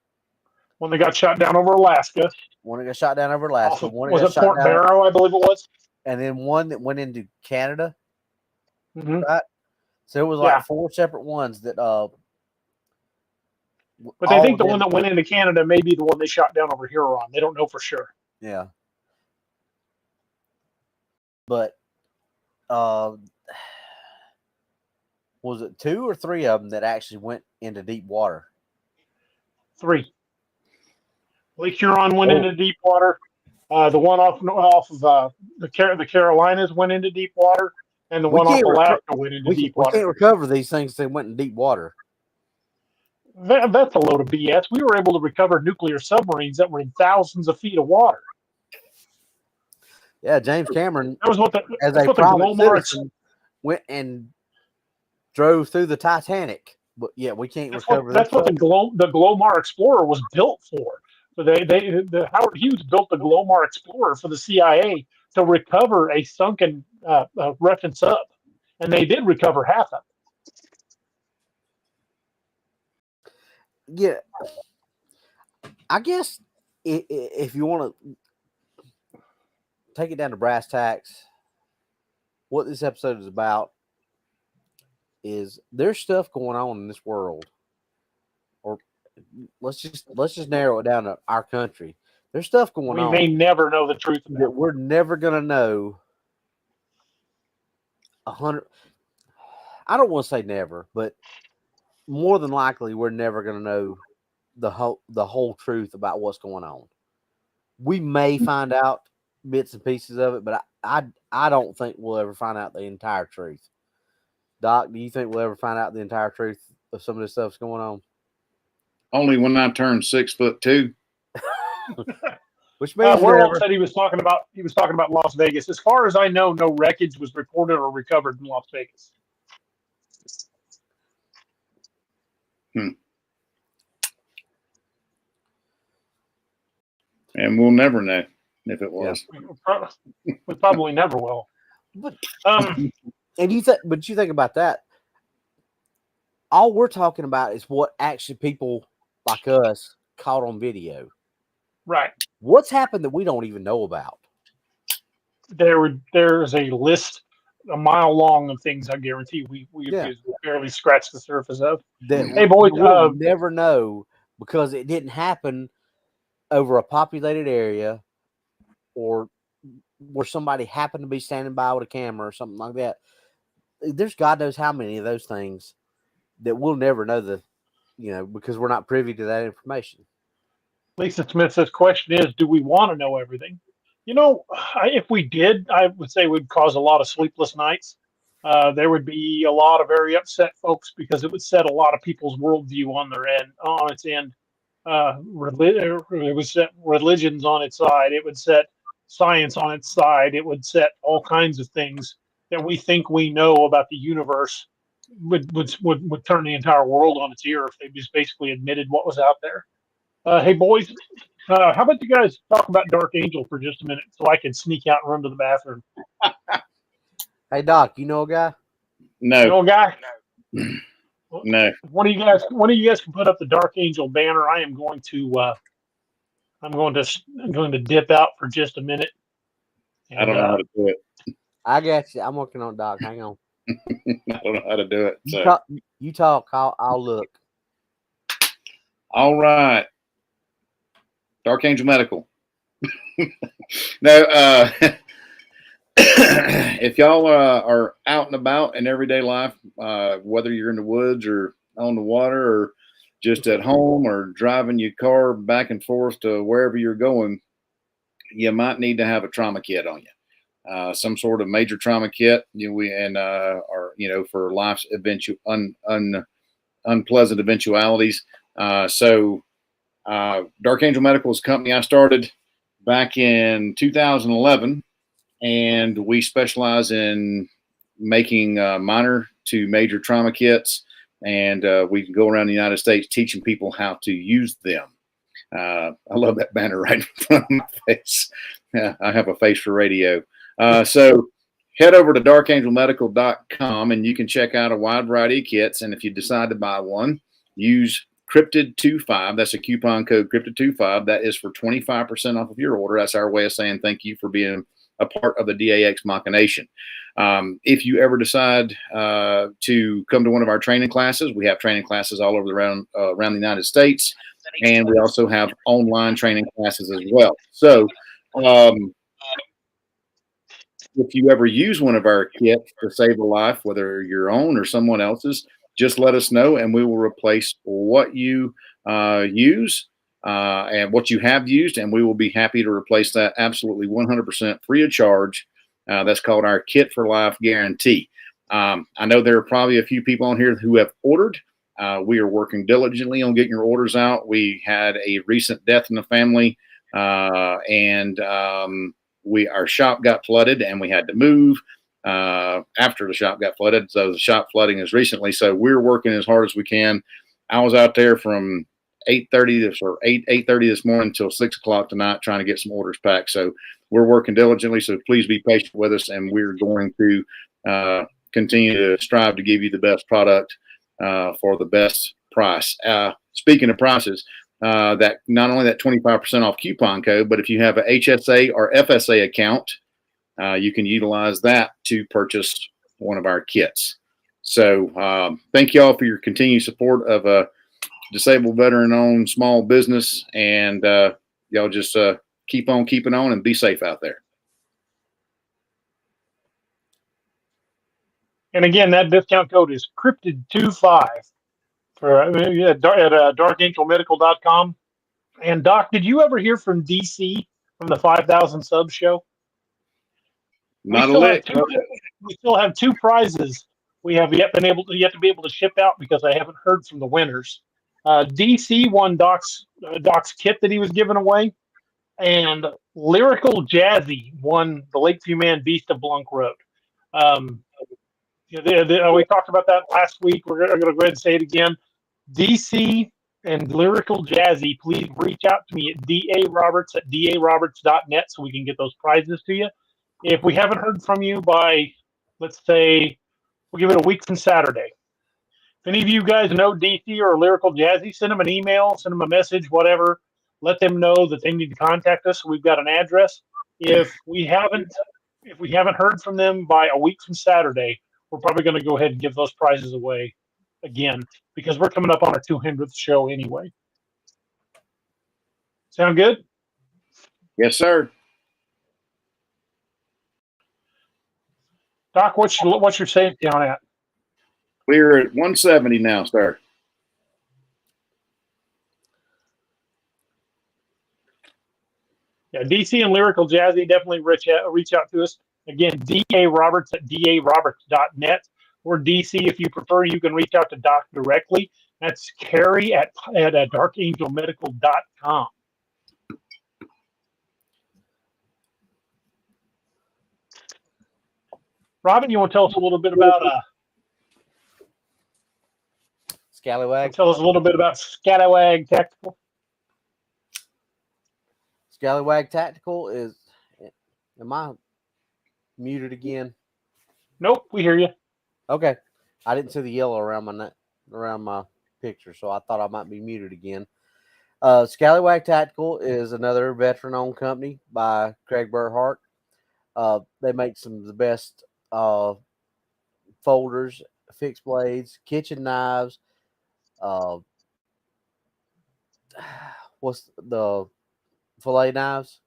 One that got shot down over Alaska. One that got shot down over Alaska. Was it Port Barrow, I believe it was? And then one that went into Canada. Mm-hmm. Right? So it was like 4 separate ones that but I think the one that went into Canada may be the one they shot down over Huron. They don't know for sure. Yeah. But was it 2 or 3 of them that actually went into deep water? 3. Lake Huron went into deep water. The one off of the Carolinas went into deep water, and the one off Alaska went into deep water. We can't recover these things. They went in deep water. That's a load of BS. We were able to recover nuclear submarines that were in thousands of feet of water. Yeah, James Cameron, that was what as a private citizen, went and drove through the Titanic. But yeah, we can't recover. That's what the Glomar Explorer was built for. So the Howard Hughes built the Glomar Explorer for the CIA to recover a sunken Russian sub, and they did recover half of it. Yeah, I guess if you want to take it down to brass tacks, what this episode is about is there's stuff going on in this world, or let's just narrow it down to our country. There's stuff going on. We may never know the truth about that we're never gonna know 100. I don't want to say never, but more than likely, we're never going to know the whole truth about what's going on. We may find out bits and pieces of it, but I don't think we'll ever find out the entire truth. Doc, do you think we'll ever find out the entire truth of some of this stuff's going on? Only when I turn 6'2". Which means Werewolf said he was talking about Las Vegas. As far as I know, no wreckage was reported or recovered in Las Vegas. And we'll never know if it was. Yeah. We probably never will. But and you think about that. All we're talking about is what actually people like us caught on video. Right. What's happened that we don't even know about? There's a list a mile long of things I guarantee we barely scratched the surface of. Hey boys, we'll never know because it didn't happen over a populated area or where somebody happened to be standing by with a camera or something like that. There's God knows how many of those things that we'll never know because we're not privy to that information. Lisa Smith says, question is, do we want to know everything? If we did, I would say it would cause a lot of sleepless nights. There would be a lot of very upset folks because it would set a lot of people's worldview on its end. It would set religions on its side. It would set science on its side. It would set all kinds of things that we think we know about the universe would turn the entire world on its ear if they just basically admitted what was out there. Hey, boys, how about you guys talk about Dark Angel for just a minute so I can sneak out and run to the bathroom? Hey, Doc, you know a guy? No. You know a guy? No. One of you guys can put up the Dark Angel banner. I am going to I'm going to dip out for just a minute. And, I don't know how to do it. I got you. I'm working on it, Doc. Hang on. I don't know how to do it. You talk. I'll look. All right. Dark Angel Medical. No, if y'all are out and about in everyday life, whether you're in the woods or on the water or just at home or driving your car back and forth to wherever you're going, you might need to have a trauma kit on you. Some sort of major trauma kit, for life's unpleasant eventualities. So Dark Angel Medical is a company I started back in 2011, and we specialize in making minor to major trauma kits, and we can go around the United States teaching people how to use them. I love that banner right in front of my face. Yeah, I have a face for radio. So head over to darkangelmedical.com and you can check out a wide variety of kits. And if you decide to buy one, use cryptid25. That's a coupon code cryptid25. That is for 25% off of your order. That's our way of saying thank you for being a part of the DAX Machination. If you ever decide to come to one of our training classes, we have training classes all over around the United States, and we also have online training classes as well. So if you ever use one of our kits to save a life, whether your own or someone else's, just let us know and we will replace what you use and what you have used, and we will be happy to replace that absolutely 100% free of charge. That's called our Kit for Life Guarantee. I know there are probably a few people on here who have ordered. We are working diligently on getting your orders out. We had a recent death in the family, and our shop got flooded and we had to move after the shop got flooded. So the shop flooding is recently. So we're working as hard as we can. I was out there from 8:30 this morning until 6 o'clock tonight trying to get some orders packed. So we're working diligently. So please be patient with us, and we're going to continue to strive to give you the best product for the best price. Speaking of prices, that not only that 25% off coupon code, but if you have a HSA or FSA account, you can utilize that to purchase one of our kits. So thank you all for your continued support of a disabled veteran-owned small business, and y'all just keep on keeping on and be safe out there. And again, that discount code is cryptid25 at darkangelmedical.com. And Doc, did you ever hear from DC from the 5,000 subs show? Not a lick. We still have two prizes we have yet to be able to ship out because I haven't heard from the winners. DC won Doc's kit that he was giving away, and Lyrical Jazzy won the Lakeview Man Beast of Blanc Road. We talked about that last week. We're going to go ahead and say it again. DC and Lyrical Jazzy, please reach out to me at daroberts@daroberts.net so we can get those prizes to you. If we haven't heard from you by, let's say, we'll give it a week from Saturday. If any of you guys know DC or Lyrical Jazzy, send them an email, send them a message, whatever. Let them know that they need to contact us. So we've got an address. If we haven't heard from them by a week from Saturday, we're probably going to go ahead and give those prizes away again because we're coming up on our 200th show anyway. Sound good? Yes, sir. Doc, what's your safety on that? We're at 170 now, sir. Yeah, DC and Lyrical Jazzy, definitely reach out to us. Again, D.A. Roberts at daroberts.net, or DC, if you prefer, you can reach out to Doc directly. That's Carrie at darkangelmedical.com. Robin, you want to tell us a little bit about Scallywag? tell us a little bit about Scallywag Tactical? Scallywag Tactical is. Am I muted again? Nope, we hear you. Okay, I didn't see the yellow around my picture, so I thought I might be muted again. Scallywag Tactical is another veteran-owned company by Craig Burhart. They make some of the best folders, fixed blades, kitchen knives. What's the fillet knives?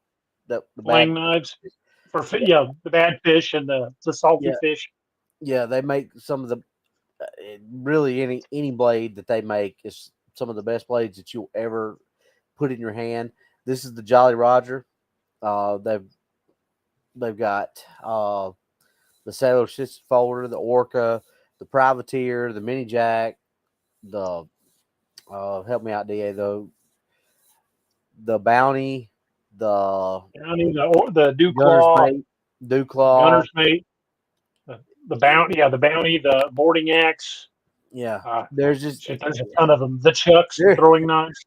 The Flaying knives for the bad fish and the salty fish. Yeah, they make some of the really any blade that they make is some of the best blades that you'll ever put in your hand. This is the Jolly Roger. They've got the Sailor System folder, the Orca, the Privateer, the Mini Jack, the help me out, DA, though, the Bounty, the Dew Claw, Gunner's Mate, the Bounty, the boarding axe. Yeah, there's a ton of them. The Chucks, the throwing knives.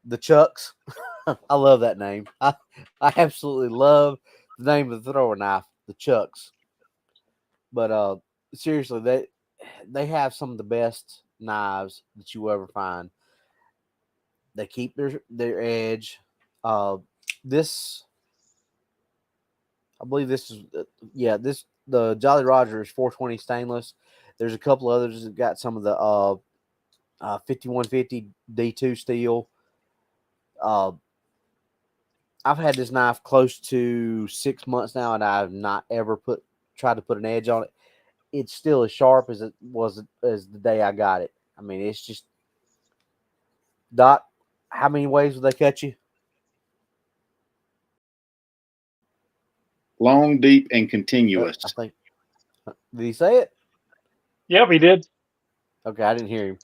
The Chucks. I love that name. I absolutely love the name of the throwing knife, the Chucks. But seriously, they have some of the best knives that you ever find. They keep their edge. This, I believe this is the Jolly Roger is 420 stainless. There's a couple others that got some of the 5150 D2 steel. I've had this knife close to 6 months now, and I've not ever tried to put an edge on it. It's still as sharp as it was as the day I got it. I mean, it's just, Doc, how many ways will they cut you? Long, deep, and continuous. I think. Did he say it? Yep, he did. Okay, I didn't hear him.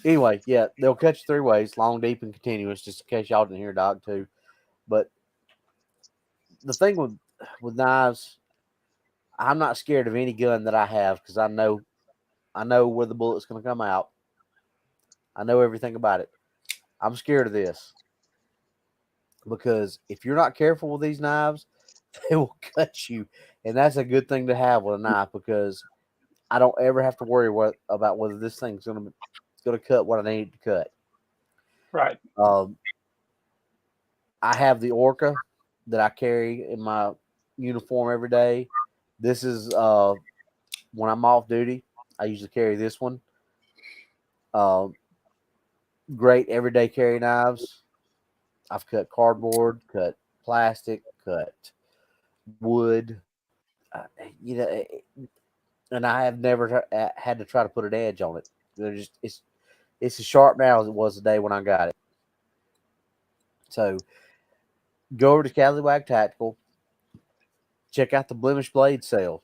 Anyway, yeah, they'll cut you 3 ways: long, deep, and continuous. Just in case y'all didn't hear Doc too. But the thing with knives, I'm not scared of any gun that I have because I know where the bullet's going to come out. I know everything about it. I'm scared of this because if you're not careful with these knives, they will cut you, and that's a good thing to have with a knife because I don't ever have to worry about whether this thing's going to cut what I need to cut. Right. I have the Orca that I carry in my uniform every day. This is when I'm off duty. I usually carry this one. Great everyday carry knives. I've cut cardboard, cut plastic, cut wood. And I have never had to try to put an edge on it. It's as sharp now as it was the day when I got it. So go over to Scallywag Tactical. Check out the Blemish Blade sale.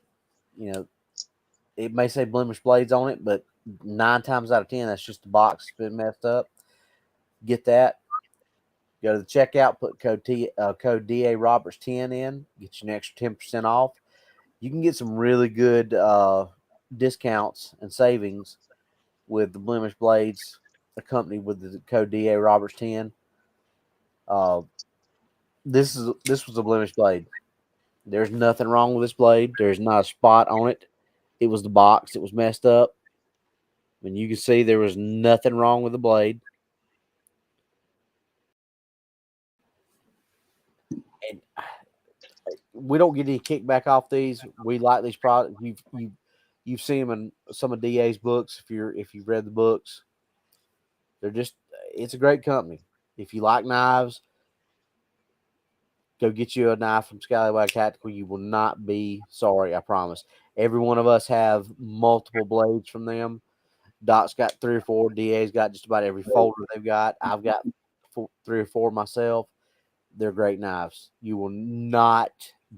It may say Blemish Blades on it, but 9 times out of 10, that's just the box that's been messed up. Get that. Go to the checkout, put code DA Roberts 10 in, get you an extra 10% off. You can get some really good discounts and savings with the Blemish Blades accompanied with the code DA Roberts 10. This was a Blemish blade. There's nothing wrong with this blade. There's not a spot on it. It was the box that was messed up. And you can see there was nothing wrong with the blade. And we don't get any kickback off these. We like these products. You've seen them in some of DA's books if you've read the books. It's a great company. If you like knives, go get you a knife from Scallywag Tactical. You will not be sorry, I promise. Every one of us have multiple blades from them. Doc's got 3 or 4. DA's got just about every folder they've got. I've got 3 or 4 myself. They're great knives. You will not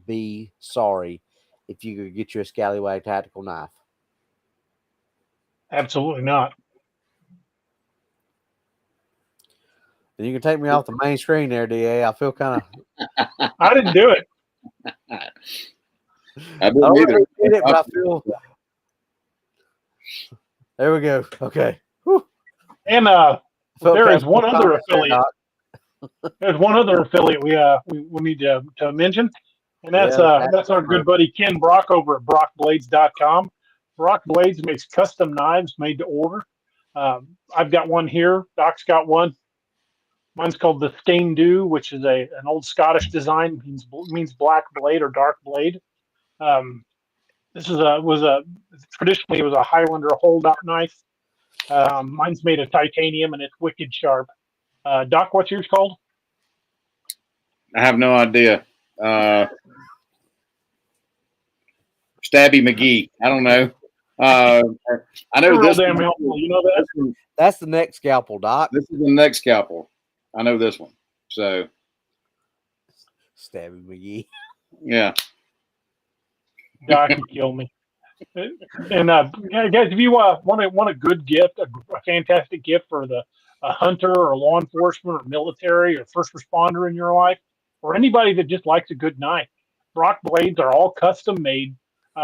be sorry if you could get you a Scallywag Tactical knife. Absolutely not. And you can take me off the main screen there, DA. I feel kind of. I didn't do it. I didn't either. Did it, but I feel. There we go. Okay. Whew. And there is one other affiliate. There's one other affiliate we need to mention, and that's our good buddy Ken Brock over at brockblades.com. Brock Blades makes custom knives made to order. I've got one here. Doc's got one. Mine's called the Stain Dew, which is an old Scottish design. Means black blade or dark blade. This traditionally it was a Highlander holdout knife. Mine's made of titanium and it's wicked sharp. Doc, what's yours called? I have no idea. Stabby McGee. I don't know. I know this. Damn helpful. You know that? That's the neck scalpel, Doc. This is the neck scalpel. I know this one. So, Stabby McGee. Yeah. Doc, you kill me. And guys, if you want a good gift, a fantastic gift for a hunter or law enforcement or military or first responder in your life, or anybody that just likes a good knife, Brock blades are all custom made.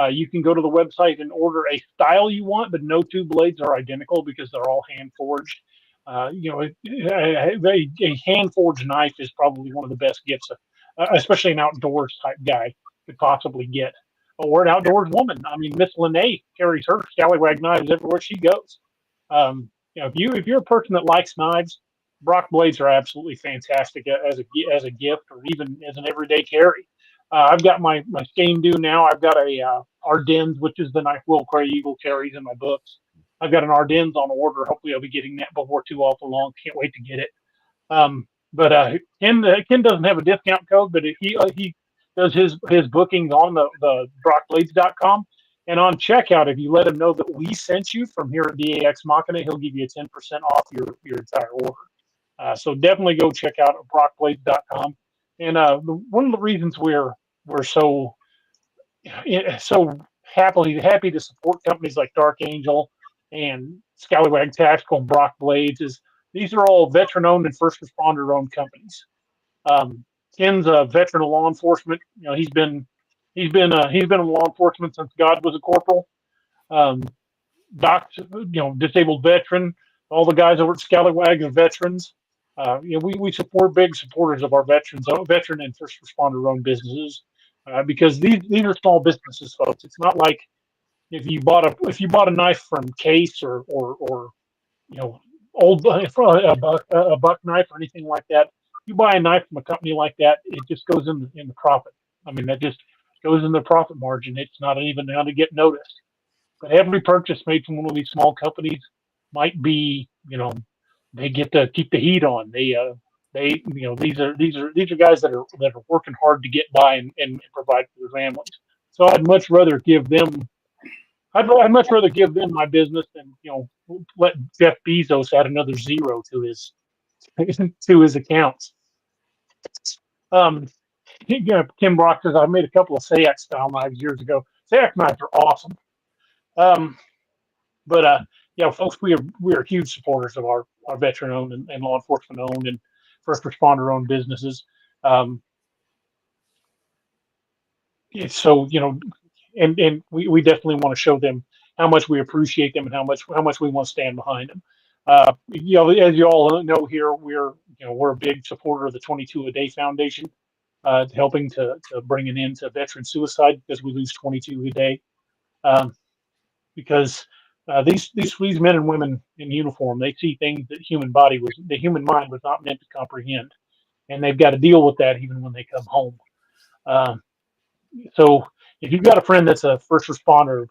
You can go to the website and order a style you want, but no 2 blades are identical because they're all hand forged. A hand forged knife is probably one of the best gifts, especially an outdoors type guy could possibly get. Or an outdoors woman. I mean, Miss Lene carries her Scallywag knives everywhere she goes. If you're a person that likes knives, Brock blades are absolutely fantastic as a gift or even as an everyday carry. I've got my Stain Dew now. I've got a Ardennes, which is the knife Will Cray Eagle carries in my books. I've got an Ardennes on order. Hopefully, I'll be getting that before too awful long. Can't wait to get it. But Ken doesn't have a discount code, but he does his bookings on the brockblades.com. And on checkout, if you let him know that we sent you from here at DAX Machina, he'll give you a 10% off your entire order. So definitely go check out brockblades.com. And one of the reasons we're so happy to support companies like Dark Angel and Scallywag Tactical and Brock Blades is these are all veteran-owned and first responder-owned companies. Ken's a veteran of law enforcement. He's been in law enforcement since God was a corporal. Doc's disabled veteran. All the guys over at Scallywag are veterans. We support big supporters of our veteran and first responder-owned businesses because these are small businesses, folks. It's not like if you bought a knife from Case or old a buck knife or anything like that. You buy a knife from a company like that, it just goes in the profit. I mean, that just goes in the profit margin. It's not even going to get noticed. But every purchase made from one of these small companies might be, they get to keep the heat on. These are guys that are working hard to get by and provide for their families. So I'd much rather give them my business than let Jeff Bezos add another zero to his accounts. Kim Brock says I made a couple of Sayak style knives years ago. Sayak knives are awesome. Folks, we are huge supporters of our veteran owned and law enforcement owned and first responder owned businesses. And we definitely want to show them how much we appreciate them and how much we want to stand behind them. As you all know here, we're a big supporter of the 22 a Day Foundation, helping to bring an end to veteran suicide because we lose 22 a day. Because these men and women in uniform, they see things that the human mind was not meant to comprehend, and they've got to deal with that even when they come home. So if you've got a friend that's a first responder,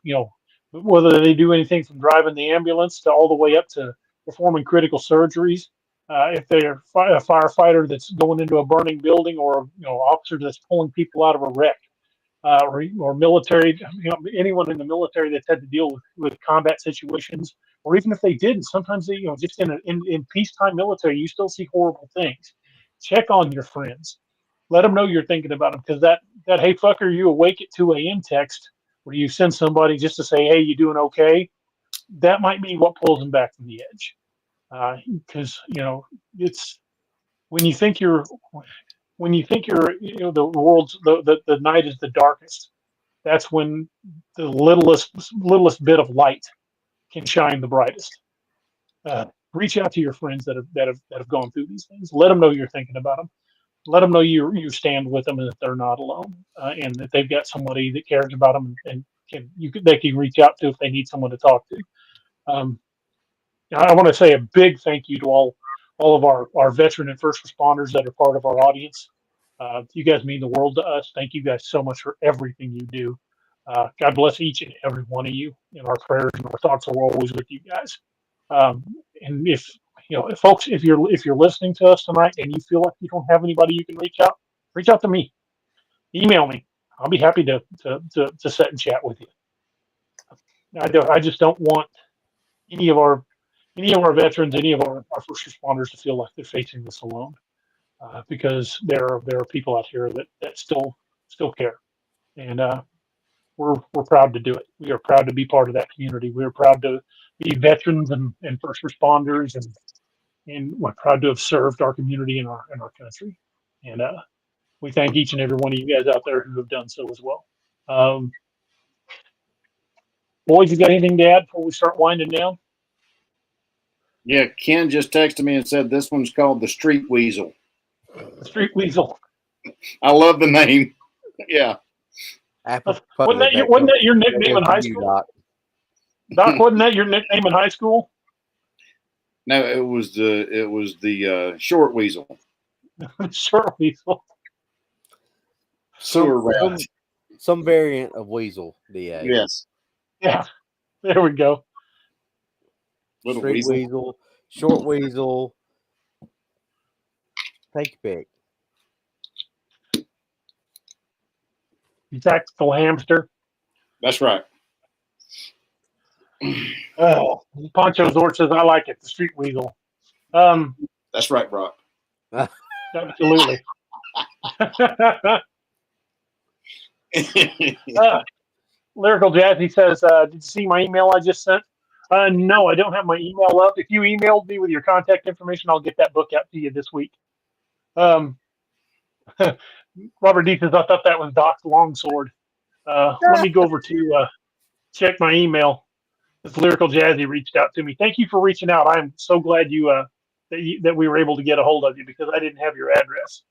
whether they do anything from driving the ambulance to all the way up to performing critical surgeries, if they're a firefighter that's going into a burning building, or officer that's pulling people out of a wreck, or military, anyone in the military that's had to deal with combat situations, or even if they didn't, sometimes they, just in peacetime military, you still see horrible things. Check on your friends. Let them know you're thinking about them, because that "hey fucker, you awake at 2 a.m." text where you send somebody just to say, "Hey, you doing okay?" That might be what pulls them back from the edge. Because it's when you think you're the world's the night is the darkest. That's when the littlest bit of light can shine the brightest. Reach out to your friends that have gone through these things. Let them know you're thinking about them. Let them know you stand with them, and that they're not alone, and that they've got somebody that cares about them, and they can reach out to if they need someone to talk to. Um, I want to say a big thank you to all of our veteran and first responders that are part of our audience. You guys mean the world to us. Thank you guys so much for everything you do. God bless each and every one of you. And our prayers and our thoughts are always with you guys. Um, and if folks, if you're listening to us tonight and you feel like you don't have anybody you can reach out to me. Email me. I'll be happy to sit and chat with you. I just don't want any of our veterans, any of our first responders to feel like they're facing this alone, because there are people out here that still care, and we're proud to do it. We are proud to be part of that community. We are proud to be veterans and first responders, and we're proud to have served our community and our country. And we thank each and every one of you guys out there who have done so as well. Um, Boys, you got anything to add before we start winding down? Yeah, Ken just texted me and said this one's called the Street Weasel. The Street Weasel. I love the name. Yeah. Wasn't that your nickname in high school? Doc, wasn't that your nickname in high school? No, it was the short weasel. Short weasel. Sewer rat. Some variant of weasel, DA. Yes. Yeah. There we go. Little Street weasel, short weasel. Take your pick. Tactical hamster. That's right. Poncho Zort says, "I like it. The street weasel." That's right, Brock. Absolutely. Lyrical Jazzy says, "Did you see my email I just sent?" No, I don't have my email up. If you emailed me with your contact information, I'll get that book out to you this week. Robert D says, "I thought that was Doc's longsword." Let me go over to check my email. This Lyrical Jazzy reached out to me. Thank you for reaching out. I am so glad that we were able to get a hold of you, because I didn't have your address.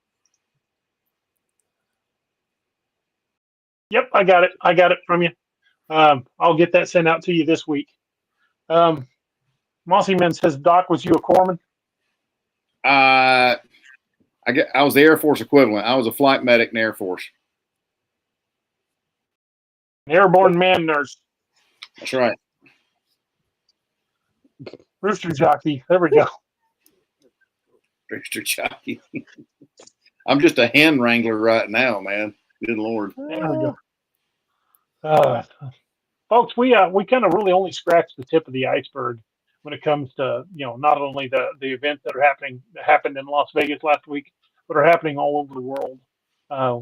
Yep, I got it. I got it from you. I'll get that sent out to you this week. Mossy Man says, "Doc, was you a corpsman?" I was the Air Force equivalent. I was a flight medic in the Air Force. An airborne man nurse. That's right. Rooster jockey. There we go. Rooster jockey. I'm just a hen wrangler right now, man. Good Lord. There we go. Folks, we kind of really only scratched the tip of the iceberg when it comes to not only the events that happened in Las Vegas last week, but are happening all over the world.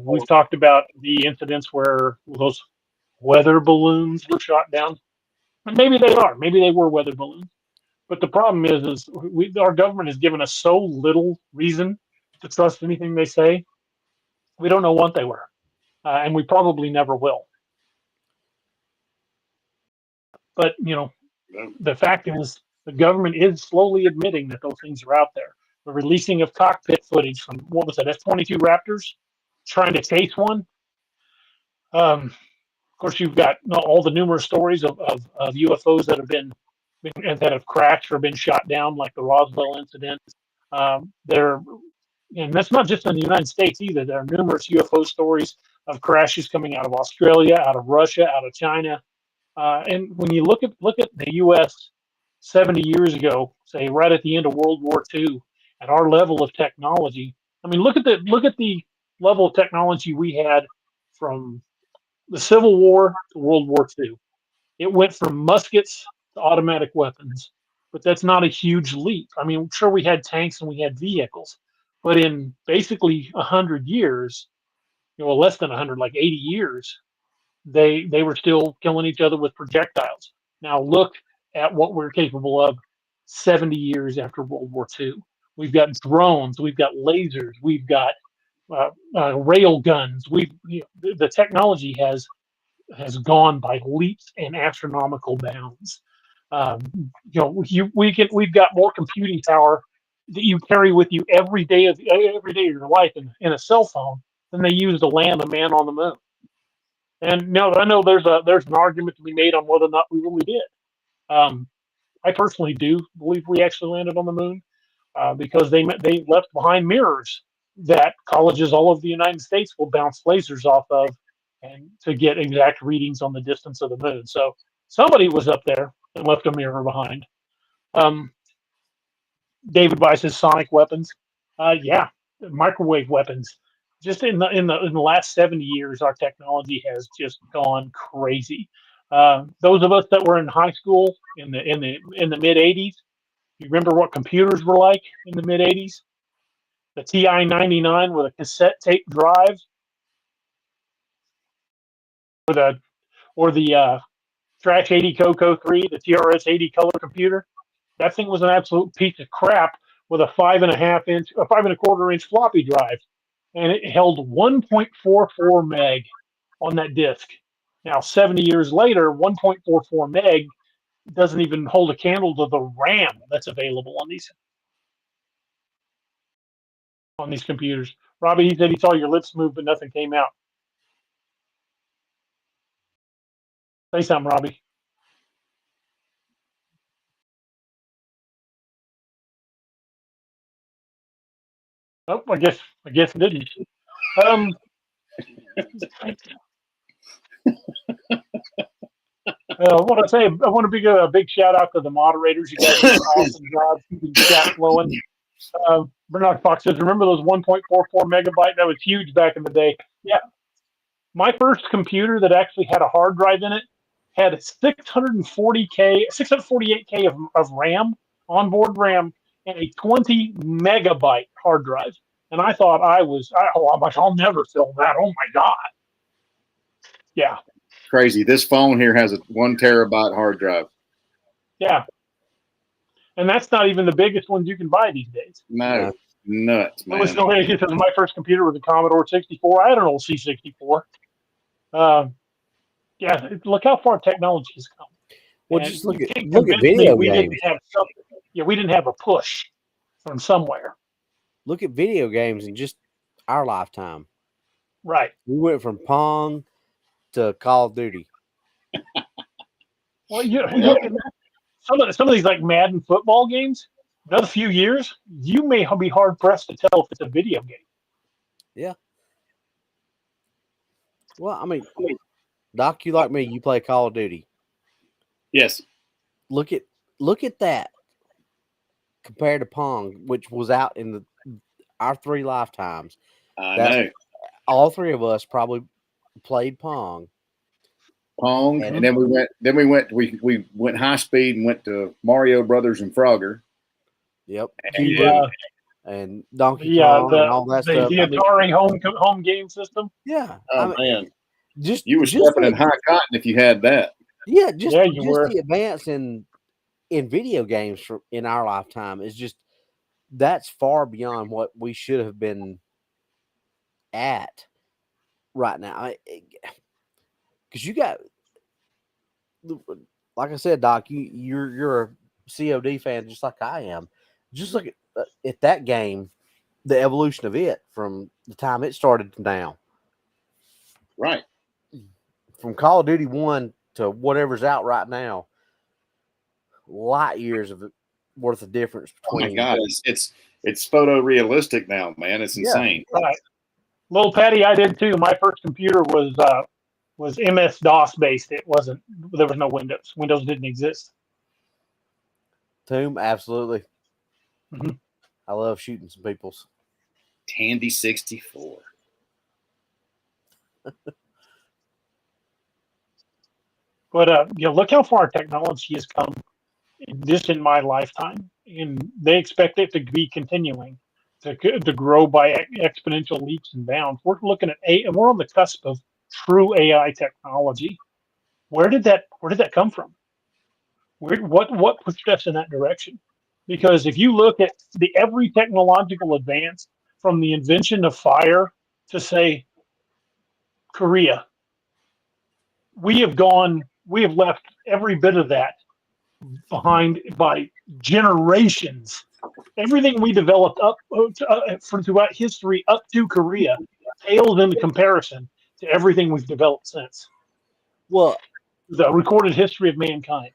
We've talked about the incidents where those weather balloons were shot down, and maybe they were weather balloons. But the problem is our government has given us so little reason to trust anything they say. We don't know what they were, and we probably never will. But the fact is, the government is slowly admitting that those things are out there. The releasing of cockpit footage from, what was it, F-22 Raptors trying to chase one. Of course, you've got all the numerous stories of UFOs that have crashed or been shot down, like the Roswell incident. And that's not just in the United States either. There are numerous UFO stories of crashes coming out of Australia, out of Russia, out of China. And when you look at the U.S. 70 years ago, say right at the end of World War II, at our level of technology. I mean, look at the level of technology we had from the Civil War to World War II. It went from muskets to automatic weapons, but that's not a huge leap. I mean, sure, we had tanks and we had vehicles, but in basically 100 years, less than 100, like 80 years, they were still killing each other with projectiles. Now look at what we're capable of 70 years after World War II. We've got drones, we've got lasers, we've got rail guns. The technology has gone by leaps and astronomical bounds. We've got more computing power that you carry with you every day of your life in a cell phone than they used to land a man on the moon. And now I know there's an argument to be made on whether or not we really did. I personally do believe we actually landed on the moon because they left behind mirrors that colleges all over the United States will bounce lasers off of, and to get exact readings on the distance of the moon. So somebody was up there and left a mirror behind. David Weiss's sonic weapons, yeah, microwave weapons. Just in the last 70 years, our technology has just gone crazy. Those of us that were in high school in the mid 80s, you remember what computers were like in the mid 80s? The TI-99 with a cassette tape drive, or the Trash 80 Coco 3, the TRS 80 color computer. That thing was an absolute piece of crap with a 5.25 inch floppy drive, and it held 1.44 meg on that disk. Now, 70 years later, 1.44 meg doesn't even hold a candle to the RAM that's available on these computers. Robbie, he said he saw your lips move, but nothing came out. Say something, Robbie. Oh, I guess it didn't. What I say, I want to give a big shout out to the moderators. You guys do an awesome job keeping the chat flowing. Bernard Fox says, remember those 1.44 megabyte? That was huge back in the day. Yeah. My first computer that actually had a hard drive in it had a 648K of RAM, onboard RAM, and a 20 megabyte hard drive. And I thought I'll never fill that. Oh my God. Yeah. Crazy. This phone here has a 1 terabyte hard drive. Yeah. And that's not even the biggest ones you can buy these days. No, nuts, man. My first computer was a Commodore 64. I had an old C64. Yeah, look how far technology has come. Well, and just look at video games. We didn't have a push from somewhere. Look at video games in just our lifetime. Right. We went from Pong to Call of Duty. Well, some of these like Madden football games, another few years, you may be hard pressed to tell if it's a video game. Yeah. Well, I mean, Doc, you like me, you play Call of Duty. Yes. Look at that compared to Pong, which was out in our 3 lifetimes. I know. All 3 of us probably played Pong. And then we went high speed and went to Mario Brothers and Frogger. Yep. And Donkey Kong and all that stuff. The Atari home game system. Yeah. Oh man. You were stepping in high cotton if you had that. Yeah, the advance in video games in our lifetime is just that's far beyond what we should have been at right now. Because you got, like I said, Doc, you're a COD fan just like I am. Just look at that game, the evolution of it from the time it started to now. Right. From Call of Duty 1 to whatever's out right now, light years worth of difference between. Oh my God, it's photorealistic now, man. It's insane. Right. Little Patty, I did too. My first computer was MS DOS based. There was no Windows. Windows didn't exist. Tomb, absolutely. Mm-hmm. I love shooting some people's. Tandy 64. But look how far technology has come just in my lifetime, and they expect it to be continuing to grow by exponential leaps and bounds. We're looking at and we're on the cusp of true AI technology. Where did that come from? What pushed us in that direction? Because if you look at every technological advance from the invention of fire to say Korea, we have left every bit of that behind by generations. Everything we developed up from throughout history up to Korea pales in comparison to everything we've developed since. Well, The recorded history of mankind.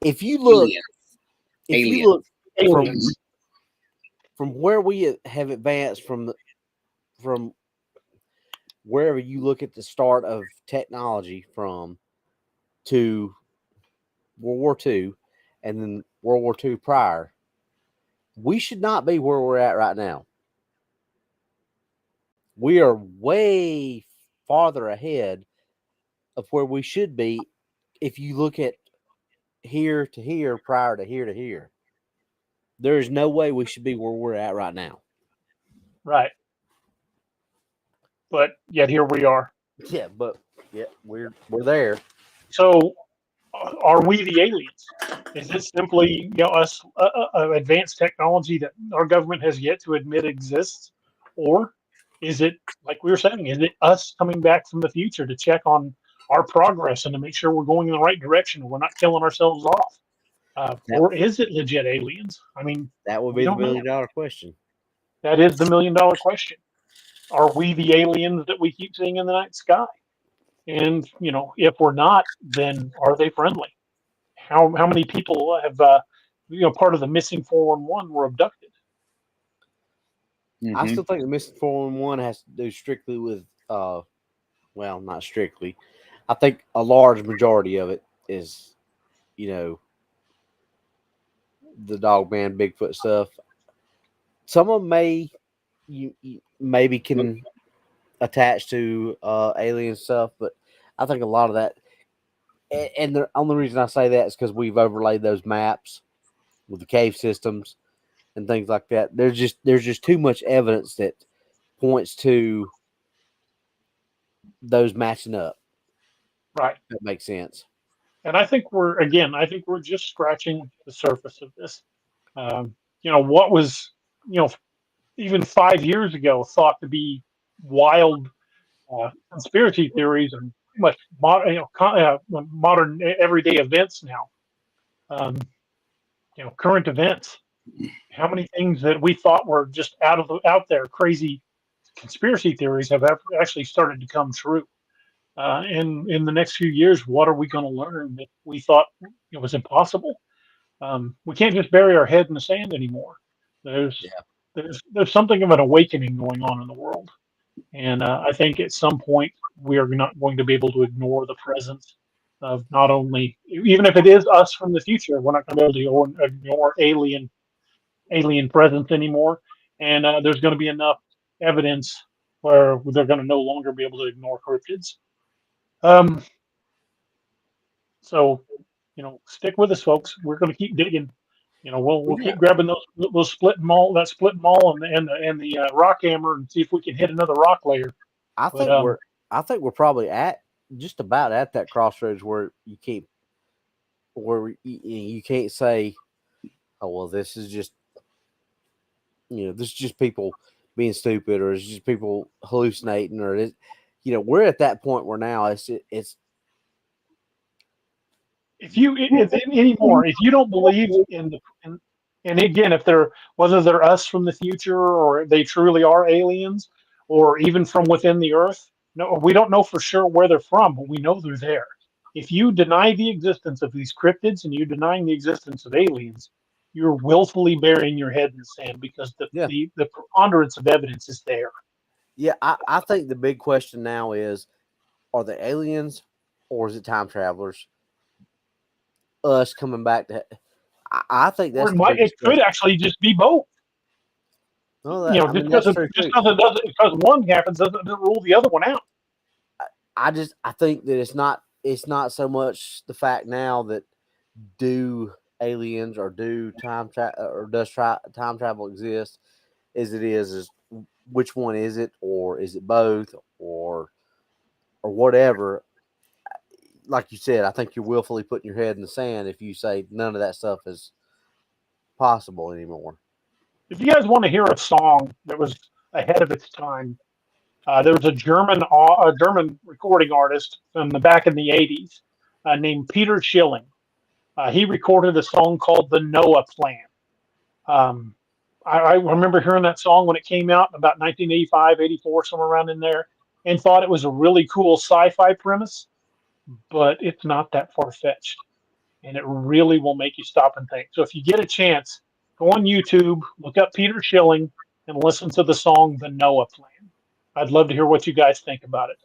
if you look, Aliens. from where we have advanced from wherever you look at the start of technology from to World War II and then World War II prior, we should not be where we're at right now. We are way farther ahead of where we should be if you look at here to here prior to here to here. There is no way we should be where we're at right now. Right. But yet here we are. Yeah, but we're there. So are we the aliens? Is it simply us advanced technology that our government has yet to admit exists, or is it, like we were saying, is it us coming back from the future to check on our progress and to make sure we're going in the right direction and we're not killing ourselves off? Or is it legit aliens? I mean, that would be the $1 million question. That is the $1 million question. Are we the aliens that we keep seeing in the night sky? And if we're not, then are they friendly? How many people have part of the missing 411 were abducted? I still think the missing 411 has to do strictly with well, not strictly. I think a large majority of it is, the dogman, Bigfoot stuff. Some of them maybe can attach to alien stuff, but I think a lot of that, and the only reason I say that is because we've overlaid those maps with the cave systems and things like that. There's just too much evidence that points to those matching up. Right. That makes sense. And I think we're just scratching the surface of this. What was, even 5 years ago thought to be wild conspiracy theories and much modern everyday events now. Current events. How many things that we thought were just out there crazy conspiracy theories have actually started to come true? And in the next few years, what are we going to learn that we thought it was impossible? We can't just bury our head in the sand anymore. There's something of an awakening going on in the world. And I think at some point we are not going to be able to ignore the presence of not only, even if it is us from the future, we're not going to be able to ignore alien presence anymore. And there's going to be enough evidence where they're going to no longer be able to ignore cryptids. So, stick with us, folks. We're going to keep digging. We'll keep grabbing those split maul and the rock hammer and see if we can hit another rock layer. I think we're probably just about at that crossroads where you can't say, oh well, this is just people being stupid, or it's just people hallucinating, or we're at that point where now it's if you don't believe and again, whether they're us from the future or they truly are aliens or even from within the earth, no, we don't know for sure where they're from, but we know they're there. If you deny the existence of these cryptids and you're denying the existence of aliens, you're willfully burying your head in the sand because the preponderance of evidence is there. Yeah, I think the big question now is, are they aliens or is it time travelers? Us coming back to, I think that's it could actually just be both. Well, You know, that's true too. because one happens doesn't rule the other one out. I think that it's not so much the fact now that do aliens or do time time travel exist as it is which one is it, or is it both, or whatever. Like you said, I think you're willfully putting your head in the sand if you say none of that stuff is possible anymore. If you guys want to hear a song that was ahead of its time, there was a German recording artist from the back in the '80s named Peter Schilling. He recorded a song called "The Noah Plan." Um, I remember hearing that song when it came out about 1985, '84, somewhere around in there, and thought it was a really cool sci-fi premise, but it's not that far-fetched, and it really will make you stop and think. So if you get a chance, go on YouTube, look up Peter Schilling, and listen to the song "The Noah Plan." I'd love to hear what you guys think about it,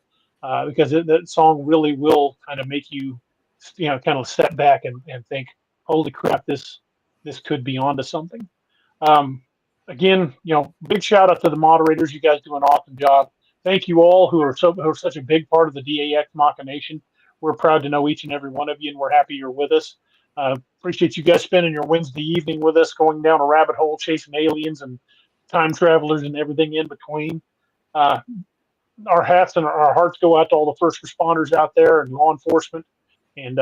because that song really will kind of make you, kind of step back and think, "Holy crap, this could be onto something." Um, Again, big shout out to the moderators. You guys do an awesome job. Thank you all who are such a big part of the DAX Machination. We're proud to know each and every one of you, and we're happy you're with us. Appreciate you guys spending your Wednesday evening with us, going down a rabbit hole, chasing aliens and time travelers and everything in between. Uh, our hats and our hearts go out to all the first responders out there and law enforcement and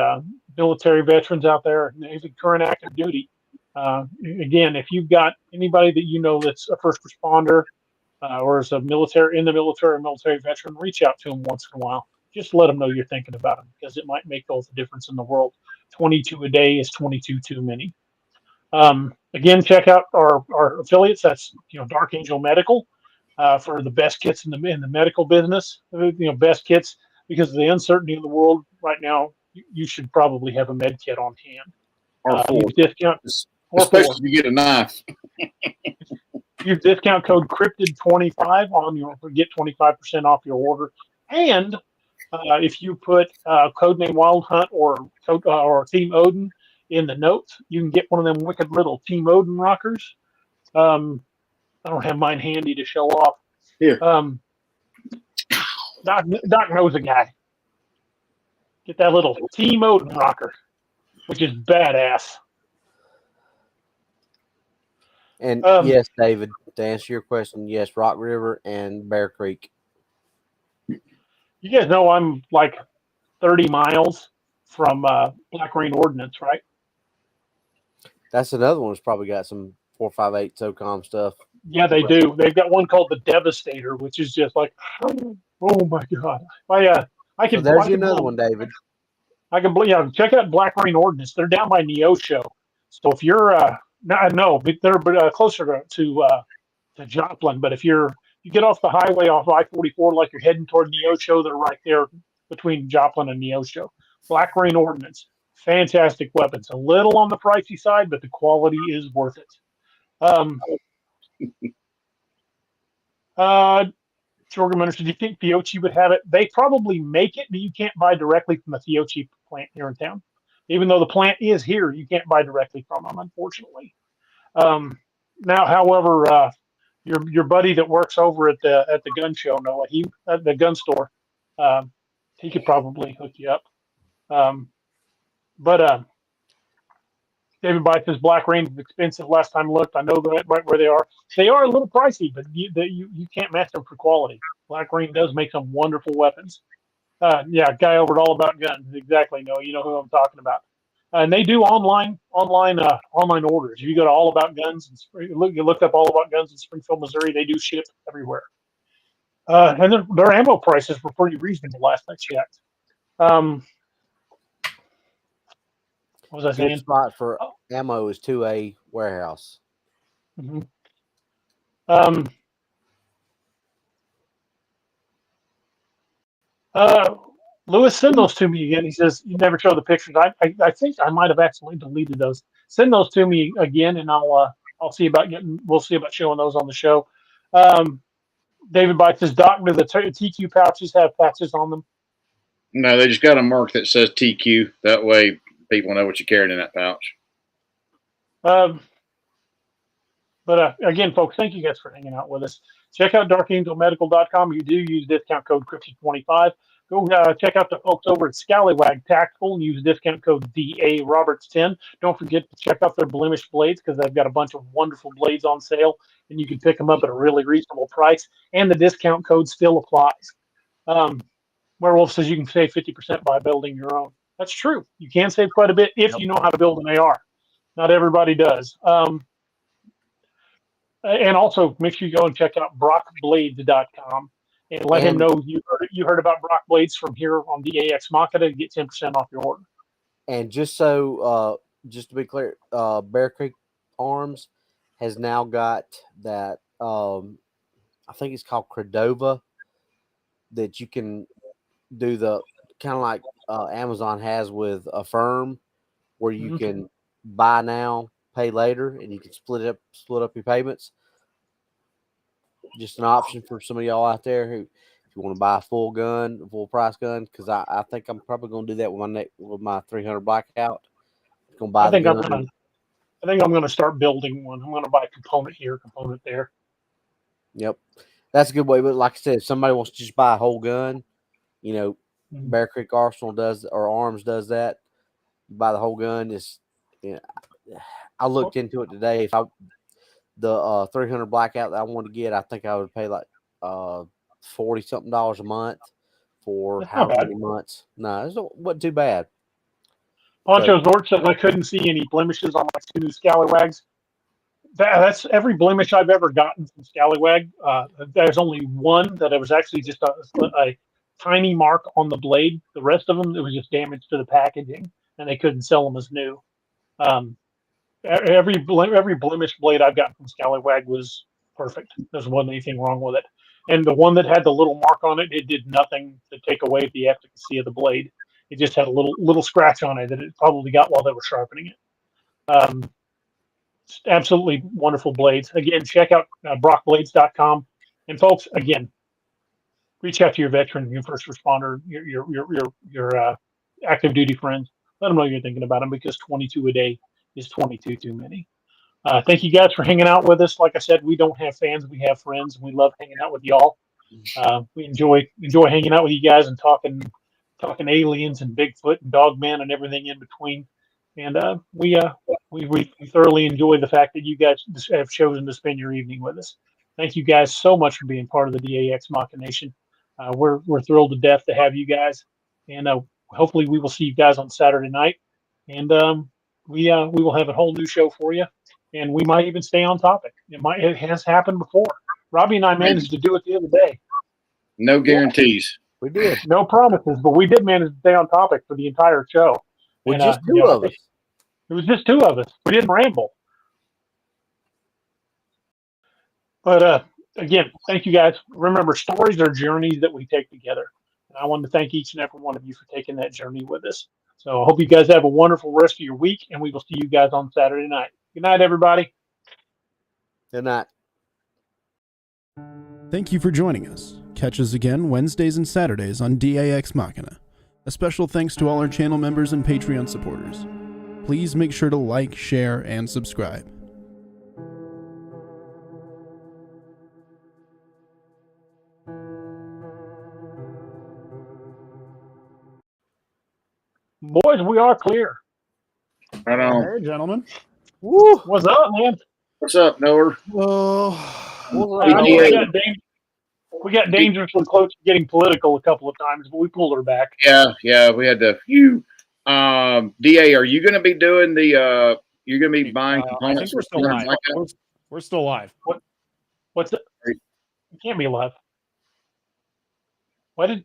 military veterans out there, and even current active duty. Again, if you've got anybody that you know that's a first responder or is a military or military veteran, reach out to them once in a while. Just let them know you're thinking about them, because it might make all the difference in the world. 22 a day is 22 too many. Again, check out our affiliates. That's Dark Angel Medical for the best kits in the medical business. Best kits, because of the uncertainty of the world right now. You should probably have a med kit on hand. Or four. Use discount, especially if you get a knife. Use discount code cryptid25 get 25% off your order. And if you put codename Wild Hunt or Team Odin in the notes, you can get one of them wicked little Team Odin rockers. I don't have mine handy to show off. Here. Doc knows a guy. Get that little Team Odin rocker, which is badass. And yes, David, to answer your question, yes, Rock River and Bear Creek. You guys know I'm like 30 miles from Black Rain Ordnance, right? That's another one that's probably got some 458 SOCOM stuff. Yeah, they do. They've got one called the Devastator, which is just like, oh my god! I can. So there's another one, David. I can check out Black Rain Ordnance. They're down by Neosho. So if you're no, but they're closer to Joplin. But if you get off the highway off I-44, like you're heading toward Neosho, they're right there between Joplin and Neosho. Black Rain Ordnance, fantastic weapons. A little on the pricey side, but the quality is worth it. Jorgen Minister, do you think Theochi would have it? They probably make it, but you can't buy directly from the Theochi plant here in town. Even though the plant is here, you can't buy directly from them, unfortunately. Now, however, your buddy that works over at the gun show, Noah, at the gun store, he could probably hook you up. But David Bites says Black Rain is expensive. Last time I looked, I know that right where they are. They are a little pricey, but you can't match them for quality. Black Rain does make some wonderful weapons. Yeah, guy over at All About Guns. Exactly. No, you know who I'm talking about. And they do online orders. If you go to All About Guns and you look up All About Guns in Springfield, Missouri, they do ship everywhere. And their ammo prices were pretty reasonable last I checked. What was I saying? Good spot for ammo is 2A warehouse. Mm-hmm. Lewis, send those to me again. He says you never show the pictures. I think I might have accidentally deleted those. Send those to me again, and I'll see about we'll see about showing those on the show. David Bites says, Doc, do the TQ pouches have patches on them? No, they just got a mark that says TQ. That way people know what you carried in that pouch. But again, folks, thank you guys for hanging out with us. Check out darkangelmedical.com. You do use discount code Cryptid25. Go check out the folks over at Scallywag Tactical and use discount code DA Roberts 10. Don't forget to check out their Blemish blades because they've got a bunch of wonderful blades on sale, and you can pick them up at a really reasonable price. And the discount code still applies. Werewolf says you can save 50% by building your own. That's true. You can save quite a bit if you know how to build an AR. Not everybody does. And also, make sure you go and check out brockblades.com and let him know you heard about Brock Blades from here on the AX Machina to get 10% off your order. And just to be clear, Bear Creek Arms has now got that, I think it's called Credova, that you can do the kind of like Amazon has with Affirm, where you can buy now, pay later, and you can split up your payments. Just an option for some of y'all out there who, if you want to buy a full price gun, because I think I'm probably going to do that with my 300 Blackout. Going to buy the gun. I think I'm going to start building one. I'm going to buy a component here, component there. Yep, that's a good way. But like I said, if somebody wants to just buy a whole gun, Bear Creek Arsenal does, or Arms does that. You buy the whole gun. I looked into it today. If the 300 Blackout that I wanted to get, I think I would pay like $40-something a month for how many months. No, it wasn't too bad. Poncho Zort says I couldn't see any blemishes on my 2 new Scallywags. That's every blemish I've ever gotten from Scallywag. There's only one that it was actually just a tiny mark on the blade. The rest of them, it was just damage to the packaging, and they couldn't sell them as new. Every blemish blade I've gotten from Scallywag was perfect. There wasn't anything wrong with it. And the one that had the little mark on it, it did nothing to take away the efficacy of the blade. It just had a little scratch on it that it probably got while they were sharpening it. Absolutely wonderful blades. Again, check out brockblades.com. And folks, again, reach out to your veteran, your first responder, your active duty friends. Let them know you're thinking about them, because 22 a day is 22 too many. Thank you guys for hanging out with us. Like I said, we don't have fans, we have friends. We love hanging out with y'all. We enjoy hanging out with you guys and talking aliens and Bigfoot and dogman and everything in between. And we thoroughly enjoy the fact that you guys have chosen to spend your evening with us. Thank you guys so much for being part of the DAX Machination. We're thrilled to death to have you guys, and hopefully we will see you guys on Saturday night. And we will have a whole new show for you, and we might even stay on topic. It has happened before. Robbie and I managed to do it the other day. No guarantees. We did. No promises, but we did manage to stay on topic for the entire show. With just two of us. It was just 2 of us. We didn't ramble. But again, thank you guys. Remember, stories are journeys that we take together. And I want to thank each and every one of you for taking that journey with us. So I hope you guys have a wonderful rest of your week, and we will see you guys on Saturday night. Good night, everybody. Good night. Thank you for joining us. Catch us again Wednesdays and Saturdays on DAX Machina. A special thanks to all our channel members and Patreon supporters. Please make sure to like, share, and subscribe. Boys, we are clear. Right on. Hey, gentlemen. Woo! What's up, man? What's up, Noah? We got dangerously close to getting political a couple of times, but we pulled her back. Yeah, we had to. DA, are you going to be doing the? You're going to be buying components? I think we're still live. We're still live. What's it? You can't be live. Why did?